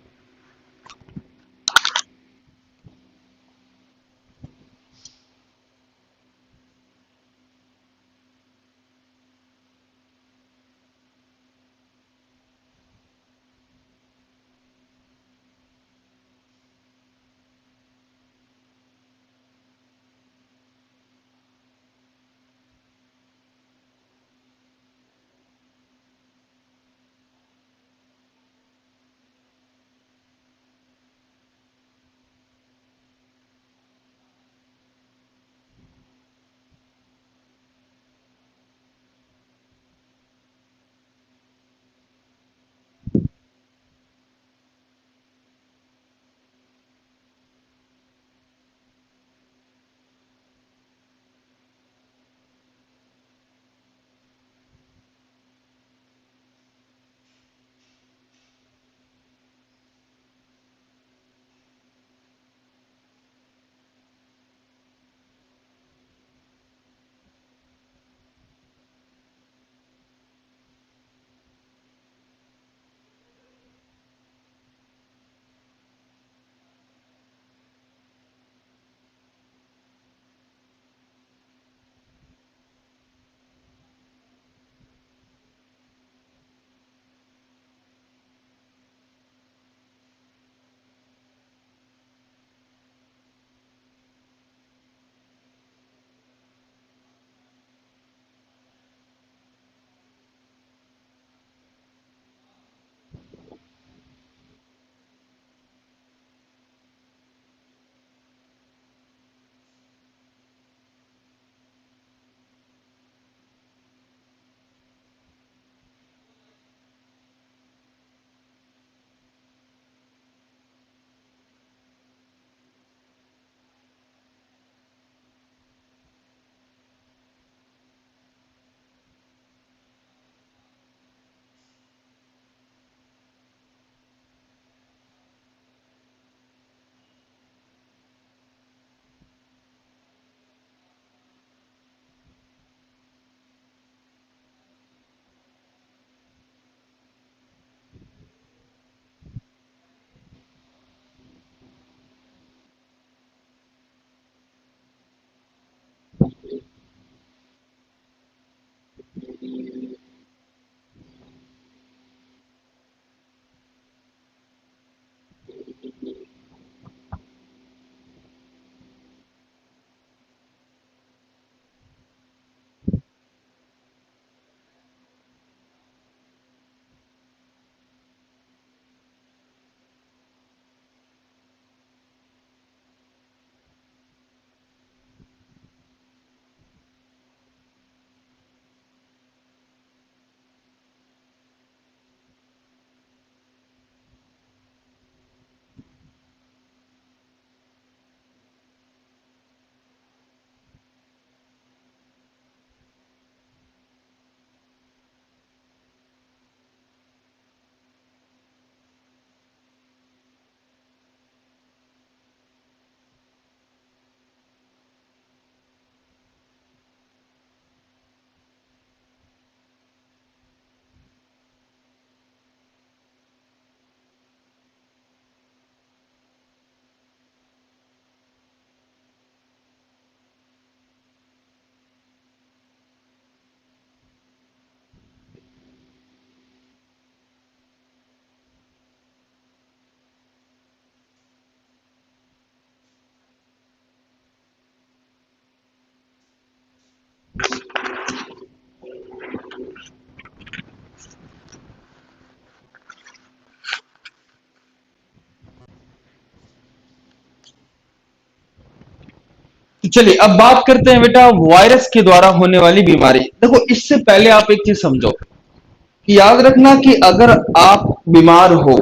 तो चलिए अब बात करते हैं बेटा वायरस के द्वारा होने वाली बीमारी। देखो इससे पहले आप एक चीज समझो कि याद रखना कि अगर आप बीमार हो,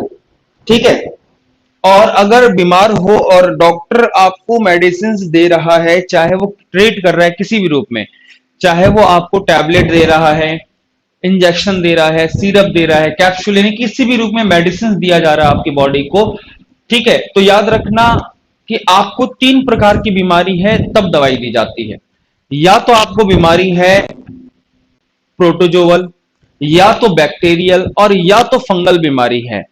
ठीक है, और अगर बीमार हो और डॉक्टर आपको मेडिसिन दे रहा है, चाहे वो ट्रीट कर रहा है किसी भी रूप में, चाहे वो आपको टैबलेट दे रहा है, इंजेक्शन दे रहा है, सिरप दे रहा है, कैप्सूल, यानी किसी भी रूप में मेडिसिन दिया जा रहा है आपकी बॉडी को, ठीक है, तो याद रखना कि आपको तीन प्रकार की बीमारी है तब दवाई दी जाती है। या तो आपको बीमारी है प्रोटोजोवल, या तो बैक्टीरियल, और या तो फंगल बीमारी है।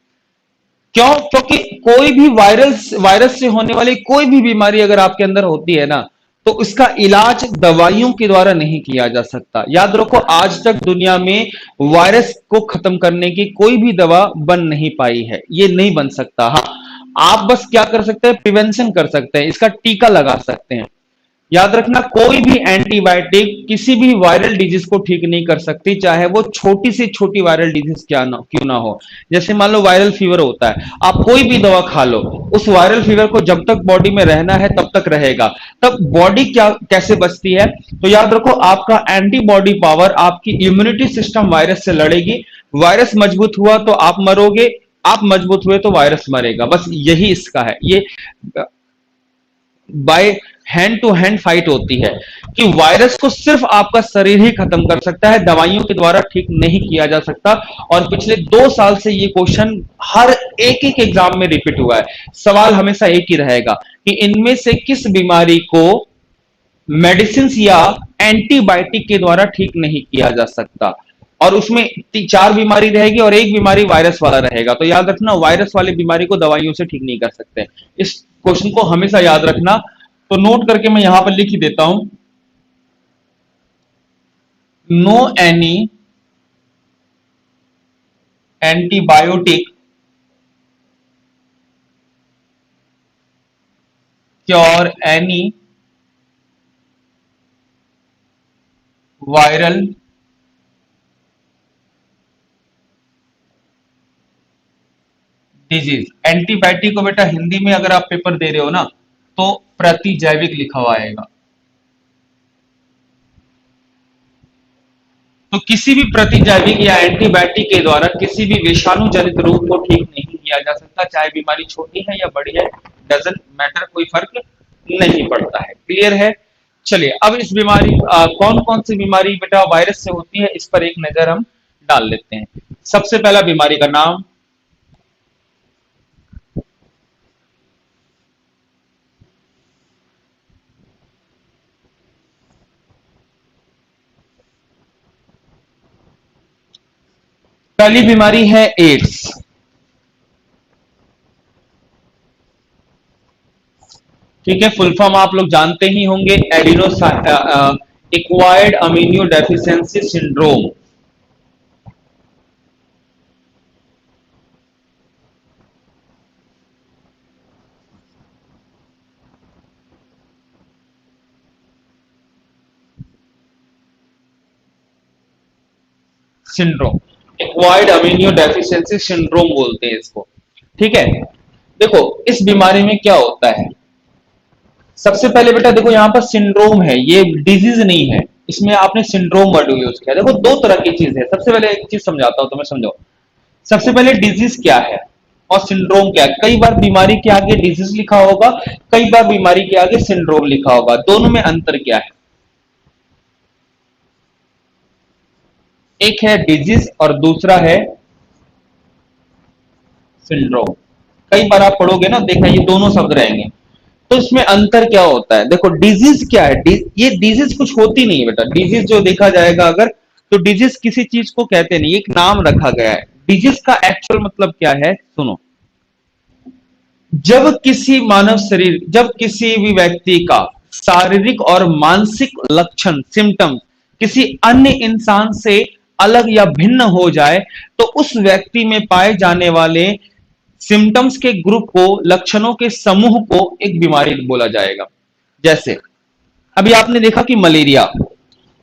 क्यों? क्योंकि कोई भी वायरस वायरस से होने वाली कोई भी बीमारी अगर आपके अंदर होती है ना, तो उसका इलाज दवाइयों के द्वारा नहीं किया जा सकता। याद रखो आज तक दुनिया में वायरस को खत्म करने की कोई भी दवा बन नहीं पाई है, ये नहीं बन सकता। हाँ, आप बस क्या कर सकते हैं, प्रिवेंशन कर सकते हैं, इसका टीका लगा सकते हैं। याद रखना कोई भी एंटीबायोटिक किसी भी वायरल डिजीज को ठीक नहीं कर सकती, चाहे वो छोटी से छोटी वायरल डिजीज क्यों ना हो। जैसे मान लो वायरल फीवर होता है, आप कोई भी दवा खा लो, उस वायरल फीवर को जब तक बॉडी में रहना है तब तक रहेगा। तब बॉडी क्या कैसे बचती है, तो याद रखो आपका एंटीबॉडी पावर, आपकी इम्यूनिटी सिस्टम वायरस से लड़ेगी। वायरस मजबूत हुआ तो आप मरोगे, आप मजबूत हुए तो वायरस मरेगा। बस यही इसका है, ये by hand to hand fight होती है कि वायरस को सिर्फ आपका शरीर ही खत्म कर सकता है, दवाइयों के द्वारा ठीक नहीं किया जा सकता। और पिछले 2 साल से ये क्वेश्चन हर एक एक एग्जाम में रिपीट हुआ है। सवाल हमेशा एक ही रहेगा कि इनमें से किस बीमारी को मेडिसिन या एंटीबायोटिक के द्वारा ठीक नहीं किया जा सकता, और उसमें 4 बीमारी रहेगी और एक बीमारी वायरस वाला रहेगा। तो याद रखना वायरस वाली बीमारी को दवाइयों से ठीक नहीं कर सकते, इस क्वेश्चन को हमेशा याद रखना। तो नोट करके मैं यहां पर लिख ही देता हूं, no any antibiotic cure any viral disease. Antibiotic को बेटा हिंदी में अगर आप पेपर दे रहे हो ना, तो प्रतिजैविक लिखा हुआ आएगा। तो किसी भी प्रतिजैविक या एंटीबायोटिक के द्वारा किसी भी विषाणु जनित रोग को ठीक नहीं किया जा सकता, चाहे बीमारी छोटी है या बड़ी है, डजंट मैटर, कोई फर्क नहीं पड़ता है। क्लियर है? चलिए अब इस बीमारी कौन कौन सी बीमारी बेटा वायरस से होती है, इस पर एक नजर हम डाल लेते हैं। सबसे पहला बीमारी का नाम, पहली बीमारी है एड्स। ठीक है, फुल फॉर्म आप लोग जानते ही होंगे, adeno acquired amino deficiency syndrome. Syndrome, acquired amino deficiency syndrome बोलते हैं इसको। ठीक है, देखो इस बीमारी में क्या होता है, सबसे पहले बेटा देखो यहां पर सिंड्रोम है, ये डिजीज नहीं है, इसमें आपने सिंड्रोम वर्ड यूज किया। देखो दो तरह की चीज है, सबसे पहले एक चीज समझाता हूं तुम्हें, समझो। सबसे पहले डिजीज क्या है और सिंड्रोम क्या है। कई बार बीमारी के आगे डिजीज लिखा होगा, कई बार बीमारी के आगे सिंड्रोम लिखा होगा, दोनों में अंतर क्या है। एक है डिजीज और दूसरा है सिंड्रोम। कई बार आप पढ़ोगे ना, देखना ये दोनों शब्द रहेंगे। तो इसमें अंतर क्या होता है, देखो डिजीज क्या है, ये डिजीज कुछ होती नहीं है बेटा। डिजीज जो देखा जाएगा अगर, तो डिजीज किसी चीज को कहते नहीं, एक नाम रखा गया है। डिजीज का एक्चुअल मतलब क्या है, सुनो। जब किसी भी व्यक्ति का शारीरिक और मानसिक लक्षण सिम्टम किसी अन्य इंसान से अलग या भिन्न हो जाए, तो उस व्यक्ति में पाए जाने वाले सिम्टम्स के ग्रुप को, लक्षणों के समूह को एक बीमारी बोला जाएगा। जैसे अभी आपने देखा कि मलेरिया,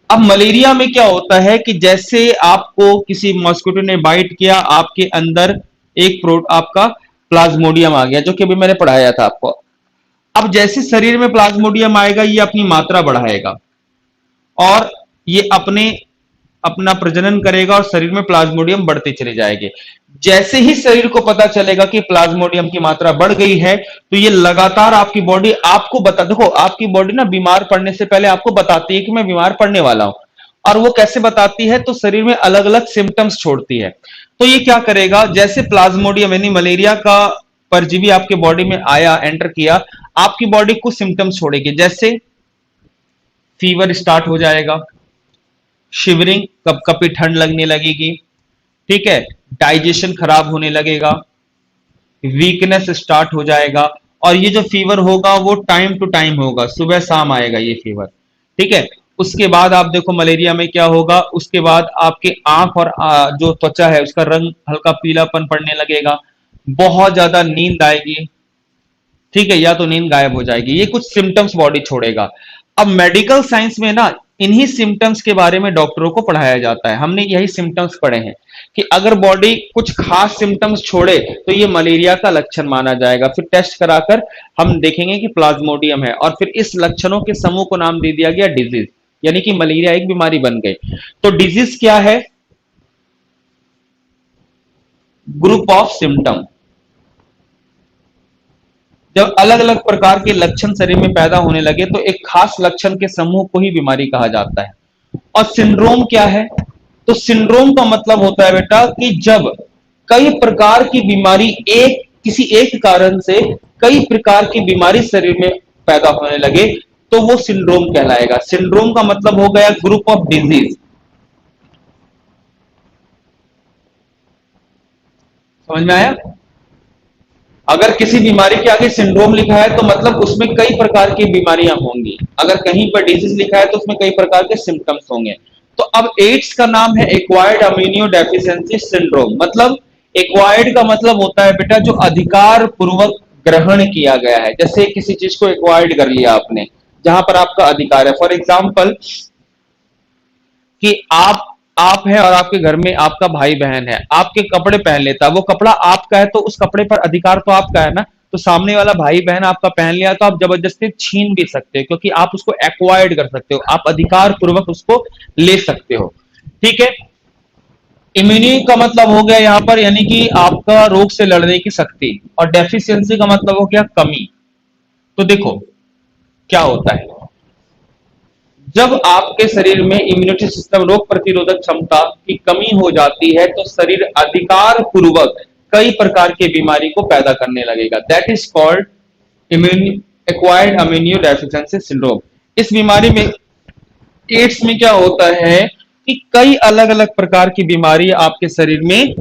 अब मलेरिया में क्या होता है कि जैसे आपको किसी मॉस्किटो ने बाइट किया, आपके अंदर आपका प्लाज्मोडियम आ गया, जो कि अभी मैंने पढ़ाया था आपको। अब जैसे शरीर में प्लाज्मोडियम आएगा ये अपनी मात्रा बढ़ाएगा और ये अपना प्रजनन करेगा और शरीर में प्लाज्मोडियम बढ़ते चले जाएंगे। जैसे ही शरीर को पता चलेगा कि प्लाज्मोडियम की मात्रा बढ़ गई है तो ये लगातार आपकी बॉडी आपको देखो आपकी बॉडी ना बीमार पड़ने से पहले आपको बताती है कि मैं बीमार पड़ने वाला हूं। और वो कैसे बताती है, तो शरीर में अलग अलग सिम्टम्स छोड़ती है। तो ये क्या करेगा, जैसे प्लाज्मोडियम यानी मलेरिया का परजीवी आपके बॉडी में आया, एंटर किया, आपकी बॉडी कुछ सिम्टम्स छोड़ेगी। जैसे फीवर स्टार्ट हो जाएगा, शिवरिंग, कप कपी ठंड लगने लगेगी, ठीक है, डाइजेशन खराब होने लगेगा, वीकनेस स्टार्ट हो जाएगा। और ये जो फीवर होगा वो टाइम टू टाइम होगा, सुबह शाम आएगा ये फीवर, ठीक है। उसके बाद आप देखो मलेरिया में क्या होगा, उसके बाद आपके आंख और जो त्वचा है उसका रंग हल्का पीलापन पड़ने लगेगा, बहुत ज्यादा नींद आएगी, ठीक है, या तो नींद गायब हो जाएगी। ये कुछ सिम्टम्स बॉडी छोड़ेगा। अब मेडिकल साइंस में ना इन्हीं सिम्टम्स के बारे में डॉक्टरों को पढ़ाया जाता है। हमने यही सिम्टम्स पढ़े हैं कि अगर बॉडी कुछ खास सिम्टम्स छोड़े तो ये मलेरिया का लक्षण माना जाएगा। फिर टेस्ट कराकर हम देखेंगे कि प्लाज्मोडियम है, और फिर इस लक्षणों के समूह को नाम दे दिया गया डिजीज, यानी कि मलेरिया एक बीमारी बन गई। तो डिजीज क्या है, ग्रुप ऑफ सिम्टम। जब अलग अलग प्रकार के लक्षण शरीर में पैदा होने लगे तो एक खास लक्षण के समूह को ही बीमारी कहा जाता है। और सिंड्रोम क्या है, तो सिंड्रोम का मतलब होता है बेटा कि जब कई प्रकार की बीमारी किसी एक कारण से कई प्रकार की बीमारी शरीर में पैदा होने लगे तो वो सिंड्रोम कहलाएगा। सिंड्रोम का मतलब हो गया ग्रुप ऑफ डिजीज। समझ में आया? अगर किसी बीमारी के आगे सिंड्रोम लिखा है तो मतलब उसमें कई प्रकार की बीमारियां होंगी, अगर कहीं पर डिजीज लिखा है तो उसमें कई प्रकार के सिम्टम्स होंगे। तो अब एड्स का नाम है एक्वायर्ड अम्यूनो डेफिशिएंसी सिंड्रोम। मतलब एक्वायर्ड का मतलब होता है बेटा जो अधिकार पूर्वक ग्रहण किया गया है। जैसे किसी चीज को एक्वायर्ड कर लिया आपने, जहां पर आपका अधिकार है। फॉर एग्जाम्पल कि आप है और आपके घर में आपका भाई बहन है, आपके कपड़े पहन लेता है, वो कपड़ा आपका है तो उस कपड़े पर अधिकार तो आपका है ना। तो सामने वाला भाई बहन आपका पहन लिया तो आप जबरदस्ती छीन भी सकते हो, क्योंकि आप उसको एक्वायर्ड कर सकते हो, आप अधिकार पूर्वक उसको ले सकते हो, ठीक है। इम्यूनिटी का मतलब हो गया यहां पर यानी कि आपका रोग से लड़ने की शक्ति, और डेफिशिएंसी का मतलब हो गया कमी। तो देखो क्या होता है, जब आपके शरीर में इम्यूनिटी सिस्टम रोग प्रतिरोधक क्षमता की कमी हो जाती है तो शरीर अधिकार पूर्वक कई प्रकार की बीमारी को पैदा करने लगेगा। That is called acquired immuno deficiency syndrome. इस बीमारी में, एड्स में क्या होता है कि कई अलग अलग प्रकार की बीमारी आपके शरीर में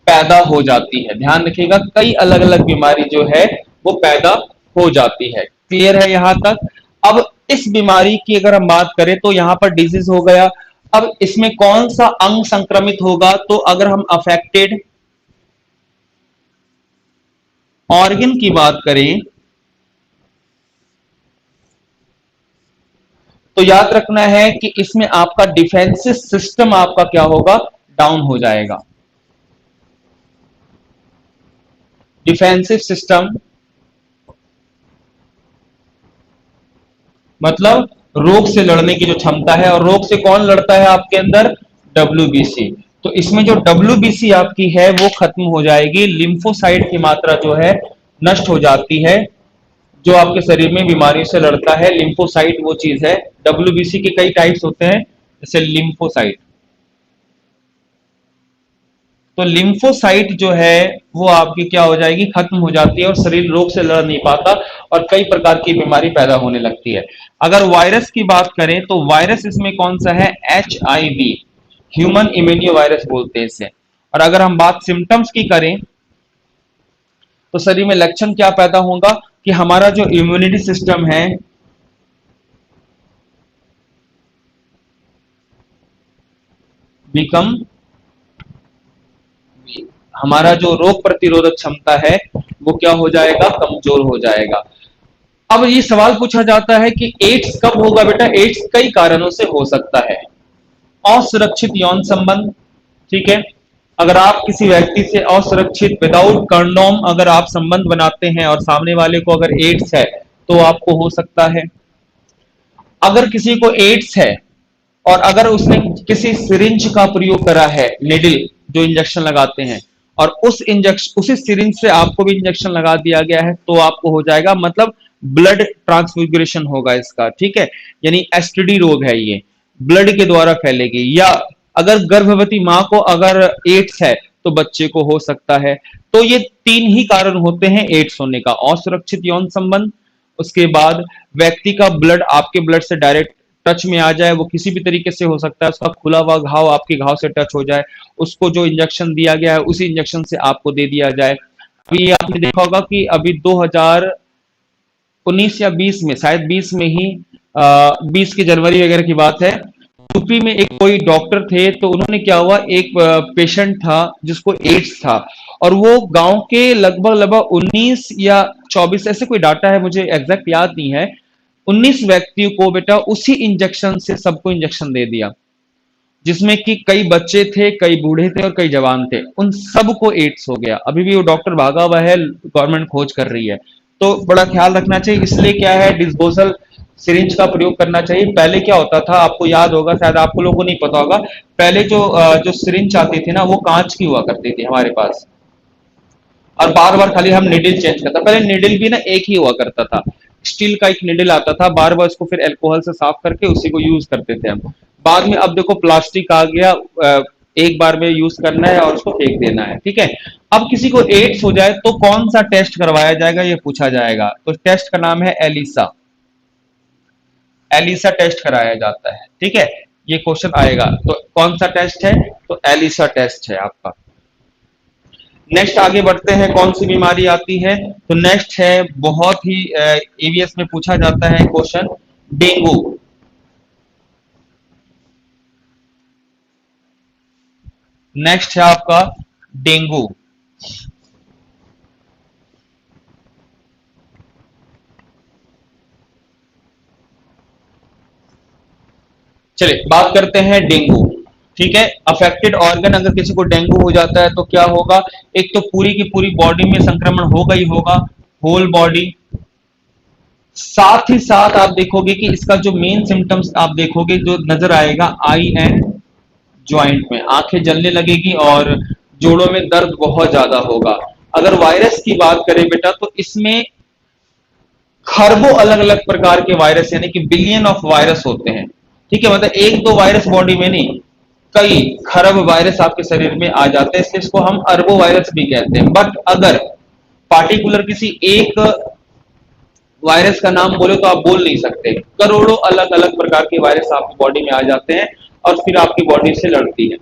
पैदा हो जाती है। ध्यान रखिएगा, कई अलग अलग बीमारी जो है वो पैदा हो जाती है। क्लियर है यहां तक? अब इस बीमारी की अगर हम बात करें तो यहां पर डिजीज हो गया। अब इसमें कौन सा अंग संक्रमित होगा, तो अगर हम अफेक्टेड ऑर्गन की बात करें तो याद रखना है कि इसमें आपका डिफेंसिव सिस्टम आपका क्या होगा, डाउन हो जाएगा। डिफेंसिव सिस्टम मतलब रोग से लड़ने की जो क्षमता है, और रोग से कौन लड़ता है आपके अंदर, डब्ल्यूबीसी। तो इसमें जो डब्ल्यूबीसी आपकी है वो खत्म हो जाएगी, लिम्फोसाइट की मात्रा जो है नष्ट हो जाती है। जो आपके शरीर में बीमारी से लड़ता है, लिम्फोसाइट वो चीज है। डब्ल्यूबीसी के कई टाइप्स होते हैं, जैसे लिम्फोसाइट। तो लिम्फोसाइट जो है वो आपकी क्या हो जाएगी, खत्म हो जाती है, और शरीर रोग से लड़ नहीं पाता और कई प्रकार की बीमारी पैदा होने लगती है। अगर वायरस की बात करें तो वायरस इसमें कौन सा है, HIV, ह्यूमन इम्यूनो वायरस बोलते हैं इसे। और अगर हम बात सिम्टम्स की करें तो शरीर में लक्षण क्या पैदा होगा कि हमारा जो इम्यूनिटी सिस्टम है बिकम, हमारा जो रोग प्रतिरोधक क्षमता है वो क्या हो जाएगा, कमजोर हो जाएगा। अब ये सवाल पूछा जाता है कि एड्स कब होगा बेटा, एड्स कई कारणों से हो सकता है। असुरक्षित यौन संबंध, ठीक है, अगर आप किसी व्यक्ति से असुरक्षित विदाउट कंडोम अगर आप संबंध बनाते हैं और सामने वाले को अगर एड्स है तो आपको हो सकता है। अगर किसी को एड्स है और अगर उसने किसी सिरिंज का प्रयोग करा है, निडल जो इंजेक्शन लगाते हैं, और उस इंजेक्शन उसी सिरिंज से आपको भी इंजेक्शन लगा दिया गया है तो आपको हो जाएगा, मतलब ब्लड ट्रांसफ्यूजन होगा इसका, ठीक है। यानी एसटीडी रोग है ये, ब्लड के द्वारा फैलेगी। या अगर गर्भवती मां को अगर एड्स है तो बच्चे को हो सकता है। तो ये तीन ही कारण होते हैं एड्स होने का: असुरक्षित यौन संबंध, उसके बाद व्यक्ति का ब्लड आपके ब्लड से डायरेक्ट टच में आ जाए, वो किसी भी तरीके से हो सकता है, उसका खुला हुआ घाव आपके घाव से टच हो जाए, उसको जो इंजेक्शन दिया गया है उसी इंजेक्शन से आपको दे दिया जाए। अभी आपने देखा होगा कि अभी 2019 या 20 में, शायद 20 में ही 20 की जनवरी वगैरह की बात है, यूपी में एक कोई डॉक्टर थे, तो उन्होंने क्या हुआ, एक पेशेंट था जिसको एड्स था, और वो गांव के लगभग लगभग 19 या 24, ऐसे कोई डाटा है मुझे एग्जैक्ट याद नहीं है, 19 व्यक्तियों को बेटा उसी इंजेक्शन से सबको इंजेक्शन दे दिया, जिसमें कि कई बच्चे थे, कई बूढ़े थे और कई जवान थे, उन सबको एड्स हो गया। अभी भी वो डॉक्टर भागा हुआ है, गवर्नमेंट खोज कर रही है। तो बड़ा ख्याल रखना चाहिए, इसलिए क्या है, डिस्पोजल सिरिंज का प्रयोग करना चाहिए। पहले क्या होता था आपको याद होगा, शायद आपको लोगों को नहीं पता होगा, पहले जो सिरिंज आती थी ना वो कांच की हुआ करती थी हमारे पास, और बार बार खाली हम निडल चेंज करता, पहले निडल भी ना एक ही हुआ करता था, स्टील का एक निडल आता था, बार बार उसको फिर अल्कोहल से साफ करके उसी को यूज करते थे हम। बाद में अब देखो प्लास्टिक आ गया, एक बार में यूज करना है और उसको फेंक देना है, ठीक है। अब किसी को एड्स हो जाए तो कौन सा टेस्ट करवाया जाएगा ये पूछा जाएगा, तो टेस्ट का नाम है एलिसा। एलिसा टेस्ट कराया जाता है, ठीक है, ये क्वेश्चन आएगा। तो कौन सा टेस्ट है, तो एलिसा टेस्ट है आपका। नेक्स्ट आगे बढ़ते हैं, कौन सी बीमारी आती है, तो नेक्स्ट है, बहुत ही ईवीएस में पूछा जाता है क्वेश्चन, डेंगू। नेक्स्ट है आपका डेंगू। चलिए बात करते हैं डेंगू, ठीक है। अफेक्टेड ऑर्गन, अगर किसी को डेंगू हो जाता है तो क्या होगा, एक तो पूरी की पूरी बॉडी में संक्रमण होगा ही होगा, होल बॉडी। साथ ही साथ आप देखोगे कि इसका जो मेन सिम्टम्स आप देखोगे जो नजर आएगा, आई एंड ज्वाइंट में आंखें जलने लगेगी और जोड़ों में दर्द बहुत ज्यादा होगा। अगर वायरस की बात करें बेटा तो इसमें खरबों अलग अलग प्रकार के वायरस, यानी कि बिलियन ऑफ वायरस होते हैं, ठीक है। मतलब एक दो वायरस बॉडी में नहीं, कई खरब वायरस आपके शरीर में आ जाते हैं, इसलिए इसको हम अरबो वायरस भी कहते हैं। बट अगर पार्टिकुलर किसी एक वायरस का नाम बोले तो आप बोल नहीं सकते, करोड़ों अलग अलग प्रकार के वायरस आपकी बॉडी में आ जाते हैं और फिर आपकी बॉडी से लड़ती है।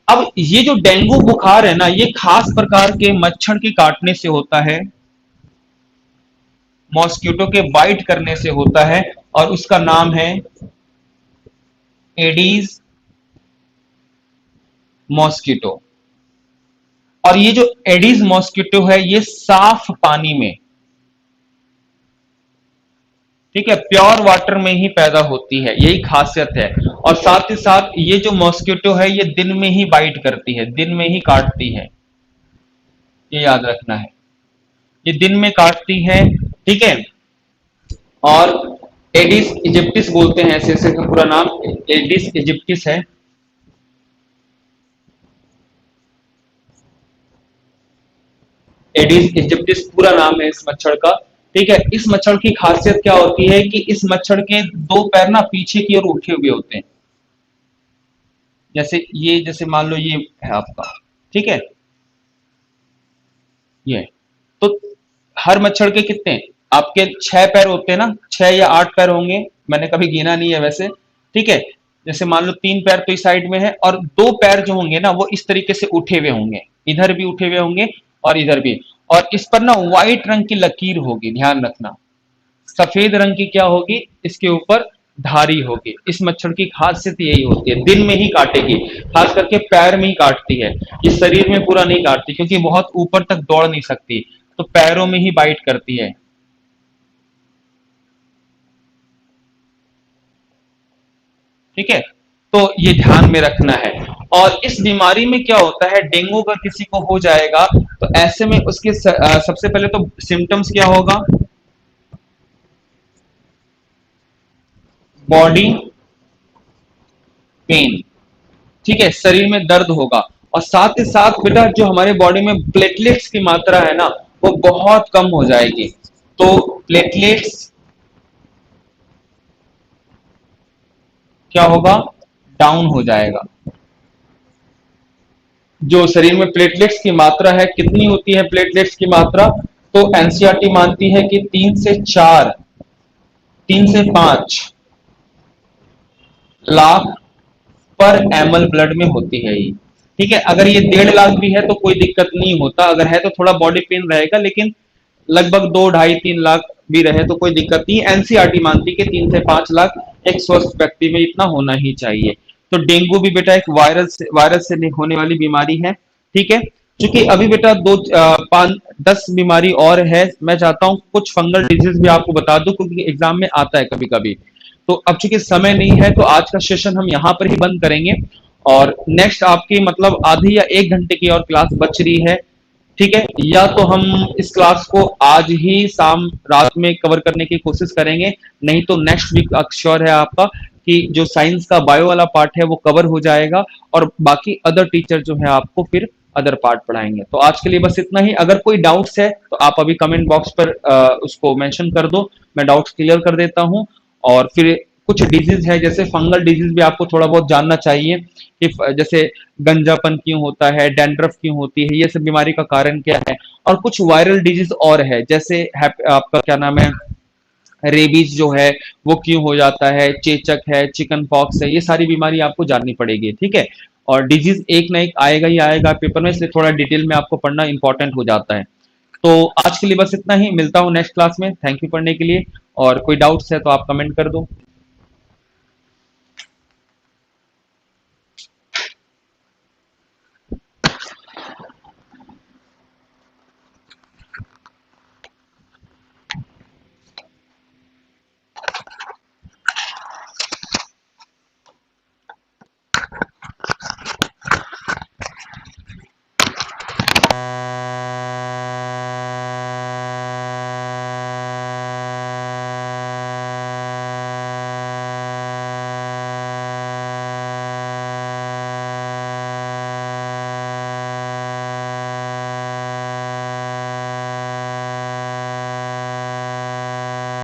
अब ये जो डेंगू बुखार है ना, ये खास प्रकार के मच्छर के काटने से होता है, मॉस्किटो के बाइट करने से होता है, और उसका नाम है एडीज मॉस्किटो। और ये जो एडीज मॉस्किटो है ये साफ पानी में, ठीक है, प्योर वाटर में ही पैदा होती है, यही खासियत है। और साथ ही साथ ये जो मॉस्किटो है ये दिन में ही बाइट करती है, दिन में ही काटती है, ये याद रखना है, ये दिन में काटती है, ठीक है। और एडिस इजिप्टिस बोलते हैं, ऐसे ऐसे का पूरा नाम एडिस इजिप्टिस है। एडिस इजिप्टिस पूरा नाम है इस मच्छर का, ठीक है। इस मच्छर की खासियत क्या होती है कि इस मच्छर के दो पैर ना पीछे की ओर उठे हुए होते हैं, जैसे ये, जैसे मान लो ये है आपका, ठीक है, ये। तो हर मच्छर के कितने, आपके 6 पैर होते हैं ना, 6 या 8 पैर होंगे, मैंने कभी गिना नहीं है वैसे, ठीक है। जैसे मान लो 3 पैर तो इस साइड में है, और 2 पैर जो होंगे ना वो इस तरीके से उठे हुए होंगे, इधर भी उठे हुए होंगे और इधर भी। और इस पर ना व्हाइट रंग की लकीर होगी, ध्यान रखना, सफेद रंग की क्या होगी, इसके ऊपर धारी होगी। इस मच्छर की खासियत यही होती है, दिन में ही काटेगी, खास करके पैर में ही काटती है, ये शरीर में पूरा नहीं काटती क्योंकि बहुत ऊपर तक दौड़ नहीं सकती, तो पैरों में ही बाइट करती है, ठीक है। तो ये ध्यान में रखना है। और इस बीमारी में क्या होता है, डेंगू अगर किसी को हो जाएगा तो ऐसे में उसके सबसे पहले तो सिम्टम्स क्या होगा, बॉडी पेन, ठीक है, शरीर में दर्द होगा। और साथ ही साथ बेटा जो हमारे बॉडी में प्लेटलेट्स की मात्रा है ना, वो बहुत कम हो जाएगी। तो प्लेटलेट्स क्या होगा, डाउन हो जाएगा। जो शरीर में प्लेटलेट्स की मात्रा है, कितनी होती है प्लेटलेट्स की मात्रा, तो एनसीईआरटी मानती है कि 3 से 4, 3 से 5 लाख पर ml ब्लड में होती है ये, ठीक है। अगर ये 1.5 लाख भी है तो कोई दिक्कत नहीं होता, अगर है तो थोड़ा बॉडी पेन रहेगा, लेकिन लगभग 2, 2.5, 3 लाख भी रहे तो कोई दिक्कत नहीं। एनसीईआरटी मानती है कि 3 से 5 लाख एक स्वस्थ व्यक्ति में इतना होना ही चाहिए। तो डेंगू भी बेटा एक वायरस से होने वाली बीमारी है, ठीक है। क्योंकि अभी बेटा 10 बीमारी और है, मैं चाहता हूं कुछ फंगल डिजीज भी आपको बता दूं, क्योंकि एग्जाम में आता है कभी कभी। तो अब चूंकि समय नहीं है तो आज का सेशन हम यहाँ पर ही बंद करेंगे, और नेक्स्ट आपकी मतलब आधी या 1 घंटे की और क्लास बच रही है, ठीक है। या तो हम इस क्लास को आज ही शाम रात में कवर करने की कोशिश करेंगे, नहीं तो नेक्स्ट वीक श्योर है आपका कि जो साइंस का बायो वाला पार्ट है वो कवर हो जाएगा, और बाकी अदर टीचर जो है आपको फिर अदर पार्ट पढ़ाएंगे। तो आज के लिए बस इतना ही। अगर कोई डाउट्स है तो आप अभी कमेंट बॉक्स पर उसको मेंशन कर दो, मैं डाउट्स क्लियर कर देता हूँ। और फिर कुछ डिजीज है जैसे फंगल डिजीज भी आपको थोड़ा बहुत जानना चाहिए कि जैसे गंजापन क्यों होता है, डैंड्रफ क्यों होती है, ये सब बीमारी का कारण क्या है। और कुछ वायरल डिजीज और है जैसे आपका क्या नाम है, रेबीज जो है वो क्यों हो जाता है, चेचक है, चिकन पॉक्स है, ये सारी बीमारी आपको जाननी पड़ेगी, ठीक है। और डिजीज एक ना एक आएगा ही आएगा पेपर में, इसलिए थोड़ा डिटेल में आपको पढ़ना इंपॉर्टेंट हो जाता है। तो आज के लिए बस इतना ही, मिलता हूँ नेक्स्ट क्लास में। थैंक यू पढ़ने के लिए, और कोई डाउट्स है तो आप कमेंट कर दो।